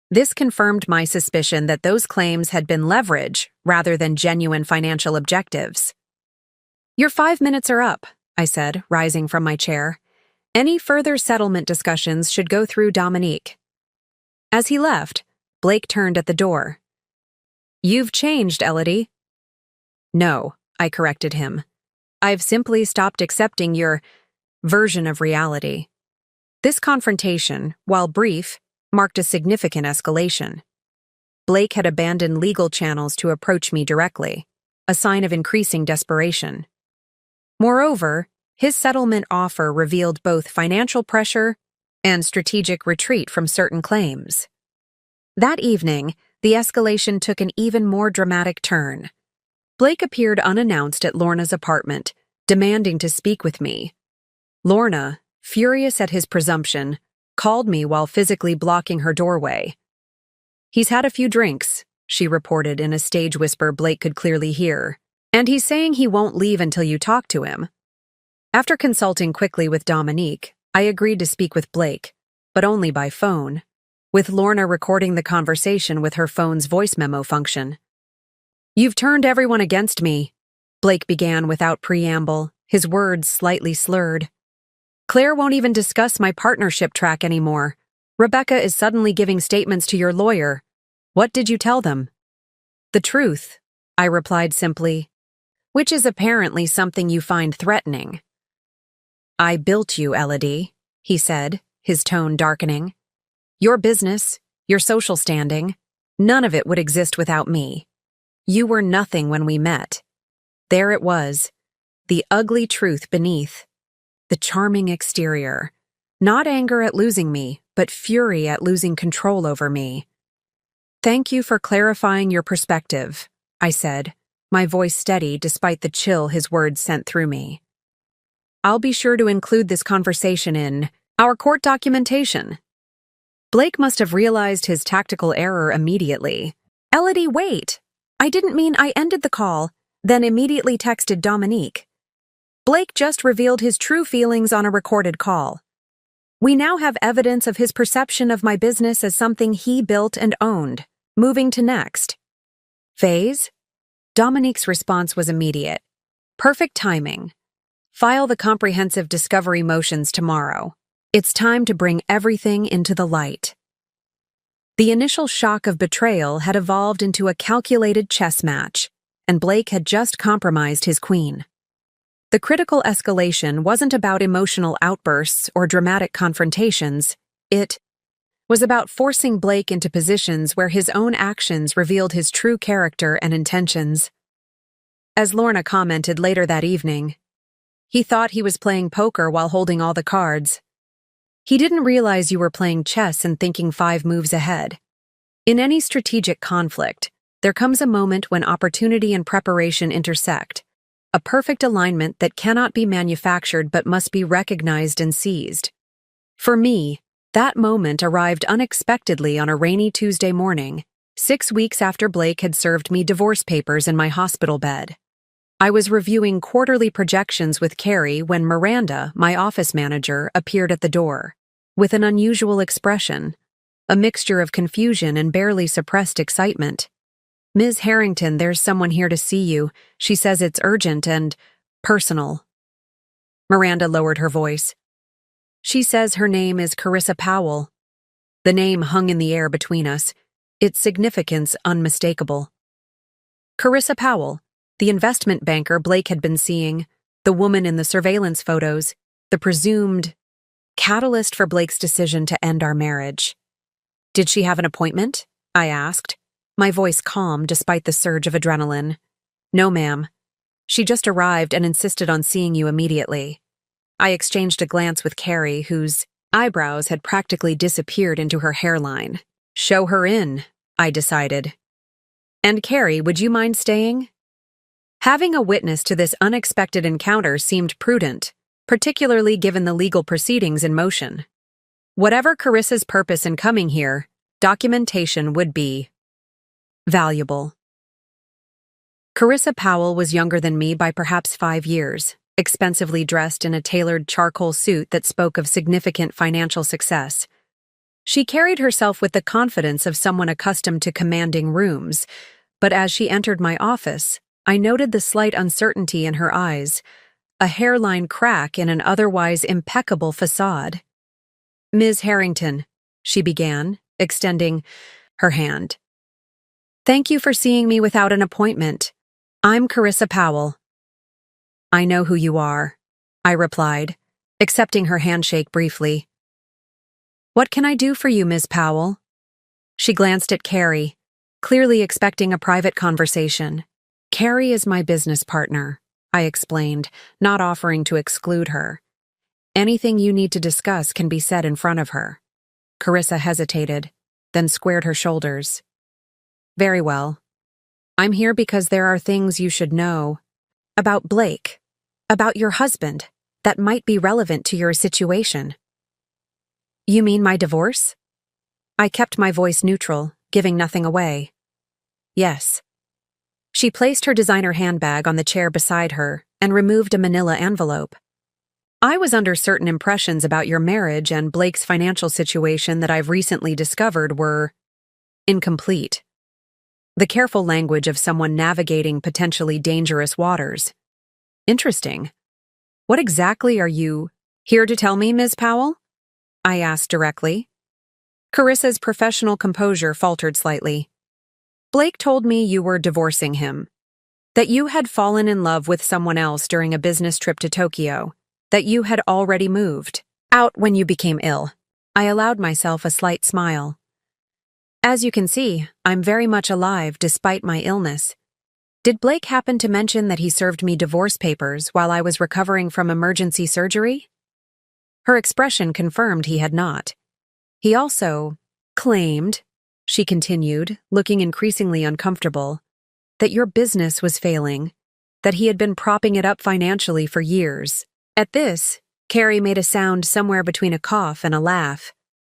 This confirmed my suspicion that those claims had been leverage rather than genuine financial objectives. Your 5 minutes are up, I said, rising from my chair. Any further settlement discussions should go through Dominique. As he left, Blake turned at the door. You've changed, Elodie. No, I corrected him. I've simply stopped accepting your version of reality. This confrontation, while brief, marked a significant escalation. Blake had abandoned legal channels to approach me directly, a sign of increasing desperation. Moreover, his settlement offer revealed both financial pressure and strategic retreat from certain claims. That evening, the escalation took an even more dramatic turn. Blake appeared unannounced at Lorna's apartment, demanding to speak with me. Lorna, furious at his presumption, called me while physically blocking her doorway. He's had a few drinks, she reported in a stage whisper Blake could clearly hear, and he's saying he won't leave until you talk to him. After consulting quickly with Dominique, I agreed to speak with Blake, but only by phone, with Lorna recording the conversation with her phone's voice memo function. You've turned everyone against me, Blake began without preamble, his words slightly slurred. Claire won't even discuss my partnership track anymore. Rebecca is suddenly giving statements to your lawyer. What did you tell them? The truth, I replied simply, which is apparently something you find threatening. I built you, Elodie, he said, his tone darkening. Your business, your social standing, none of it would exist without me. You were nothing when we met. There it was, the ugly truth beneath. The charming exterior. Not anger at losing me, but fury at losing control over me. Thank you for clarifying your perspective, I said, my voice steady despite the chill his words sent through me. I'll be sure to include this conversation in our court documentation. Blake must have realized his tactical error immediately. Elodie, wait! I didn't mean I ended the call, then immediately texted Dominique. Blake just revealed his true feelings on a recorded call. We now have evidence of his perception of my business as something he built and owned. Moving to next. Phase? Dominique's response was immediate. Perfect timing. File the comprehensive discovery motions tomorrow. It's time to bring everything into the light. The initial shock of betrayal had evolved into a calculated chess match, and Blake had just compromised his queen. The critical escalation wasn't about emotional outbursts or dramatic confrontations. It was about forcing Blake into positions where his own actions revealed his true character and intentions. As Lorna commented later that evening, he thought he was playing poker while holding all the cards. He didn't realize you were playing chess and thinking 5 moves ahead. In any strategic conflict, there comes a moment when opportunity and preparation intersect, a perfect alignment that cannot be manufactured but must be recognized and seized. For me, that moment arrived unexpectedly on a rainy Tuesday morning, 6 weeks after Blake had served me divorce papers in my hospital bed. I was reviewing quarterly projections with Carrie when Miranda, my office manager, appeared at the door, with an unusual expression, a mixture of confusion and barely suppressed excitement. "Ms. Harrington, there's someone here to see you. She says it's urgent and personal." Miranda lowered her voice. "She says her name is Carissa Powell." The name hung in the air between us, its significance unmistakable. Carissa Powell, the investment banker Blake had been seeing, the woman in the surveillance photos, the presumed catalyst for Blake's decision to end our marriage. "Did she have an appointment?" I asked, my voice calm despite the surge of adrenaline. "No, ma'am. She just arrived and insisted on seeing you immediately." I exchanged a glance with Carrie, whose eyebrows had practically disappeared into her hairline. "Show her in," I decided. "And Carrie, would you mind staying?" Having a witness to this unexpected encounter seemed prudent, particularly given the legal proceedings in motion. Whatever Carissa's purpose in coming here, documentation would be valuable. Carissa Powell was younger than me by perhaps 5 years, expensively dressed in a tailored charcoal suit that spoke of significant financial success. She carried herself with the confidence of someone accustomed to commanding rooms, but as she entered my office, I noted the slight uncertainty in her eyes, a hairline crack in an otherwise impeccable facade. "Ms. Harrington," she began, extending her hand. "Thank you for seeing me without an appointment. I'm Carissa Powell." "I know who you are," I replied, accepting her handshake briefly. "What can I do for you, Ms. Powell?" She glanced at Carrie, clearly expecting a private conversation. "Carrie is my business partner," I explained, not offering to exclude her. "Anything you need to discuss can be said in front of her." Carissa hesitated, then squared her shoulders. "Very well. I'm here because there are things you should know about Blake, about your husband, that might be relevant to your situation." "You mean my divorce?" I kept my voice neutral, giving nothing away. "Yes." She placed her designer handbag on the chair beside her and removed a manila envelope. "I was under certain impressions about your marriage and Blake's financial situation that I've recently discovered were incomplete." The careful language of someone navigating potentially dangerous waters. "Interesting. What exactly are you here to tell me, Ms. Powell?" I asked directly. Carissa's professional composure faltered slightly. "Blake told me you were divorcing him, that you had fallen in love with someone else during a business trip to Tokyo, that you had already moved out when you became ill." I allowed myself a slight smile. "As you can see, I'm very much alive despite my illness. Did Blake happen to mention that he served me divorce papers while I was recovering from emergency surgery?" Her expression confirmed he had not. "He also claimed," she continued, looking increasingly uncomfortable, "that your business was failing, that he had been propping it up financially for years." At this, Carrie made a sound somewhere between a cough and a laugh.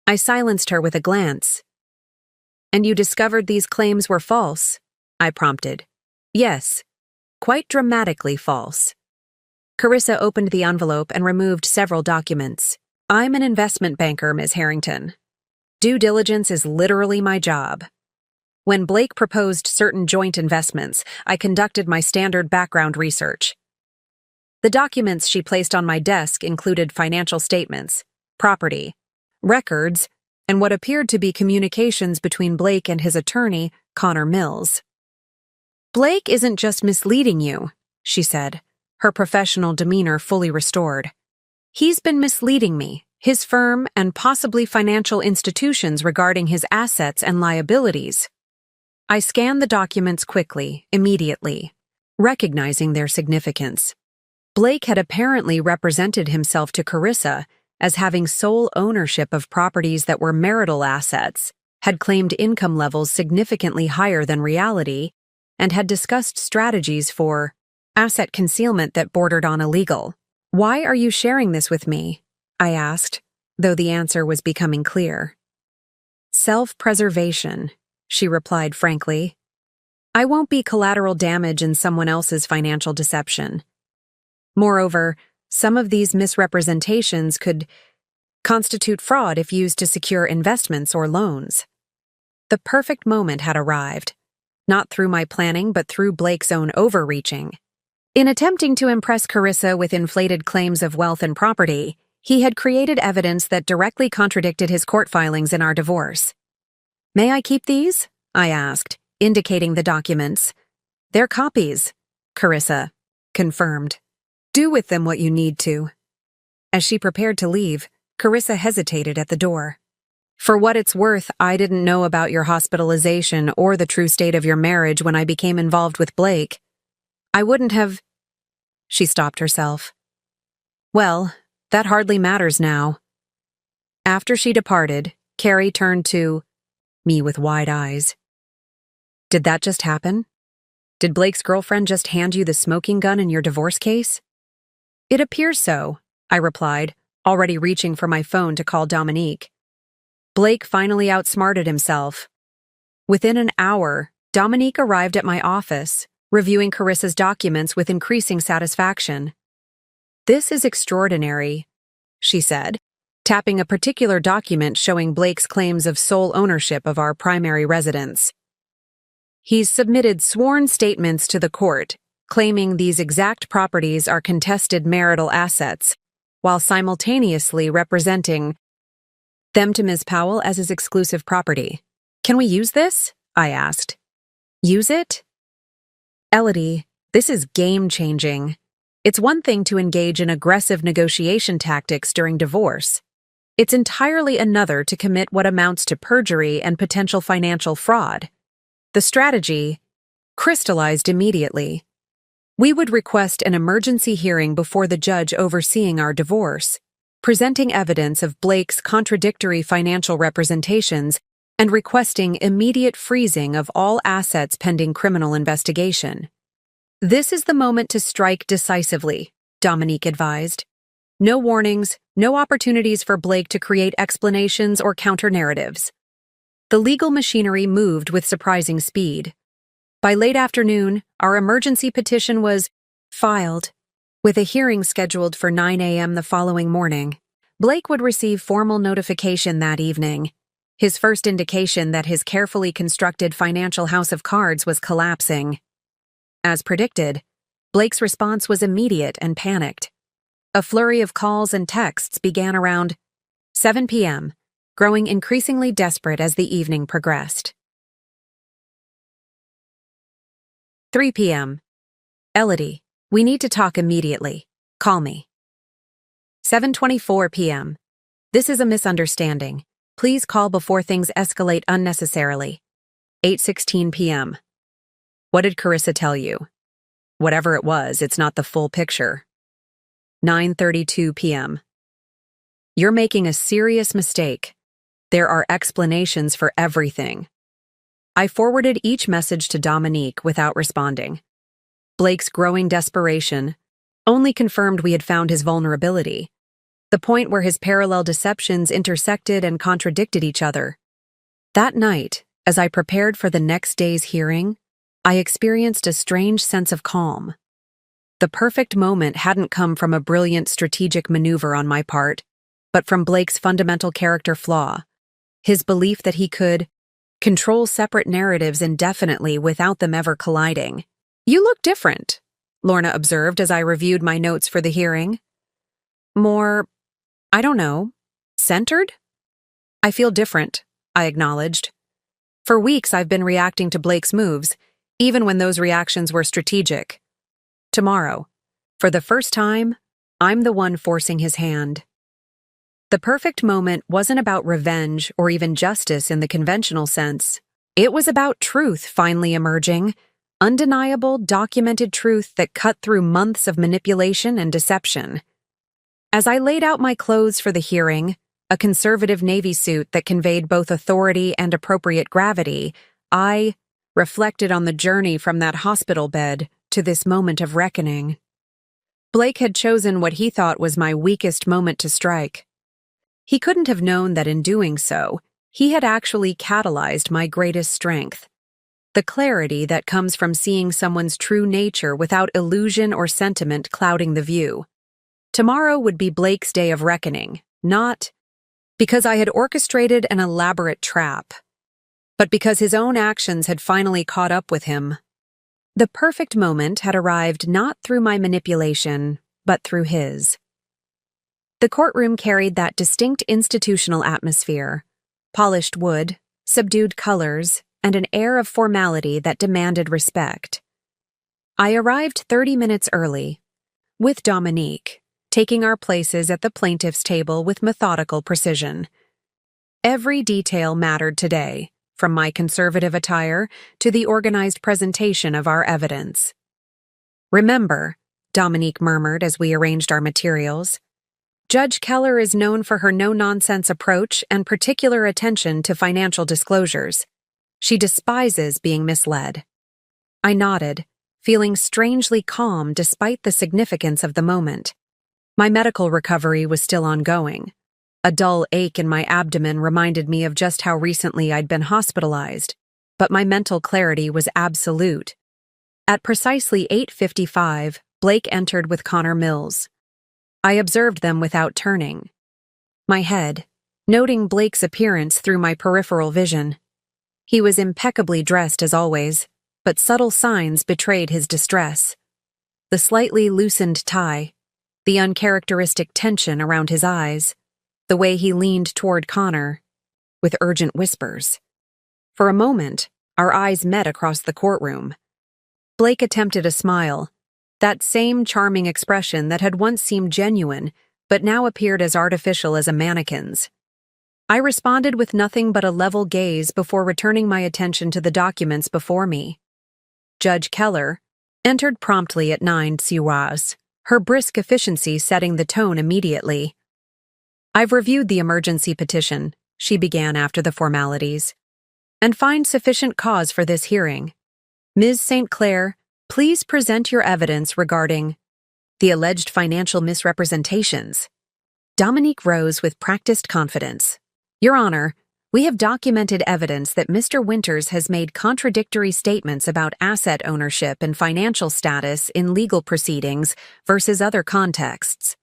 I silenced her with a glance. "And you discovered these claims were false?" I prompted. "Yes, quite dramatically false." Carissa opened the envelope and removed several documents. "I'm an investment banker, Ms. Harrington. Due diligence is literally my job. When Blake proposed certain joint investments, I conducted my standard background research." The documents she placed on my desk included financial statements, property, records, and what appeared to be communications between Blake and his attorney, Connor Mills. "Blake isn't just misleading you," she said, her professional demeanor fully restored. "He's been misleading me, his firm, and possibly financial institutions regarding his assets and liabilities." I scanned the documents quickly, immediately, recognizing their significance. Blake had apparently represented himself to Carissa as having sole ownership of properties that were marital assets, had claimed income levels significantly higher than reality, and had discussed strategies for asset concealment that bordered on illegal. "Why are you sharing this with me?" I asked, though the answer was becoming clear. "Self-preservation," she replied frankly. I won't be collateral damage in someone else's financial deception. Moreover, some of these misrepresentations could constitute fraud if used to secure investments or loans. The perfect moment had arrived, not through my planning but through Blake's own overreaching. In attempting to impress Carissa with inflated claims of wealth and property, he had created evidence that directly contradicted his court filings in our divorce. "May I keep these?" I asked, indicating the documents. "They're copies," Carissa confirmed. "Do with them what you need to." As she prepared to leave, Carissa hesitated at the door. "For what it's worth, I didn't know about your hospitalization or the true state of your marriage when I became involved with Blake. I wouldn't have—" She stopped herself. "Well, that hardly matters now." After she departed, Carrie turned to me with wide eyes. "Did that just happen? Did Blake's girlfriend just hand you the smoking gun in your divorce case?" "It appears so," I replied, already reaching for my phone to call Dominique. Blake finally outsmarted himself. Within an hour, Dominique arrived at my office, reviewing Carissa's documents with increasing satisfaction. "This is extraordinary," she said, tapping a particular document showing Blake's claims of sole ownership of our primary residence. "He's submitted sworn statements to the court, claiming these exact properties are contested marital assets, while simultaneously representing them to Ms. Powell as his exclusive property. Can we use this?" I asked. "Use it?" "Elodie, this is game-changing. It's one thing to engage in aggressive negotiation tactics during divorce. It's entirely another to commit what amounts to perjury and potential financial fraud." The strategy crystallized immediately. We would request an emergency hearing before the judge overseeing our divorce, presenting evidence of Blake's contradictory financial representations and requesting immediate freezing of all assets pending criminal investigation. "This is the moment to strike decisively," Dominique advised. "No warnings, no opportunities for Blake to create explanations or counter-narratives." The legal machinery moved with surprising speed. By late afternoon, our emergency petition was filed, with a hearing scheduled for 9 a.m. the following morning. Blake would receive formal notification that evening, his first indication that his carefully constructed financial house of cards was collapsing. As predicted, Blake's response was immediate and panicked. A flurry of calls and texts began around 7 p.m., growing increasingly desperate as the evening progressed. 3 p.m. "Elodie, we need to talk immediately. Call me." 7:24 p.m. "This is a misunderstanding. Please call before things escalate unnecessarily." 8:16 p.m. "What did Carissa tell you?" "Whatever it was, it's not the full picture." 9:32 p.m. "You're making a serious mistake. There are explanations for everything." I forwarded each message to Dominique without responding. Blake's growing desperation only confirmed we had found his vulnerability, the point where his parallel deceptions intersected and contradicted each other. That night, as I prepared for the next day's hearing, I experienced a strange sense of calm. The perfect moment hadn't come from a brilliant strategic maneuver on my part, but from Blake's fundamental character flaw, his belief that he could control separate narratives indefinitely without them ever colliding. "You look different," Lorna observed as I reviewed my notes for the hearing. "More, I don't know, centered?" "I feel different," I acknowledged. "For weeks I've been reacting to Blake's moves, even when those reactions were strategic. Tomorrow, for the first time, I'm the one forcing his hand." The perfect moment wasn't about revenge or even justice in the conventional sense. It was about truth finally emerging, undeniable, documented truth that cut through months of manipulation and deception. As I laid out my clothes for the hearing, a conservative navy suit that conveyed both authority and appropriate gravity, I reflected on the journey from that hospital bed to this moment of reckoning. Blake had chosen what he thought was my weakest moment to strike. He couldn't have known that in doing so, he had actually catalyzed my greatest strength. the clarity that comes from seeing someone's true nature without illusion or sentiment clouding the view. Tomorrow would be Blake's day of reckoning, not because I had orchestrated an elaborate trap, but because his own actions had finally caught up with him. The perfect moment had arrived not through my manipulation, but through his. The courtroom carried that distinct institutional atmosphere: polished wood, subdued colors, and an air of formality that demanded respect. I arrived 30 minutes early, with Dominique, taking our places at the plaintiff's table with methodical precision. Every detail mattered today, from my conservative attire to the organized presentation of our evidence. "Remember," Dominique murmured as we arranged our materials, "Judge Keller is known for her no-nonsense approach and particular attention to financial disclosures. She despises being misled." I nodded, feeling strangely calm despite the significance of the moment. My medical recovery was still ongoing. A dull ache in my abdomen reminded me of just how recently I'd been hospitalized, but my mental clarity was absolute. At precisely 8:55, Blake entered with Connor Mills. I observed them without turning. My head, noting Blake's appearance through my peripheral vision. He was impeccably dressed as always, but subtle signs betrayed his distress. The slightly loosened tie, the uncharacteristic tension around his eyes, the way he leaned toward Connor, with urgent whispers. For a moment, our eyes met across the courtroom. Blake attempted a smile, that same charming expression that had once seemed genuine, but now appeared as artificial as a mannequin's. I responded with nothing but a level gaze before returning my attention to the documents before me. Judge Keller entered promptly at 9:00, her brisk efficiency setting the tone immediately. "I've reviewed the emergency petition," she began after the formalities, "and find sufficient cause for this hearing. Ms. St. Clair, please present your evidence regarding the alleged financial misrepresentations." Dominique rose with practiced confidence. "Your Honor, we have documented evidence that Mr. Winters has made contradictory statements about asset ownership and financial status in legal proceedings versus other contexts.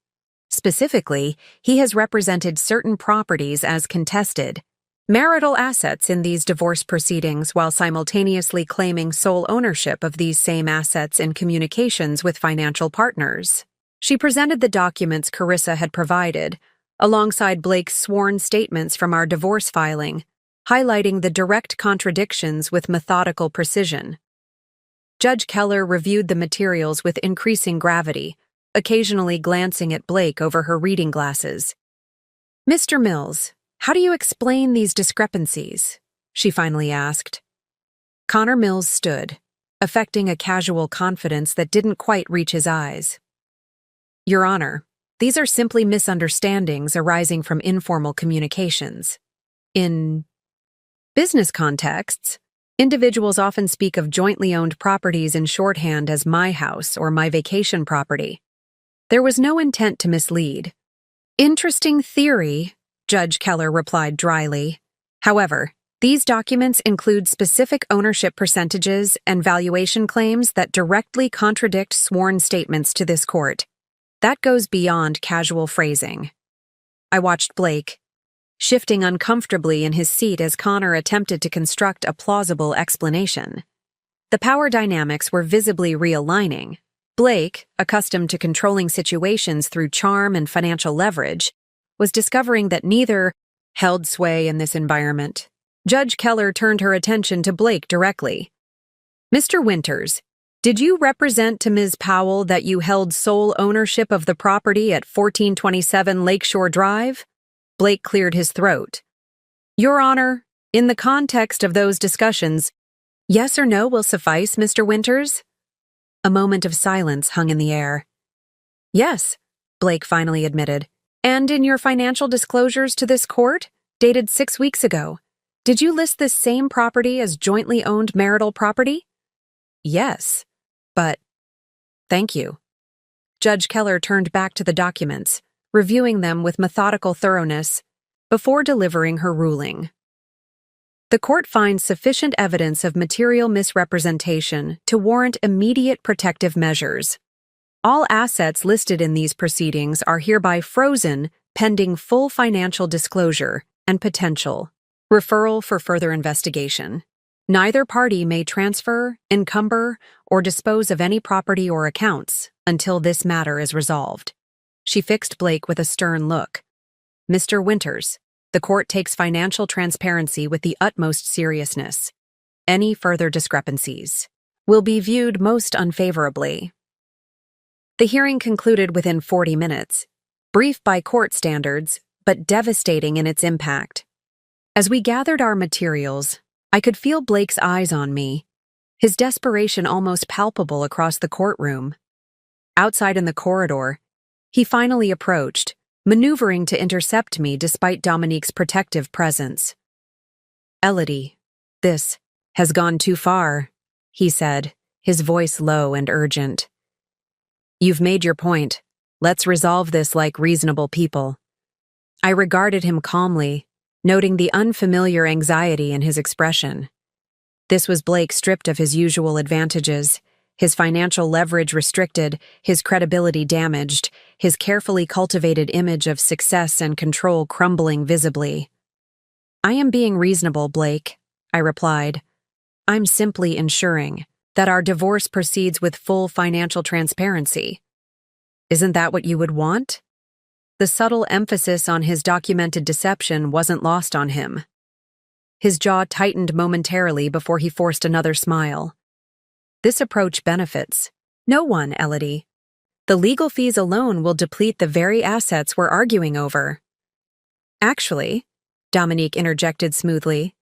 Specifically, he has represented certain properties as contested, marital assets in these divorce proceedings while simultaneously claiming sole ownership of these same assets in communications with financial partners." She presented the documents Carissa had provided, alongside Blake's sworn statements from our divorce filing, highlighting the direct contradictions with methodical precision. Judge Keller reviewed the materials with increasing gravity, occasionally glancing at Blake over her reading glasses. "Mr. Mills, how do you explain these discrepancies?" she finally asked. Connor Mills stood, affecting a casual confidence that didn't quite reach his eyes. "Your Honor, these are simply misunderstandings arising from informal communications. In business contexts, individuals often speak of jointly owned properties in shorthand as my house or my vacation property. There was no intent to mislead." "Interesting theory," Judge Keller replied dryly. "However, these documents include specific ownership percentages and valuation claims that directly contradict sworn statements to this court. That goes beyond casual phrasing." I watched Blake, shifting uncomfortably in his seat as Connor attempted to construct a plausible explanation. The power dynamics were visibly realigning. Blake, accustomed to controlling situations through charm and financial leverage, was discovering that neither held sway in this environment. Judge Keller turned her attention to Blake directly. "Mr. Winters, did you represent to Ms. Powell that you held sole ownership of the property at 1427 Lakeshore Drive?" Blake cleared his throat. "Your Honor, in the context of those discussions, yes or no will suffice, Mr. Winters?" A moment of silence hung in the air. "Yes," Blake finally admitted. "And in your financial disclosures to this court, dated 6 weeks ago, did you list this same property as jointly owned marital property?" "Yes, but thank you." Judge Keller turned back to the documents, reviewing them with methodical thoroughness before delivering her ruling. The court finds sufficient evidence of material misrepresentation to warrant immediate protective measures. All assets listed in these proceedings are hereby frozen pending full financial disclosure and potential referral for further investigation. Neither party may transfer, encumber, or dispose of any property or accounts until this matter is resolved. She fixed Blake with a stern look. Mr. Winters, the court takes financial transparency with the utmost seriousness. Any further discrepancies will be viewed most unfavorably. The hearing concluded within 40 minutes, brief by court standards, but devastating in its impact. As we gathered our materials, I could feel Blake's eyes on me, his desperation almost palpable across the courtroom. Outside in the corridor, he finally approached, maneuvering to intercept me despite Dominique's protective presence. "Elodie, this has gone too far," he said, his voice low and urgent. "You've made your point. Let's resolve this like reasonable people." I regarded him calmly, noting the unfamiliar anxiety in his expression. This was Blake stripped of his usual advantages, his financial leverage restricted, his credibility damaged, his carefully cultivated image of success and control crumbling visibly. "I am being reasonable, Blake," I replied. "I'm simply ensuring that our divorce proceeds with full financial transparency." "Isn't that what you would want?" The subtle emphasis on his documented deception wasn't lost on him. His jaw tightened momentarily before he forced another smile. "This approach benefits no one, Elodie. The legal fees alone will deplete the very assets we're arguing over." "Actually," Dominique interjected smoothly,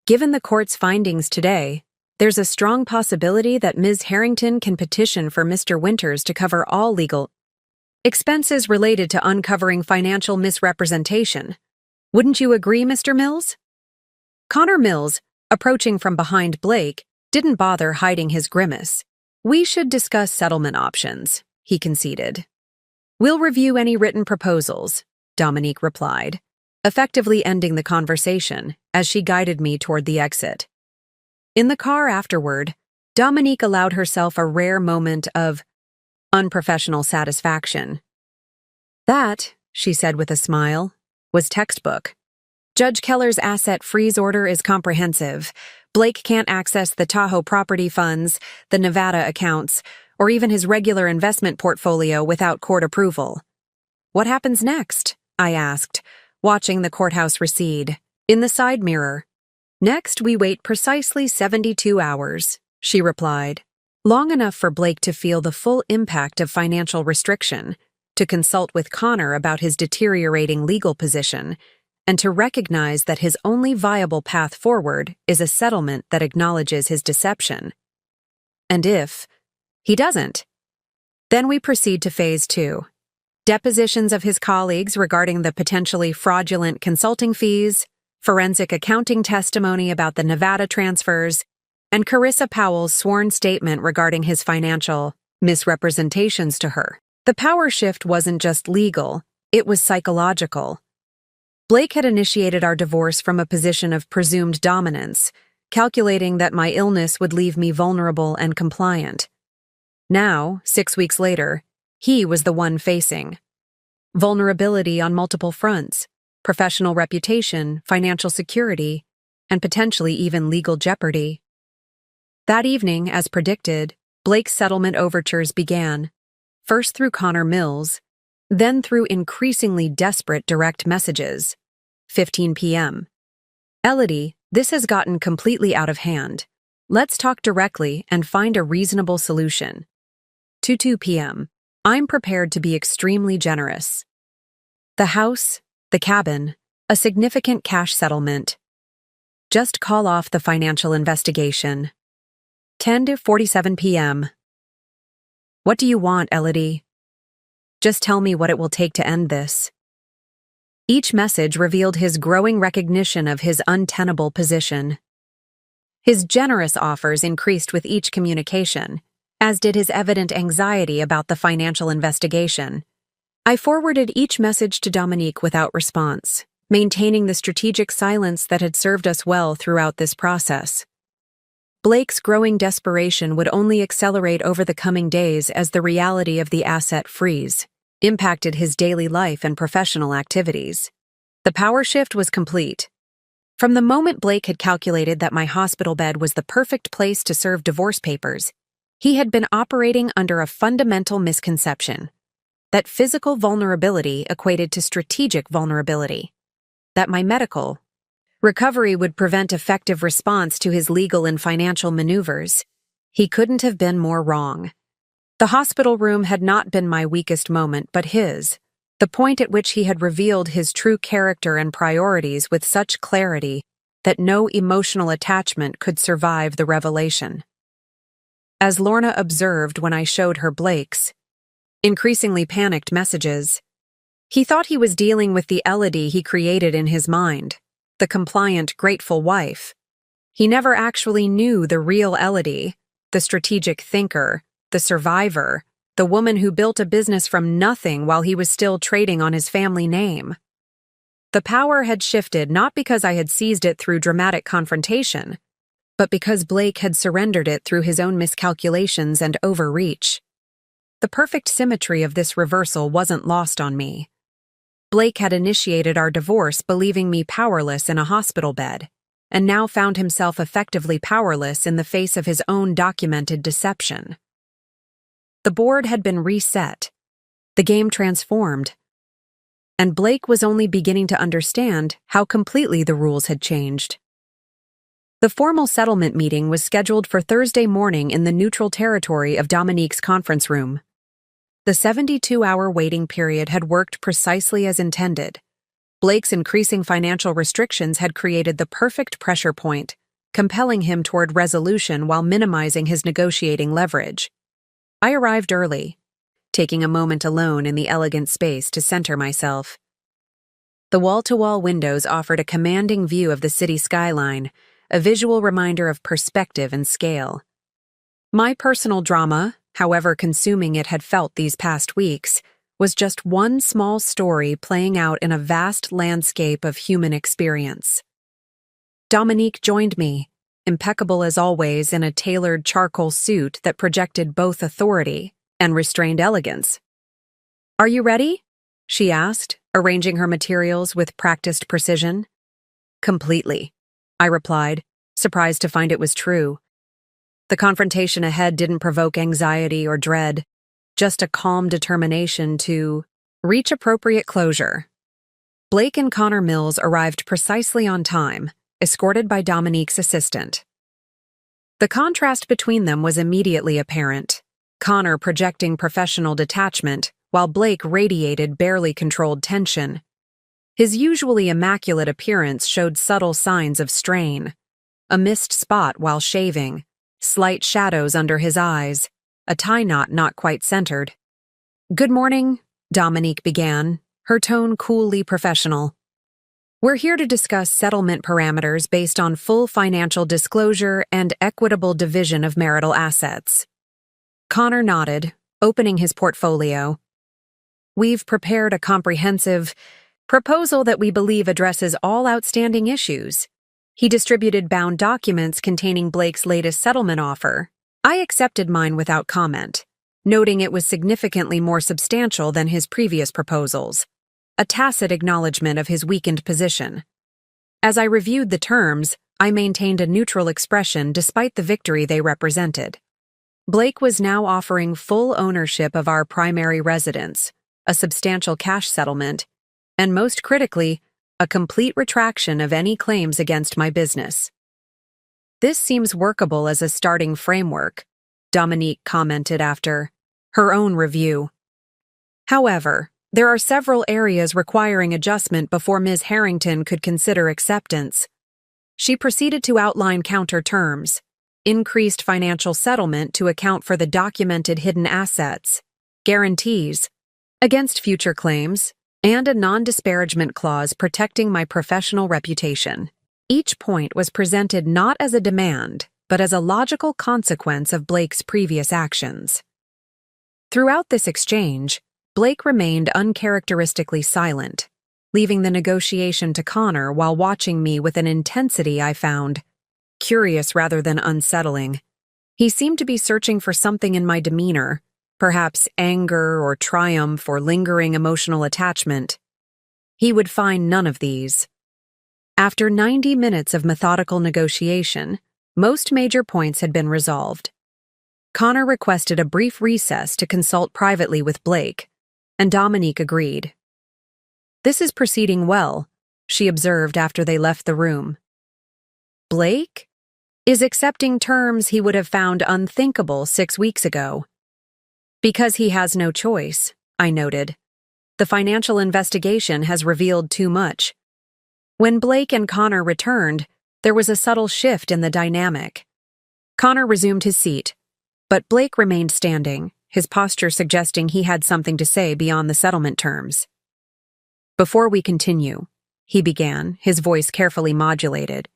"given the court's findings today, there's a strong possibility that Ms. Harrington can petition for Mr. Winters to cover all legal expenses related to uncovering financial misrepresentation. Wouldn't you agree, Mr. Mills?" Connor Mills, approaching from behind Blake, didn't bother hiding his grimace. "We should discuss settlement options," he conceded. "We'll review any written proposals," Dominique replied, effectively ending the conversation as she guided me toward the exit. In the car afterward, Dominique allowed herself a rare moment of unprofessional satisfaction. "That," she said with a smile, "was textbook. Judge Keller's asset freeze order is comprehensive. Blake can't access the Tahoe property funds, the Nevada accounts, or even his regular investment portfolio without court approval." "What happens next?" I asked, watching the courthouse recede. In the side mirror, "Next, we wait precisely 72 hours, she replied. Long enough for Blake to feel the full impact of financial restriction, to consult with Connor about his deteriorating legal position, and to recognize that his only viable path forward is a settlement that acknowledges his deception. And if he doesn't, then we proceed to phase 2. Depositions of his colleagues regarding the potentially fraudulent consulting fees, forensic accounting testimony about the Nevada transfers, and Carissa Powell's sworn statement regarding his financial misrepresentations to her. The power shift wasn't just legal, it was psychological. Blake had initiated our divorce from a position of presumed dominance, calculating that my illness would leave me vulnerable and compliant. Now, 6 weeks later, he was the one facing vulnerability on multiple fronts: professional reputation, financial security, and potentially even legal jeopardy. That evening, as predicted, Blake's settlement overtures began, first through Connor Mills, then through increasingly desperate direct messages. 15 p.m. Elodie, this has gotten completely out of hand. Let's talk directly and find a reasonable solution. 2 p.m. I'm prepared to be extremely generous. The house, the cabin, a significant cash settlement. Just call off the financial investigation. 10:47 p.m. What do you want, Elodie? Just tell me what it will take to end this. Each message revealed his growing recognition of his untenable position. His generous offers increased with each communication, as did his evident anxiety about the financial investigation. I forwarded each message to Dominique without response, maintaining the strategic silence that had served us well throughout this process. Blake's growing desperation would only accelerate over the coming days as the reality of the asset freeze impacted his daily life and professional activities. The power shift was complete. From the moment Blake had calculated that my hospital bed was the perfect place to serve divorce papers, he had been operating under a fundamental misconception: that physical vulnerability equated to strategic vulnerability, that my medical recovery would prevent effective response to his legal and financial maneuvers. He couldn't have been more wrong. The hospital room had not been my weakest moment, but his, the point at which he had revealed his true character and priorities with such clarity that no emotional attachment could survive the revelation. As Lorna observed when I showed her Blake's increasingly panicked messages, he thought he was dealing with the Elodie he created in his mind, the compliant, grateful wife. He never actually knew the real Elodie, the strategic thinker, the survivor, the woman who built a business from nothing while he was still trading on his family name. The power had shifted not because I had seized it through dramatic confrontation, but because Blake had surrendered it through his own miscalculations and overreach. The perfect symmetry of this reversal wasn't lost on me. Blake had initiated our divorce believing me powerless in a hospital bed, and now found himself effectively powerless in the face of his own documented deception. The board had been reset, the game transformed, and Blake was only beginning to understand how completely the rules had changed. The formal settlement meeting was scheduled for Thursday morning in the neutral territory of Dominique's conference room. The 72-hour waiting period had worked precisely as intended. Blake's increasing financial restrictions had created the perfect pressure point, compelling him toward resolution while minimizing his negotiating leverage. I arrived early, taking a moment alone in the elegant space to center myself. The wall-to-wall windows offered a commanding view of the city skyline, a visual reminder of perspective and scale. My personal drama, however consuming it had felt these past weeks, was just one small story playing out in a vast landscape of human experience. Dominique joined me, impeccable as always in a tailored charcoal suit that projected both authority and restrained elegance. "Are you ready?" she asked, arranging her materials with practiced precision. "Completely," I replied, surprised to find it was true. The confrontation ahead didn't provoke anxiety or dread, just a calm determination to reach appropriate closure. Blake and Connor Mills arrived precisely on time, escorted by Dominique's assistant. The contrast between them was immediately apparent, Connor projecting professional detachment, while Blake radiated barely controlled tension. His usually immaculate appearance showed subtle signs of strain: a missed spot while shaving, slight shadows under his eyes, a tie knot not quite centered. "Good morning," Dominique began, her tone coolly professional. "We're here to discuss settlement parameters based on full financial disclosure and equitable division of marital assets." Connor nodded, opening his portfolio. "We've prepared a comprehensive proposal that we believe addresses all outstanding issues." He distributed bound documents containing Blake's latest settlement offer. I accepted mine without comment, noting it was significantly more substantial than his previous proposals, a tacit acknowledgement of his weakened position. As I reviewed the terms, I maintained a neutral expression despite the victory they represented. Blake was now offering full ownership of our primary residence, a substantial cash settlement, and most critically, a complete retraction of any claims against my business. "This seems workable as a starting framework," Dominique commented after her own review. "However, there are several areas requiring adjustment before Ms. Harrington could consider acceptance." She proceeded to outline counter terms: increased financial settlement to account for the documented hidden assets, guarantees against future claims, and a non-disparagement clause protecting my professional reputation. Each point was presented not as a demand, but as a logical consequence of Blake's previous actions. Throughout this exchange, Blake remained uncharacteristically silent, leaving the negotiation to Connor while watching me with an intensity I found curious rather than unsettling. He seemed to be searching for something in my demeanor, perhaps anger or triumph or lingering emotional attachment. He would find none of these. After 90 minutes of methodical negotiation, most major points had been resolved. Connor requested a brief recess to consult privately with Blake, and Dominique agreed. "This is proceeding well," she observed after they left the room. "Blake is accepting terms he would have found unthinkable 6 weeks ago." "Because he has no choice," I noted. "The financial investigation has revealed too much." When Blake and Connor returned, there was a subtle shift in the dynamic. Connor resumed his seat, but Blake remained standing, his posture suggesting he had something to say beyond the settlement terms. "Before we continue," he began, his voice carefully modulated,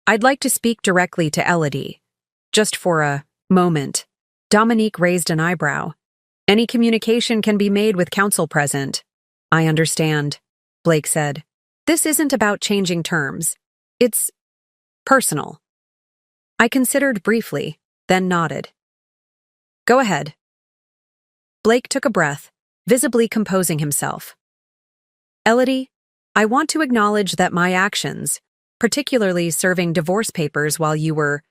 "I'd like to speak directly to Elodie. Just for a moment." Dominique raised an eyebrow. "Any communication can be made with counsel present." "I understand," Blake said. "This isn't about changing terms. It's personal." I considered briefly, then nodded. "Go ahead." Blake took a breath, visibly composing himself. "Elodie, I want to acknowledge that my actions, particularly serving divorce papers while you were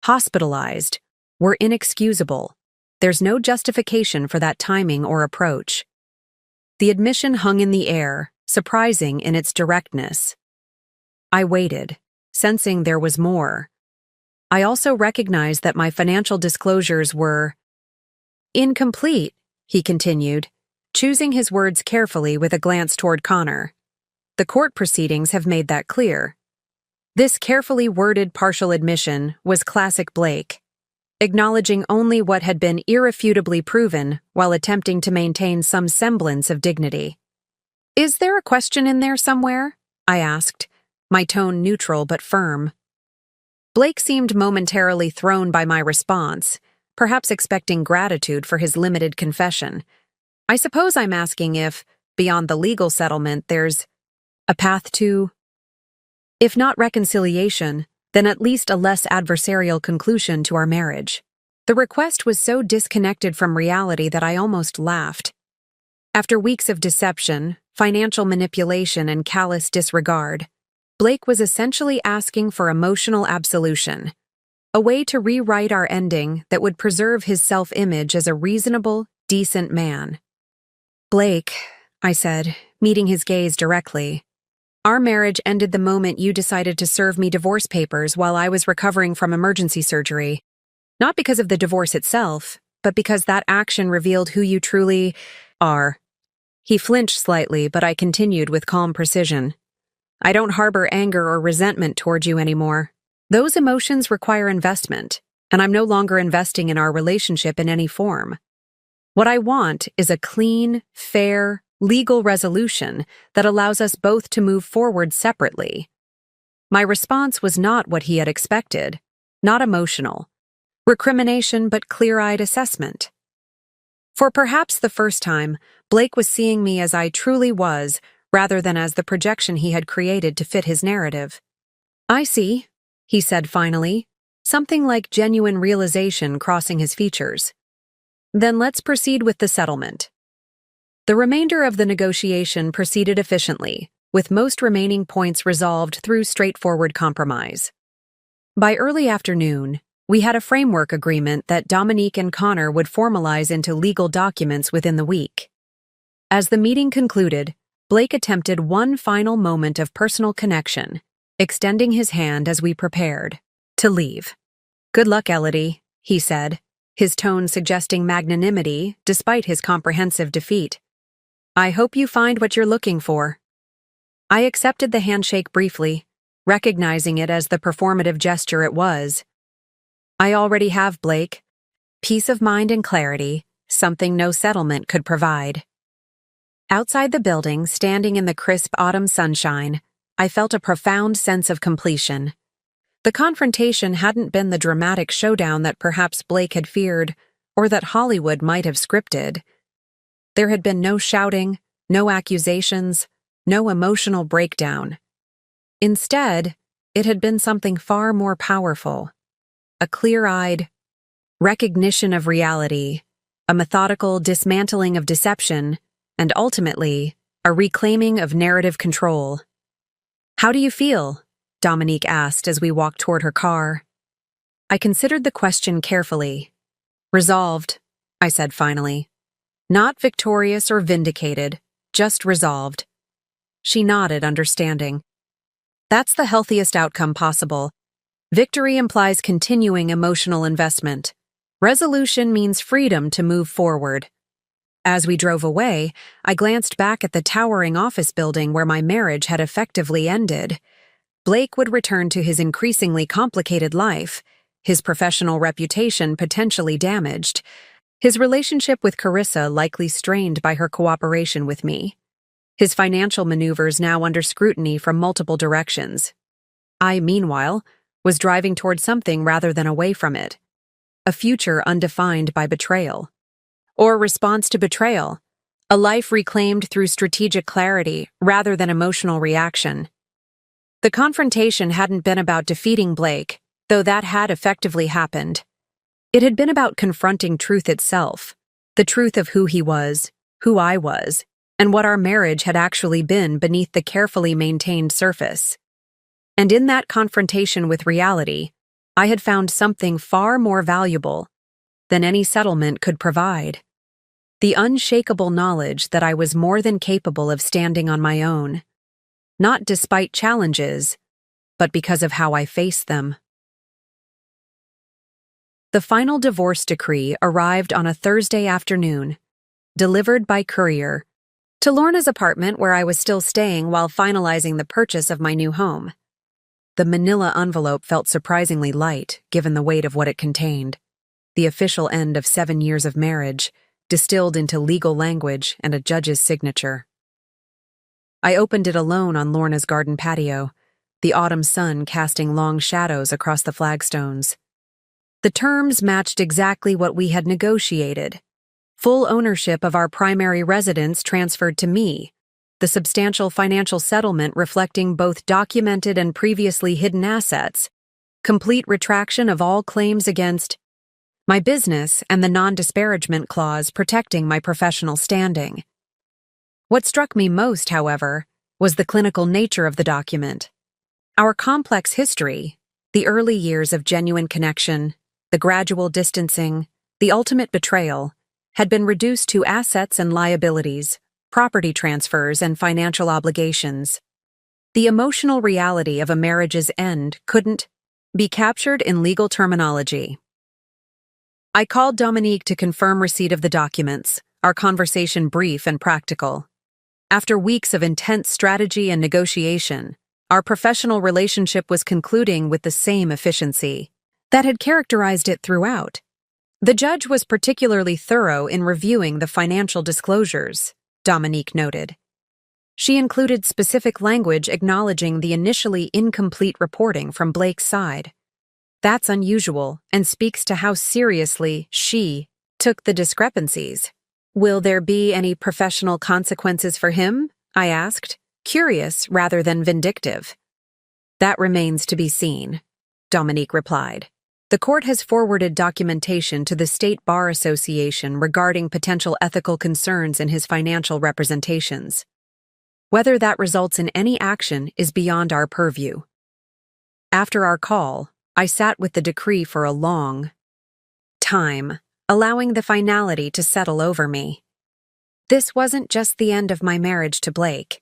hospitalized, were inexcusable. There's no justification for that timing or approach." The admission hung in the air, surprising in its directness. I waited, sensing there was more. I also recognized that my financial disclosures were incomplete, he continued, choosing his words carefully with a glance toward Connor. "The court proceedings have made that clear." This carefully worded partial admission was classic Blake, acknowledging only what had been irrefutably proven while attempting to maintain some semblance of dignity. "Is there a question in there somewhere?" I asked, my tone neutral but firm. Blake seemed momentarily thrown by my response, perhaps expecting gratitude for his limited confession. "I suppose I'm asking if, beyond the legal settlement, there's a path to, if not reconciliation, then at least a less adversarial conclusion to our marriage." The request was so disconnected from reality that I almost laughed. After weeks of deception, financial manipulation, and callous disregard, Blake was essentially asking for emotional absolution, a way to rewrite our ending that would preserve his self-image as a reasonable, decent man. "Blake," I said, meeting his gaze directly, "our marriage ended the moment you decided to serve me divorce papers while I was recovering from emergency surgery. Not because of the divorce itself, but because that action revealed who you truly are." He flinched slightly, but I continued with calm precision. "I don't harbor anger or resentment toward you anymore. Those emotions require investment, and I'm no longer investing in our relationship in any form. What I want is a clean, fair, legal resolution that allows us both to move forward separately." My response was not what he had expected, not emotional. Recrimination, but clear-eyed assessment. For perhaps the first time, Blake was seeing me as I truly was, rather than as the projection he had created to fit his narrative. "I see," he said finally, something like genuine realization crossing his features. "Then let's proceed with the settlement." The remainder of the negotiation proceeded efficiently, with most remaining points resolved through straightforward compromise. By early afternoon, we had a framework agreement that Dominique and Connor would formalize into legal documents within the week. As the meeting concluded, Blake attempted one final moment of personal connection, extending his hand as we prepared to leave. "Good luck, Elodie," he said, his tone suggesting magnanimity despite his comprehensive defeat. "I hope you find what you're looking for." I accepted the handshake briefly, recognizing it as the performative gesture it was. "I already have, Blake. Peace of mind and clarity, something no settlement could provide." Outside the building, standing in the crisp autumn sunshine, I felt a profound sense of completion. The confrontation hadn't been the dramatic showdown that perhaps Blake had feared, or that Hollywood might have scripted. There had been no shouting, no accusations, no emotional breakdown. Instead, it had been something far more powerful. A clear-eyed recognition of reality, a methodical dismantling of deception, and ultimately, a reclaiming of narrative control. "How do you feel?" Dominique asked as we walked toward her car. I considered the question carefully. "Resolved," I said finally. "Not victorious or vindicated, just resolved." She nodded, understanding. "That's the healthiest outcome possible. Victory implies continuing emotional investment. Resolution means freedom to move forward." As we drove away, I glanced back at the towering office building where my marriage had effectively ended. Blake would return to his increasingly complicated life, his professional reputation potentially damaged, his relationship with Carissa likely strained by her cooperation with me, his financial maneuvers now under scrutiny from multiple directions. I, meanwhile, was driving toward something rather than away from it. A future undefined by betrayal. Or response to betrayal. A life reclaimed through strategic clarity rather than emotional reaction. The confrontation hadn't been about defeating Blake, though that had effectively happened. It had been about confronting truth itself, the truth of who he was, who I was, and what our marriage had actually been beneath the carefully maintained surface. And in that confrontation with reality, I had found something far more valuable than any settlement could provide. The unshakable knowledge that I was more than capable of standing on my own, not despite challenges, but because of how I faced them. The final divorce decree arrived on a Thursday afternoon, delivered by courier, to Lorna's apartment where I was still staying while finalizing the purchase of my new home. The manila envelope felt surprisingly light, given the weight of what it contained. The official end of 7 years of marriage, distilled into legal language and a judge's signature. I opened it alone on Lorna's garden patio, the autumn sun casting long shadows across the flagstones. The terms matched exactly what we had negotiated. Full ownership of our primary residence transferred to me, the substantial financial settlement reflecting both documented and previously hidden assets, complete retraction of all claims against my business, and the non-disparagement clause protecting my professional standing. What struck me most, however, was the clinical nature of the document. Our complex history, the early years of genuine connection, the gradual distancing, the ultimate betrayal, had been reduced to assets and liabilities, property transfers, and financial obligations. The emotional reality of a marriage's end couldn't be captured in legal terminology. I called Dominique to confirm receipt of the documents, our conversation brief and practical. After weeks of intense strategy and negotiation, our professional relationship was concluding with the same efficiency that had characterized it throughout. The judge was particularly thorough in reviewing the financial disclosures, Dominique noted. She included specific language acknowledging the initially incomplete reporting from Blake's side. That's unusual and speaks to how seriously she took the discrepancies. "Will there be any professional consequences for him?" I asked, curious rather than vindictive. "That remains to be seen," Dominique replied. "The court has forwarded documentation to the State Bar Association regarding potential ethical concerns in his financial representations. Whether that results in any action is beyond our purview." After our call, I sat with the decree for a long time, allowing the finality to settle over me. This wasn't just the end of my marriage to Blake.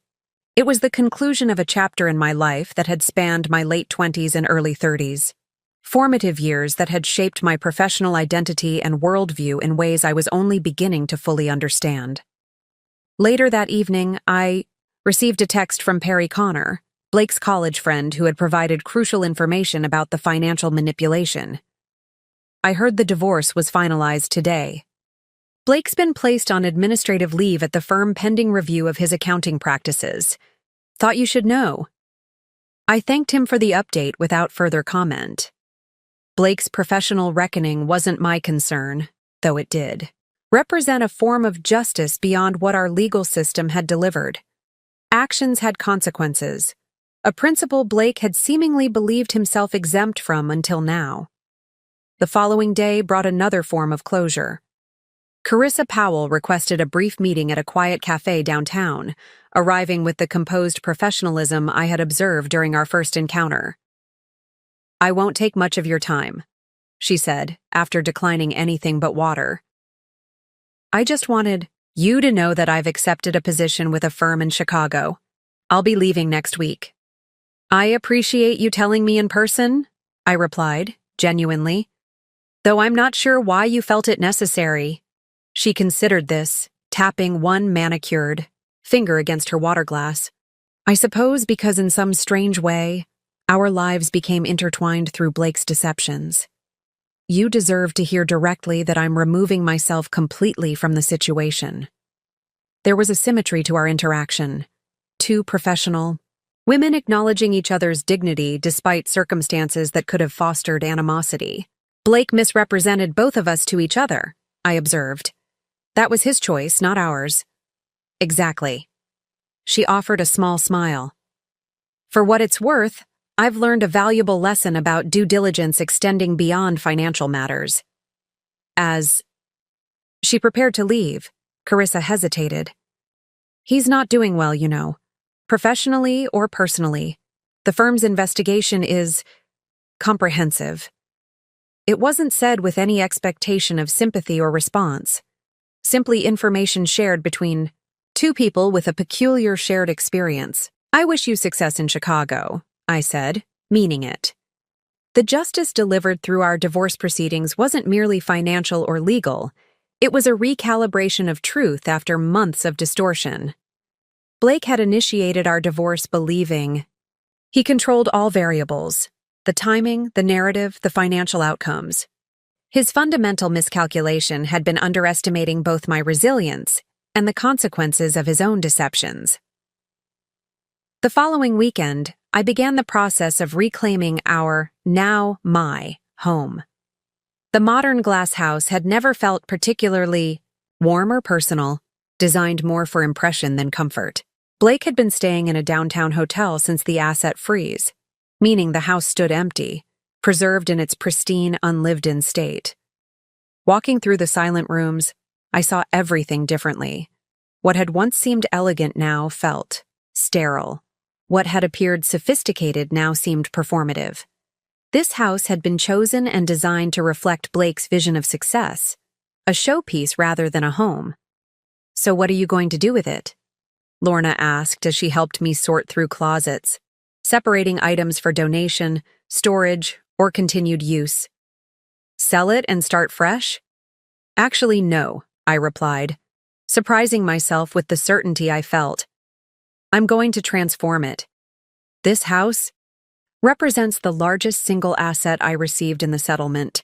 It was the conclusion of a chapter in my life that had spanned my late 20s and early 30s. Formative years that had shaped my professional identity and worldview in ways I was only beginning to fully understand. Later that evening, I received a text from Perry Connor, Blake's college friend who had provided crucial information about the financial manipulation. I heard the divorce was finalized today. Blake's been placed on administrative leave at the firm pending review of his accounting practices. Thought you should know. I thanked him for the update without further comment. Blake's professional reckoning wasn't my concern, though it did represent a form of justice beyond what our legal system had delivered. Actions had consequences, a principle Blake had seemingly believed himself exempt from until now. The following day brought another form of closure. Carissa Powell requested a brief meeting at a quiet cafe downtown, arriving with the composed professionalism I had observed during our first encounter. "I won't take much of your time," she said, after declining anything but water. "I just wanted you to know that I've accepted a position with a firm in Chicago. I'll be leaving next week." "I appreciate you telling me in person," I replied, genuinely, "though I'm not sure why you felt it necessary." She considered this, tapping one manicured finger against her water glass. "I suppose because in some strange way, our lives became intertwined through Blake's deceptions. You deserve to hear directly that I'm removing myself completely from the situation." There was a symmetry to our interaction. Two professional women acknowledging each other's dignity despite circumstances that could have fostered animosity. "Blake misrepresented both of us to each other," I observed. "That was his choice, not ours." "Exactly." She offered a small smile. "For what it's worth, I've learned a valuable lesson about due diligence extending beyond financial matters." She prepared to leave, Carissa hesitated. "He's not doing well, you know. Professionally or personally. The firm's investigation is comprehensive." It wasn't said with any expectation of sympathy or response. Simply information shared between two people with a peculiar shared experience. "I wish you success in Chicago," I said, meaning it. The justice delivered through our divorce proceedings wasn't merely financial or legal. It was a recalibration of truth after months of distortion. Blake had initiated our divorce believing he controlled all variables: the timing, the narrative, the financial outcomes. His fundamental miscalculation had been underestimating both my resilience and the consequences of his own deceptions. The following weekend, I began the process of reclaiming our, now my, home. The modern glass house had never felt particularly warm or personal, designed more for impression than comfort. Blake had been staying in a downtown hotel since the asset freeze, meaning the house stood empty, preserved in its pristine, unlived-in state. Walking through the silent rooms, I saw everything differently. What had once seemed elegant now felt sterile. What had appeared sophisticated now seemed performative. This house had been chosen and designed to reflect Blake's vision of success, a showpiece rather than a home. "So what are you going to do with it?" Lorna asked as she helped me sort through closets, separating items for donation, storage, or continued use. "Sell it and start fresh?" "Actually, no," I replied, surprising myself with the certainty I felt. "I'm going to transform it. This house represents the largest single asset I received in the settlement.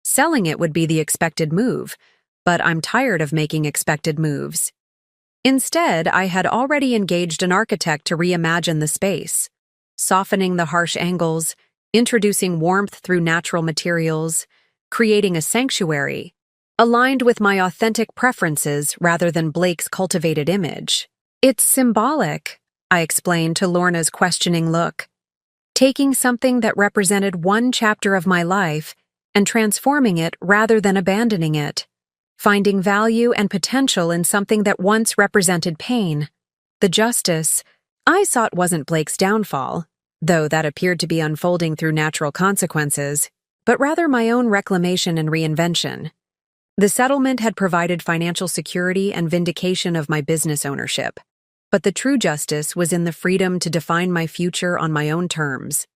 Selling it would be the expected move, but I'm tired of making expected moves." Instead, I had already engaged an architect to reimagine the space, softening the harsh angles, introducing warmth through natural materials, creating a sanctuary, aligned with my authentic preferences rather than Blake's cultivated image. "It's symbolic," I explained to Lorna's questioning look. "Taking something that represented one chapter of my life and transforming it rather than abandoning it. Finding value and potential in something that once represented pain. The justice I sought wasn't Blake's downfall, though that appeared to be unfolding through natural consequences, but rather my own reclamation and reinvention. The settlement had provided financial security and vindication of my business ownership, but the true justice was in the freedom to define my future on my own terms.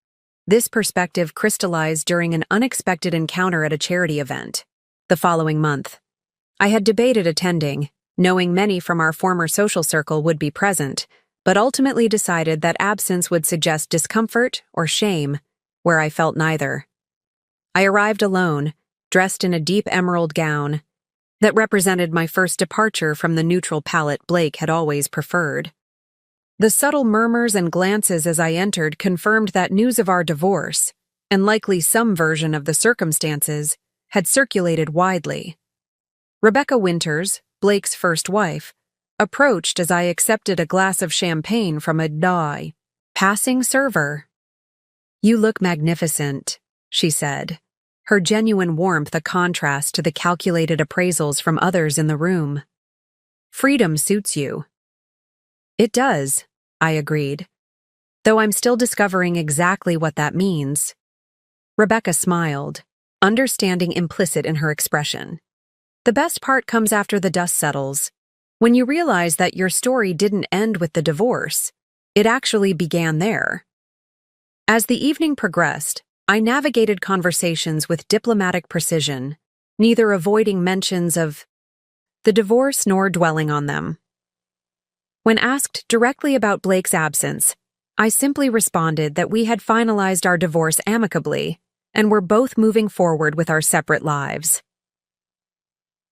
This perspective crystallized during an unexpected encounter at a charity event. The following month, I had debated attending, knowing many from our former social circle would be present, but ultimately decided that absence would suggest discomfort or shame, where I felt neither. I arrived alone, dressed in a deep emerald gown that represented my first departure from the neutral palette Blake had always preferred. The subtle murmurs and glances as I entered confirmed that news of our divorce, and likely some version of the circumstances, had circulated widely. Rebecca Winters, Blake's first wife, approached as I accepted a glass of champagne from a passing server. "You look magnificent," she said, her genuine warmth a contrast to the calculated appraisals from others in the room. "Freedom suits you." "It does," I agreed, though I'm still discovering exactly what that means. Rebecca smiled, understanding implicit in her expression. "The best part comes after the dust settles. When you realize that your story didn't end with the divorce, it actually began there." As the evening progressed, I navigated conversations with diplomatic precision, neither avoiding mentions of the divorce nor dwelling on them. When asked directly about Blake's absence, I simply responded that we had finalized our divorce amicably and were both moving forward with our separate lives.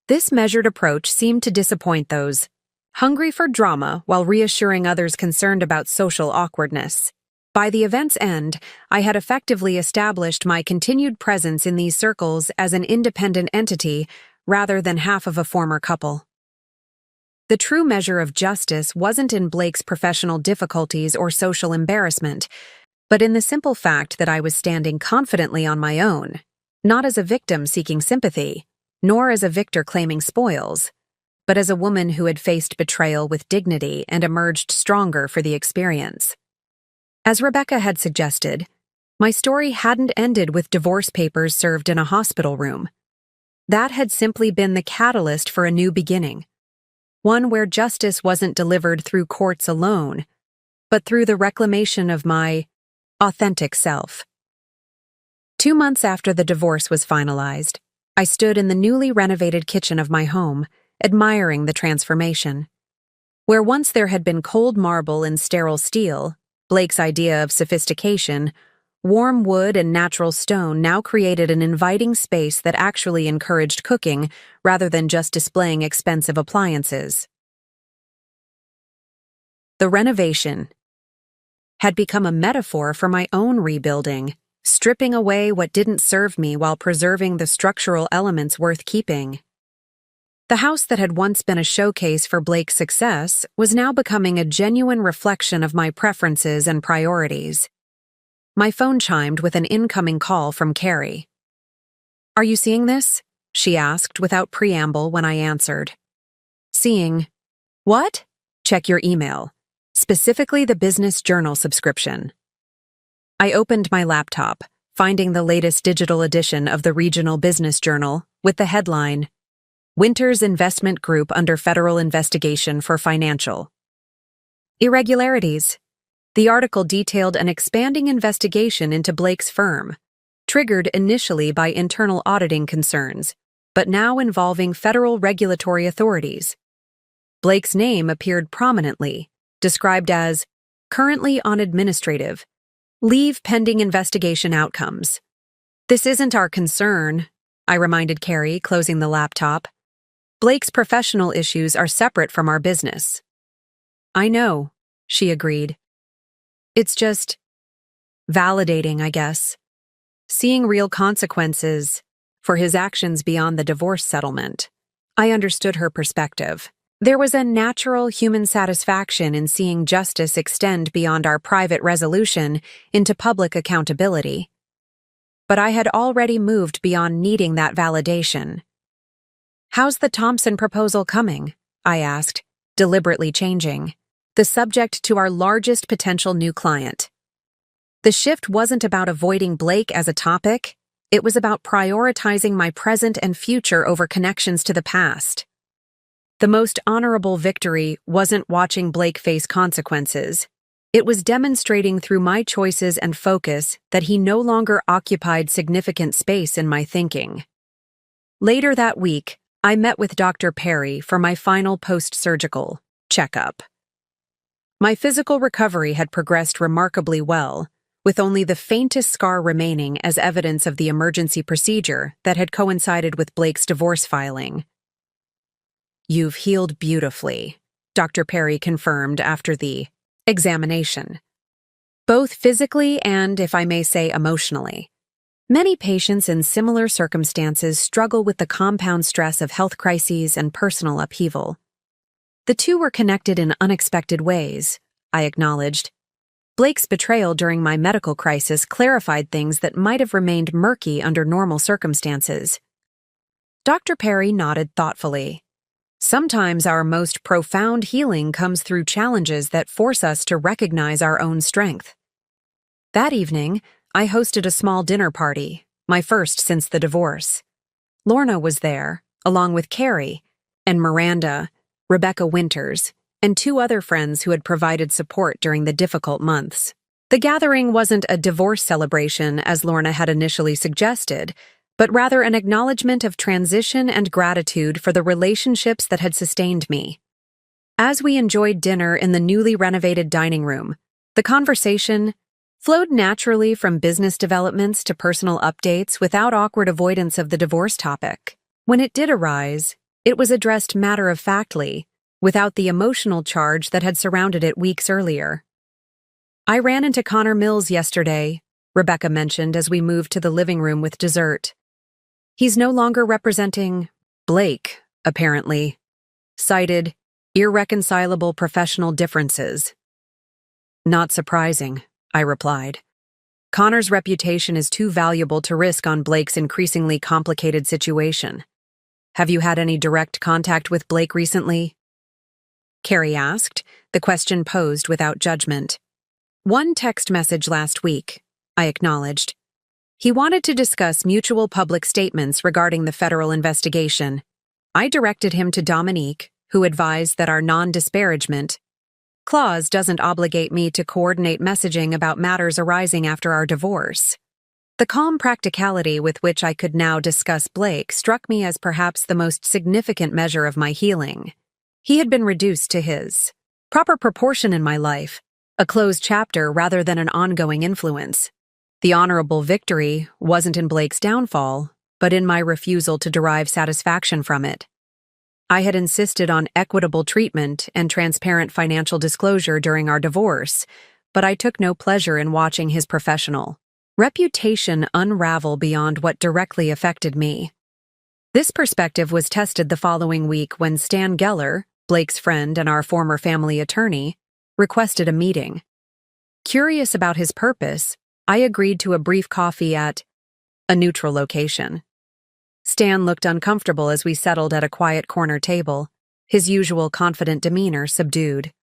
This measured approach seemed to disappoint those hungry for drama while reassuring others concerned about social awkwardness. By the event's end, I had effectively established my continued presence in these circles as an independent entity rather than half of a former couple. The true measure of justice wasn't in Blake's professional difficulties or social embarrassment, but in the simple fact that I was standing confidently on my own, not as a victim seeking sympathy, nor as a victor claiming spoils, but as a woman who had faced betrayal with dignity and emerged stronger for the experience. As Rebecca had suggested, my story hadn't ended with divorce papers served in a hospital room. That had simply been the catalyst for a new beginning, one where justice wasn't delivered through courts alone, but through the reclamation of my authentic self. 2 months after the divorce was finalized, I stood in the newly renovated kitchen of my home, admiring the transformation. Where once there had been cold marble and sterile steel, Blake's idea of sophistication, warm wood and natural stone now created an inviting space that actually encouraged cooking rather than just displaying expensive appliances. The renovation had become a metaphor for my own rebuilding, stripping away what didn't serve me while preserving the structural elements worth keeping. The house that had once been a showcase for Blake's success was now becoming a genuine reflection of my preferences and priorities. My phone chimed with an incoming call from Carrie. "Are you seeing this?" she asked without preamble when I answered. "Seeing what?" "Check your email, specifically the Business Journal subscription." I opened my laptop, finding the latest digital edition of the Regional Business Journal with the headline, "Winter's Investment Group Under Federal Investigation for Financial Irregularities." The article detailed an expanding investigation into Blake's firm, triggered initially by internal auditing concerns, but now involving federal regulatory authorities. Blake's name appeared prominently, described as currently on administrative leave pending investigation outcomes. "This isn't our concern," I reminded Carrie, closing the laptop. "Blake's professional issues are separate from our business." "I know," she agreed. "It's just validating, I guess. Seeing real consequences for his actions beyond the divorce settlement." I understood her perspective. There was a natural human satisfaction in seeing justice extend beyond our private resolution into public accountability. But I had already moved beyond needing that validation. "How's the Thompson proposal coming?" I asked, deliberately changing the subject to our largest potential new client. The shift wasn't about avoiding Blake as a topic, it was about prioritizing my present and future over connections to the past. The most honorable victory wasn't watching Blake face consequences. It was demonstrating through my choices and focus that he no longer occupied significant space in my thinking. Later that week, I met with Dr. Perry for my final post-surgical checkup. My physical recovery had progressed remarkably well, with only the faintest scar remaining as evidence of the emergency procedure that had coincided with Blake's divorce filing. "You've healed beautifully," Dr. Perry confirmed after the examination. "Both physically and, if I may say, emotionally. Many patients in similar circumstances struggle with the compound stress of health crises and personal upheaval. The two were connected in unexpected ways, I acknowledged. Blake's betrayal during my medical crisis clarified things that might have remained murky under normal circumstances. Dr. Perry nodded thoughtfully. Sometimes our most profound healing comes through challenges that force us to recognize our own strength. That evening, I hosted a small dinner party, my first since the divorce. Lorna was there, along with Carrie, and Miranda, Rebecca Winters, and two other friends who had provided support during the difficult months. The gathering wasn't a divorce celebration as Lorna had initially suggested, but rather an acknowledgement of transition and gratitude for the relationships that had sustained me. As we enjoyed dinner in the newly renovated dining room, the conversation flowed naturally from business developments to personal updates without awkward avoidance of the divorce topic. When it did arise, it was addressed matter-of-factly, without the emotional charge that had surrounded it weeks earlier. "I ran into Connor Mills yesterday," Rebecca mentioned as we moved to the living room with dessert. "He's no longer representing Blake, apparently. Cited irreconcilable professional differences." "Not surprising," I replied. "Connor's reputation is too valuable to risk on Blake's increasingly complicated situation. Have you had any direct contact with Blake recently?" Carrie asked, the question posed without judgment. "One text message last week," I acknowledged. "He wanted to discuss mutual public statements regarding the federal investigation. I directed him to Dominique, who advised that our non-disparagement clause doesn't obligate me to coordinate messaging about matters arising after our divorce." The calm practicality with which I could now discuss Blake struck me as perhaps the most significant measure of my healing. He had been reduced to his proper proportion in my life, a closed chapter rather than an ongoing influence. The honorable victory wasn't in Blake's downfall, but in my refusal to derive satisfaction from it. I had insisted on equitable treatment and transparent financial disclosure during our divorce, but I took no pleasure in watching his professional reputation unravel beyond what directly affected me. This perspective was tested the following week when Stan Geller, Blake's friend and our former family attorney, requested a meeting. Curious about his purpose, I agreed to a brief coffee at a neutral location. Stan looked uncomfortable as we settled at a quiet corner table, his usual confident demeanor subdued.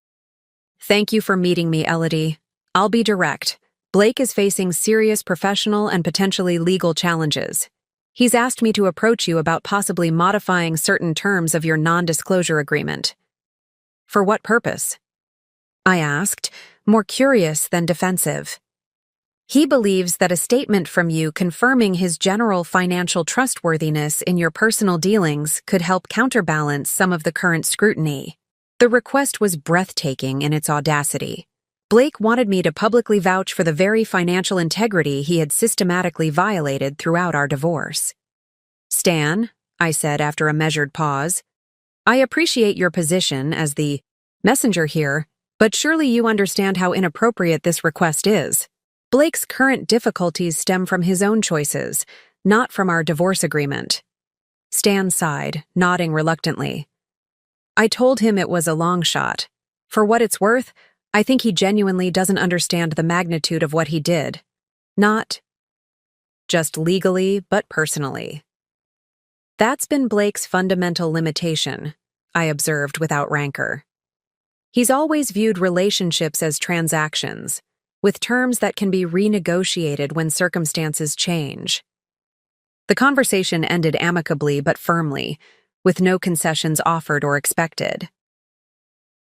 "Thank you for meeting me, Elodie. I'll be direct. Blake is facing serious professional and potentially legal challenges. He's asked me to approach you about possibly modifying certain terms of your non-disclosure agreement." "For what purpose?" I asked, more curious than defensive. "He believes that a statement from you confirming his general financial trustworthiness in your personal dealings could help counterbalance some of the current scrutiny." The request was breathtaking in its audacity. Blake wanted me to publicly vouch for the very financial integrity he had systematically violated throughout our divorce. "Stan," I said after a measured pause, "I appreciate your position as the messenger here, but surely you understand how inappropriate this request is. Blake's current difficulties stem from his own choices, not from our divorce agreement." Stan sighed, nodding reluctantly. I told him it was a long shot. For what it's worth, I think he genuinely doesn't understand the magnitude of what he did. Not just legally, but personally. That's been Blake's fundamental limitation, I observed without rancor. He's always viewed relationships as transactions, with terms that can be renegotiated when circumstances change. The conversation ended amicably but firmly, with no concessions offered or expected.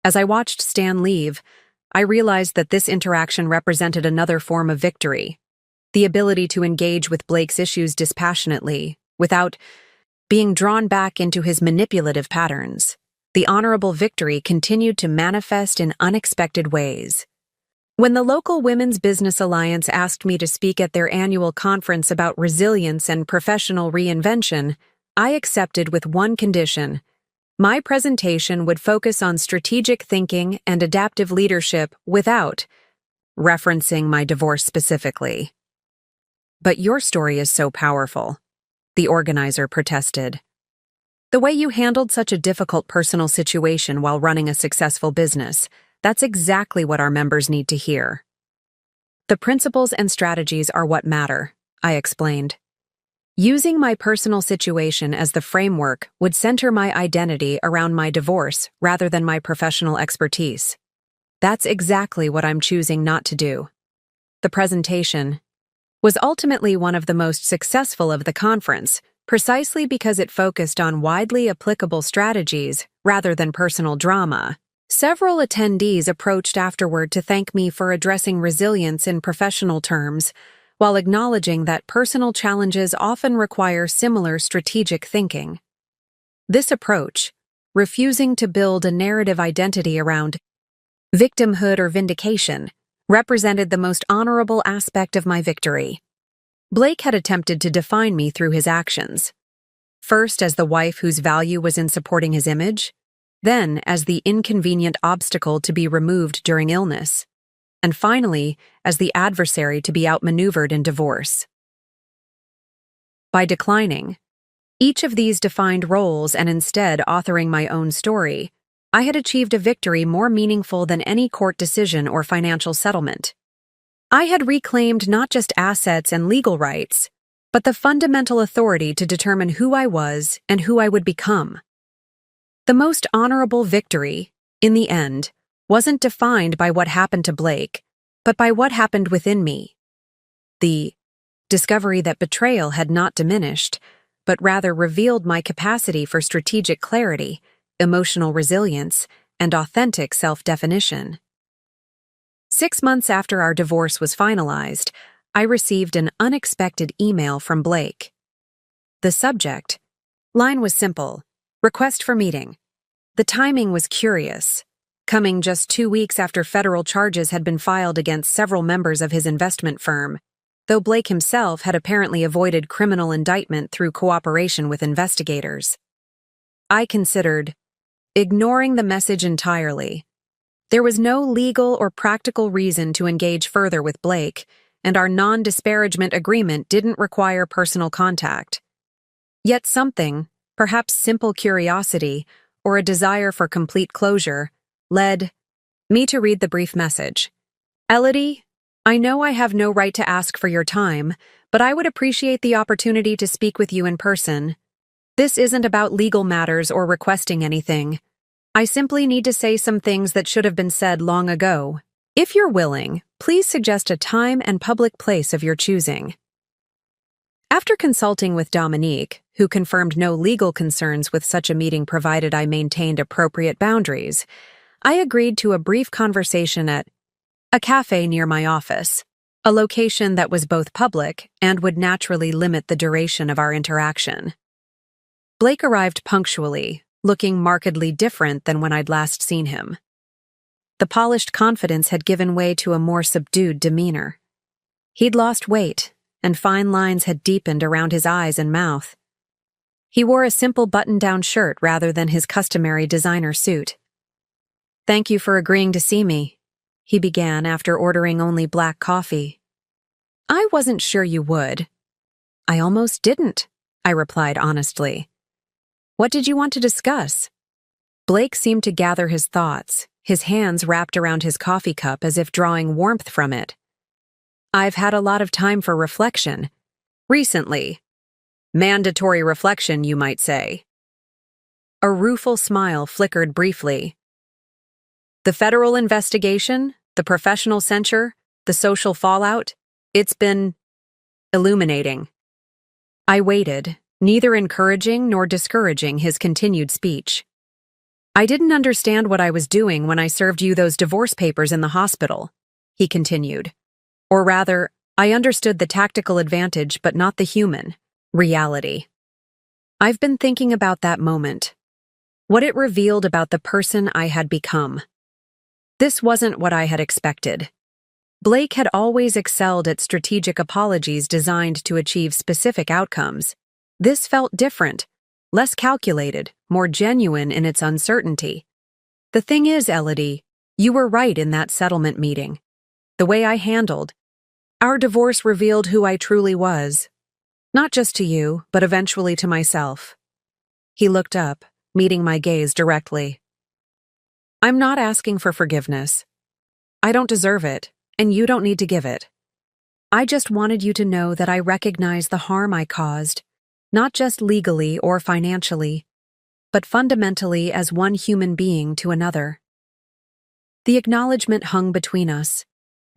As I watched Stan leave, I realized that this interaction represented another form of victory, the ability to engage with Blake's issues dispassionately, without being drawn back into his manipulative patterns. The honorable victory continued to manifest in unexpected ways. When the local Women's Business Alliance asked me to speak at their annual conference about resilience and professional reinvention, I accepted with one condition. My presentation would focus on strategic thinking and adaptive leadership without referencing my divorce specifically. "But your story is so powerful," the organizer protested. The way you handled such a difficult personal situation while running a successful business, that's exactly what our members need to hear. The principles and strategies are what matter, I explained. Using my personal situation as the framework would center my identity around my divorce rather than my professional expertise. That's exactly what I'm choosing not to do. The presentation was ultimately one of the most successful of the conference, precisely because it focused on widely applicable strategies rather than personal drama. Several attendees approached afterward to thank me for addressing resilience in professional terms, while acknowledging that personal challenges often require similar strategic thinking. This approach, refusing to build a narrative identity around victimhood or vindication, represented the most honorable aspect of my victory. Blake had attempted to define me through his actions. First as the wife whose value was in supporting his image, then as the inconvenient obstacle to be removed during illness, and finally as the adversary to be outmaneuvered in divorce. By declining each of these defined roles and instead authoring my own story, I had achieved a victory more meaningful than any court decision or financial settlement. I had reclaimed not just assets and legal rights, but the fundamental authority to determine who I was and who I would become. The most honorable victory, in the end, wasn't defined by what happened to Blake, but by what happened within me. The discovery that betrayal had not diminished, but rather revealed my capacity for strategic clarity, emotional resilience, and authentic self-definition. 6 months after our divorce was finalized, I received an unexpected email from Blake. The subject line was simple: request for meeting. The timing was curious, coming just 2 weeks after federal charges had been filed against several members of his investment firm, though Blake himself had apparently avoided criminal indictment through cooperation with investigators. I considered ignoring the message entirely. There was no legal or practical reason to engage further with Blake, and our non-disparagement agreement didn't require personal contact. Yet something, perhaps simple curiosity or a desire for complete closure, led me to read the brief message. Elodie, I know I have no right to ask for your time, but I would appreciate the opportunity to speak with you in person. This isn't about legal matters or requesting anything. I simply need to say some things that should have been said long ago. If you're willing, please suggest a time and public place of your choosing. After consulting with Dominique, who confirmed no legal concerns with such a meeting provided I maintained appropriate boundaries, I agreed to a brief conversation at a cafe near my office, a location that was both public and would naturally limit the duration of our interaction. Blake arrived punctually, looking markedly different than when I'd last seen him. The polished confidence had given way to a more subdued demeanor. He'd lost weight, and fine lines had deepened around his eyes and mouth. He wore a simple button-down shirt rather than his customary designer suit. "Thank you for agreeing to see me," he began after ordering only black coffee. "I wasn't sure you would." "I almost didn't," I replied honestly. "What did you want to discuss?" Blake seemed to gather his thoughts, his hands wrapped around his coffee cup as if drawing warmth from it. "I've had a lot of time for reflection. Recently. Mandatory reflection, you might say." A rueful smile flickered briefly. "The federal investigation, the professional censure, the social fallout, it's been illuminating." I waited, neither encouraging nor discouraging his continued speech. "I didn't understand what I was doing when I served you those divorce papers in the hospital," he continued. "Or rather, I understood the tactical advantage but not the human reality. I've been thinking about that moment, what it revealed about the person I had become. This wasn't what I had expected. Blake had always excelled at strategic apologies designed to achieve specific outcomes. This felt different, less calculated, more genuine in its uncertainty. The thing is, Elodie, you were right in that settlement meeting. The way I handled our divorce revealed who I truly was. Not just to you, but eventually to myself. He looked up, meeting my gaze directly. I'm not asking for forgiveness. I don't deserve it, and you don't need to give it. I just wanted you to know that I recognize the harm I caused, not just legally or financially, but fundamentally as one human being to another. The acknowledgement hung between us,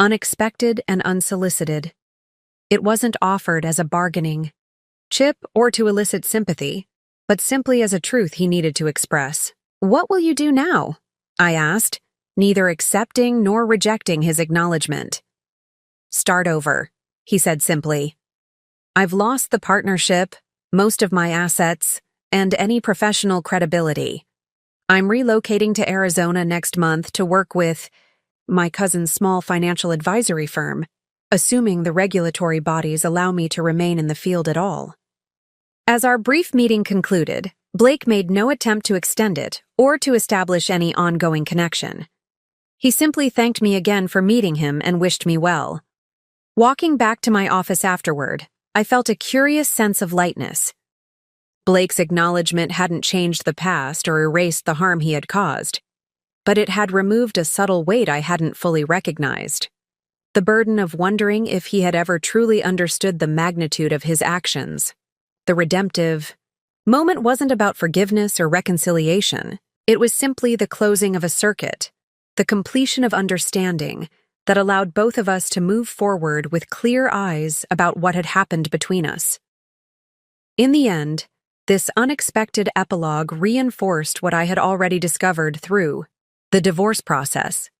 unexpected and unsolicited. It wasn't offered as a bargaining chip or to elicit sympathy, but simply as a truth he needed to express. What will you do now? I asked, neither accepting nor rejecting his acknowledgement. Start over, he said simply. I've lost the partnership, most of my assets, and any professional credibility. I'm relocating to Arizona next month to work with my cousin's small financial advisory firm, assuming the regulatory bodies allow me to remain in the field at all. As our brief meeting concluded, Blake made no attempt to extend it or to establish any ongoing connection. He simply thanked me again for meeting him and wished me well. Walking back to my office afterward, I felt a curious sense of lightness. Blake's acknowledgement hadn't changed the past or erased the harm he had caused, but it had removed a subtle weight I hadn't fully recognized. The burden of wondering if he had ever truly understood the magnitude of his actions. The redemptive moment wasn't about forgiveness or reconciliation. It was simply the closing of a circuit, the completion of understanding that allowed both of us to move forward with clear eyes about what had happened between us. In the end, this unexpected epilogue reinforced what I had already discovered through the divorce process.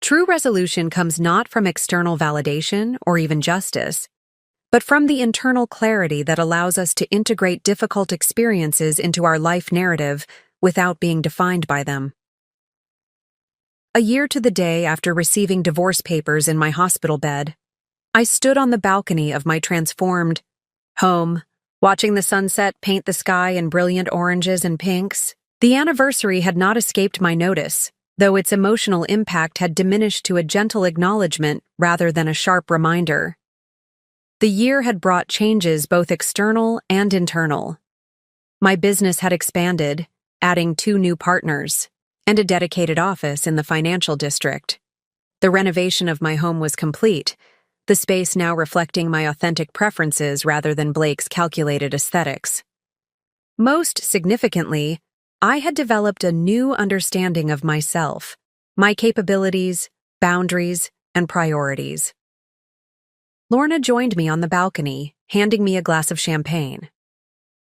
True resolution comes not from external validation or even justice, but from the internal clarity that allows us to integrate difficult experiences into our life narrative without being defined by them. A year to the day after receiving divorce papers in my hospital bed, I stood on the balcony of my transformed home, watching the sunset paint the sky in brilliant oranges and pinks. The anniversary had not escaped my notice, though its emotional impact had diminished to a gentle acknowledgement rather than a sharp reminder. The year had brought changes both external and internal. My business had expanded, adding 2 new partners and a dedicated office in the financial district. The renovation of my home was complete, the space now reflecting my authentic preferences rather than Blake's calculated aesthetics. Most significantly, I had developed a new understanding of myself, my capabilities, boundaries, and priorities. Lorna joined me on the balcony, handing me a glass of champagne.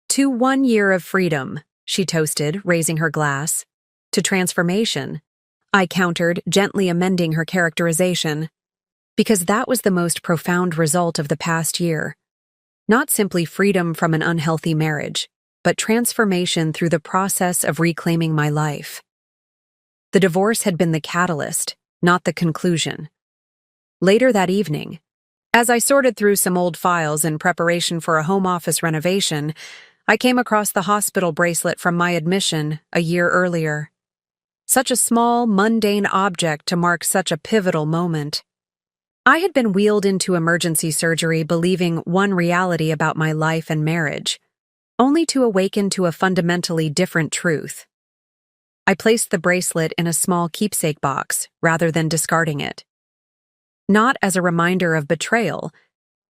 To 1 year of freedom, she toasted, raising her glass. To transformation, I countered, gently amending her characterization. Because that was the most profound result of the past year. Not simply freedom from an unhealthy marriage, but transformation through the process of reclaiming my life. The divorce had been the catalyst, not the conclusion. Later that evening, as I sorted through some old files in preparation for a home office renovation, I came across the hospital bracelet from my admission a year earlier. Such a small, mundane object to mark such a pivotal moment. I had been wheeled into emergency surgery believing one reality about my life and marriage, only to awaken to a fundamentally different truth. I placed the bracelet in a small keepsake box rather than discarding it. Not as a reminder of betrayal,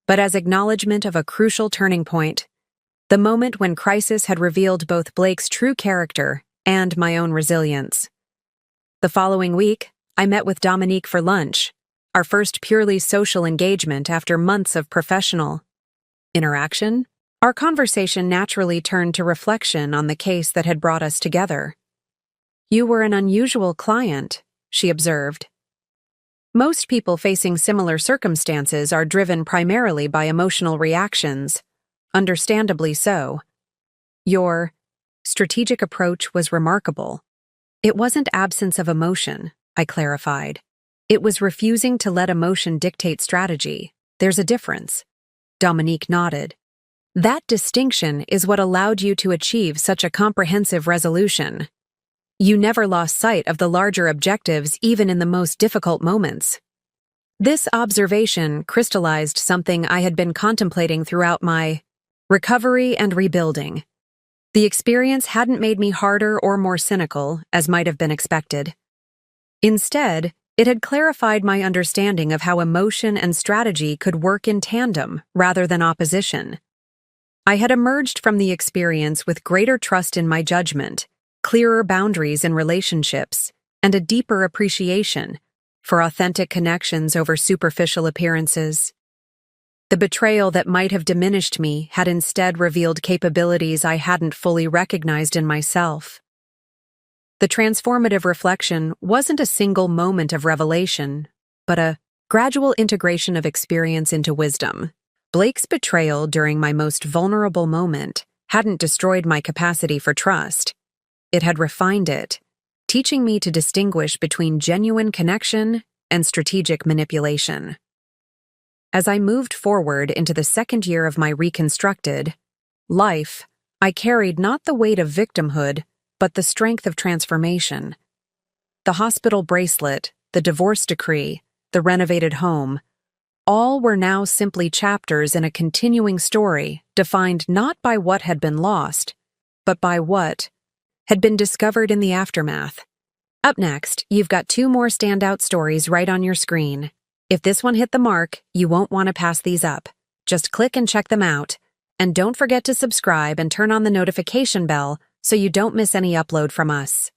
but as acknowledgement of a crucial turning point, the moment when crisis had revealed both Blake's true character and my own resilience. The following week, I met with Dominique for lunch, our first purely social engagement after months of professional interaction. Our conversation naturally turned to reflection on the case that had brought us together. You were an unusual client, she observed. Most people facing similar circumstances are driven primarily by emotional reactions, understandably so. Your strategic approach was remarkable. It wasn't absence of emotion, I clarified. It was refusing to let emotion dictate strategy. There's a difference. Dominique nodded. That distinction is what allowed you to achieve such a comprehensive resolution. You never lost sight of the larger objectives even in the most difficult moments. This observation crystallized something I had been contemplating throughout my recovery and rebuilding. The experience hadn't made me harder or more cynical, as might have been expected. Instead, it had clarified my understanding of how emotion and strategy could work in tandem rather than opposition. I had emerged from the experience with greater trust in my judgment, clearer boundaries in relationships, and a deeper appreciation for authentic connections over superficial appearances. The betrayal that might have diminished me had instead revealed capabilities I hadn't fully recognized in myself. The transformative reflection wasn't a single moment of revelation, but a gradual integration of experience into wisdom. Blake's betrayal during my most vulnerable moment hadn't destroyed my capacity for trust. It had refined it, teaching me to distinguish between genuine connection and strategic manipulation. As I moved forward into the second year of my reconstructed life, I carried not the weight of victimhood, but the strength of transformation. The hospital bracelet, the divorce decree, the renovated home, all were now simply chapters in a continuing story defined not by what had been lost, but by what had been discovered in the aftermath. Up next, you've got 2 more standout stories right on your screen. If this one hit the mark, you won't want to pass these up. Just click and check them out. And don't forget to subscribe and turn on the notification bell so you don't miss any upload from us.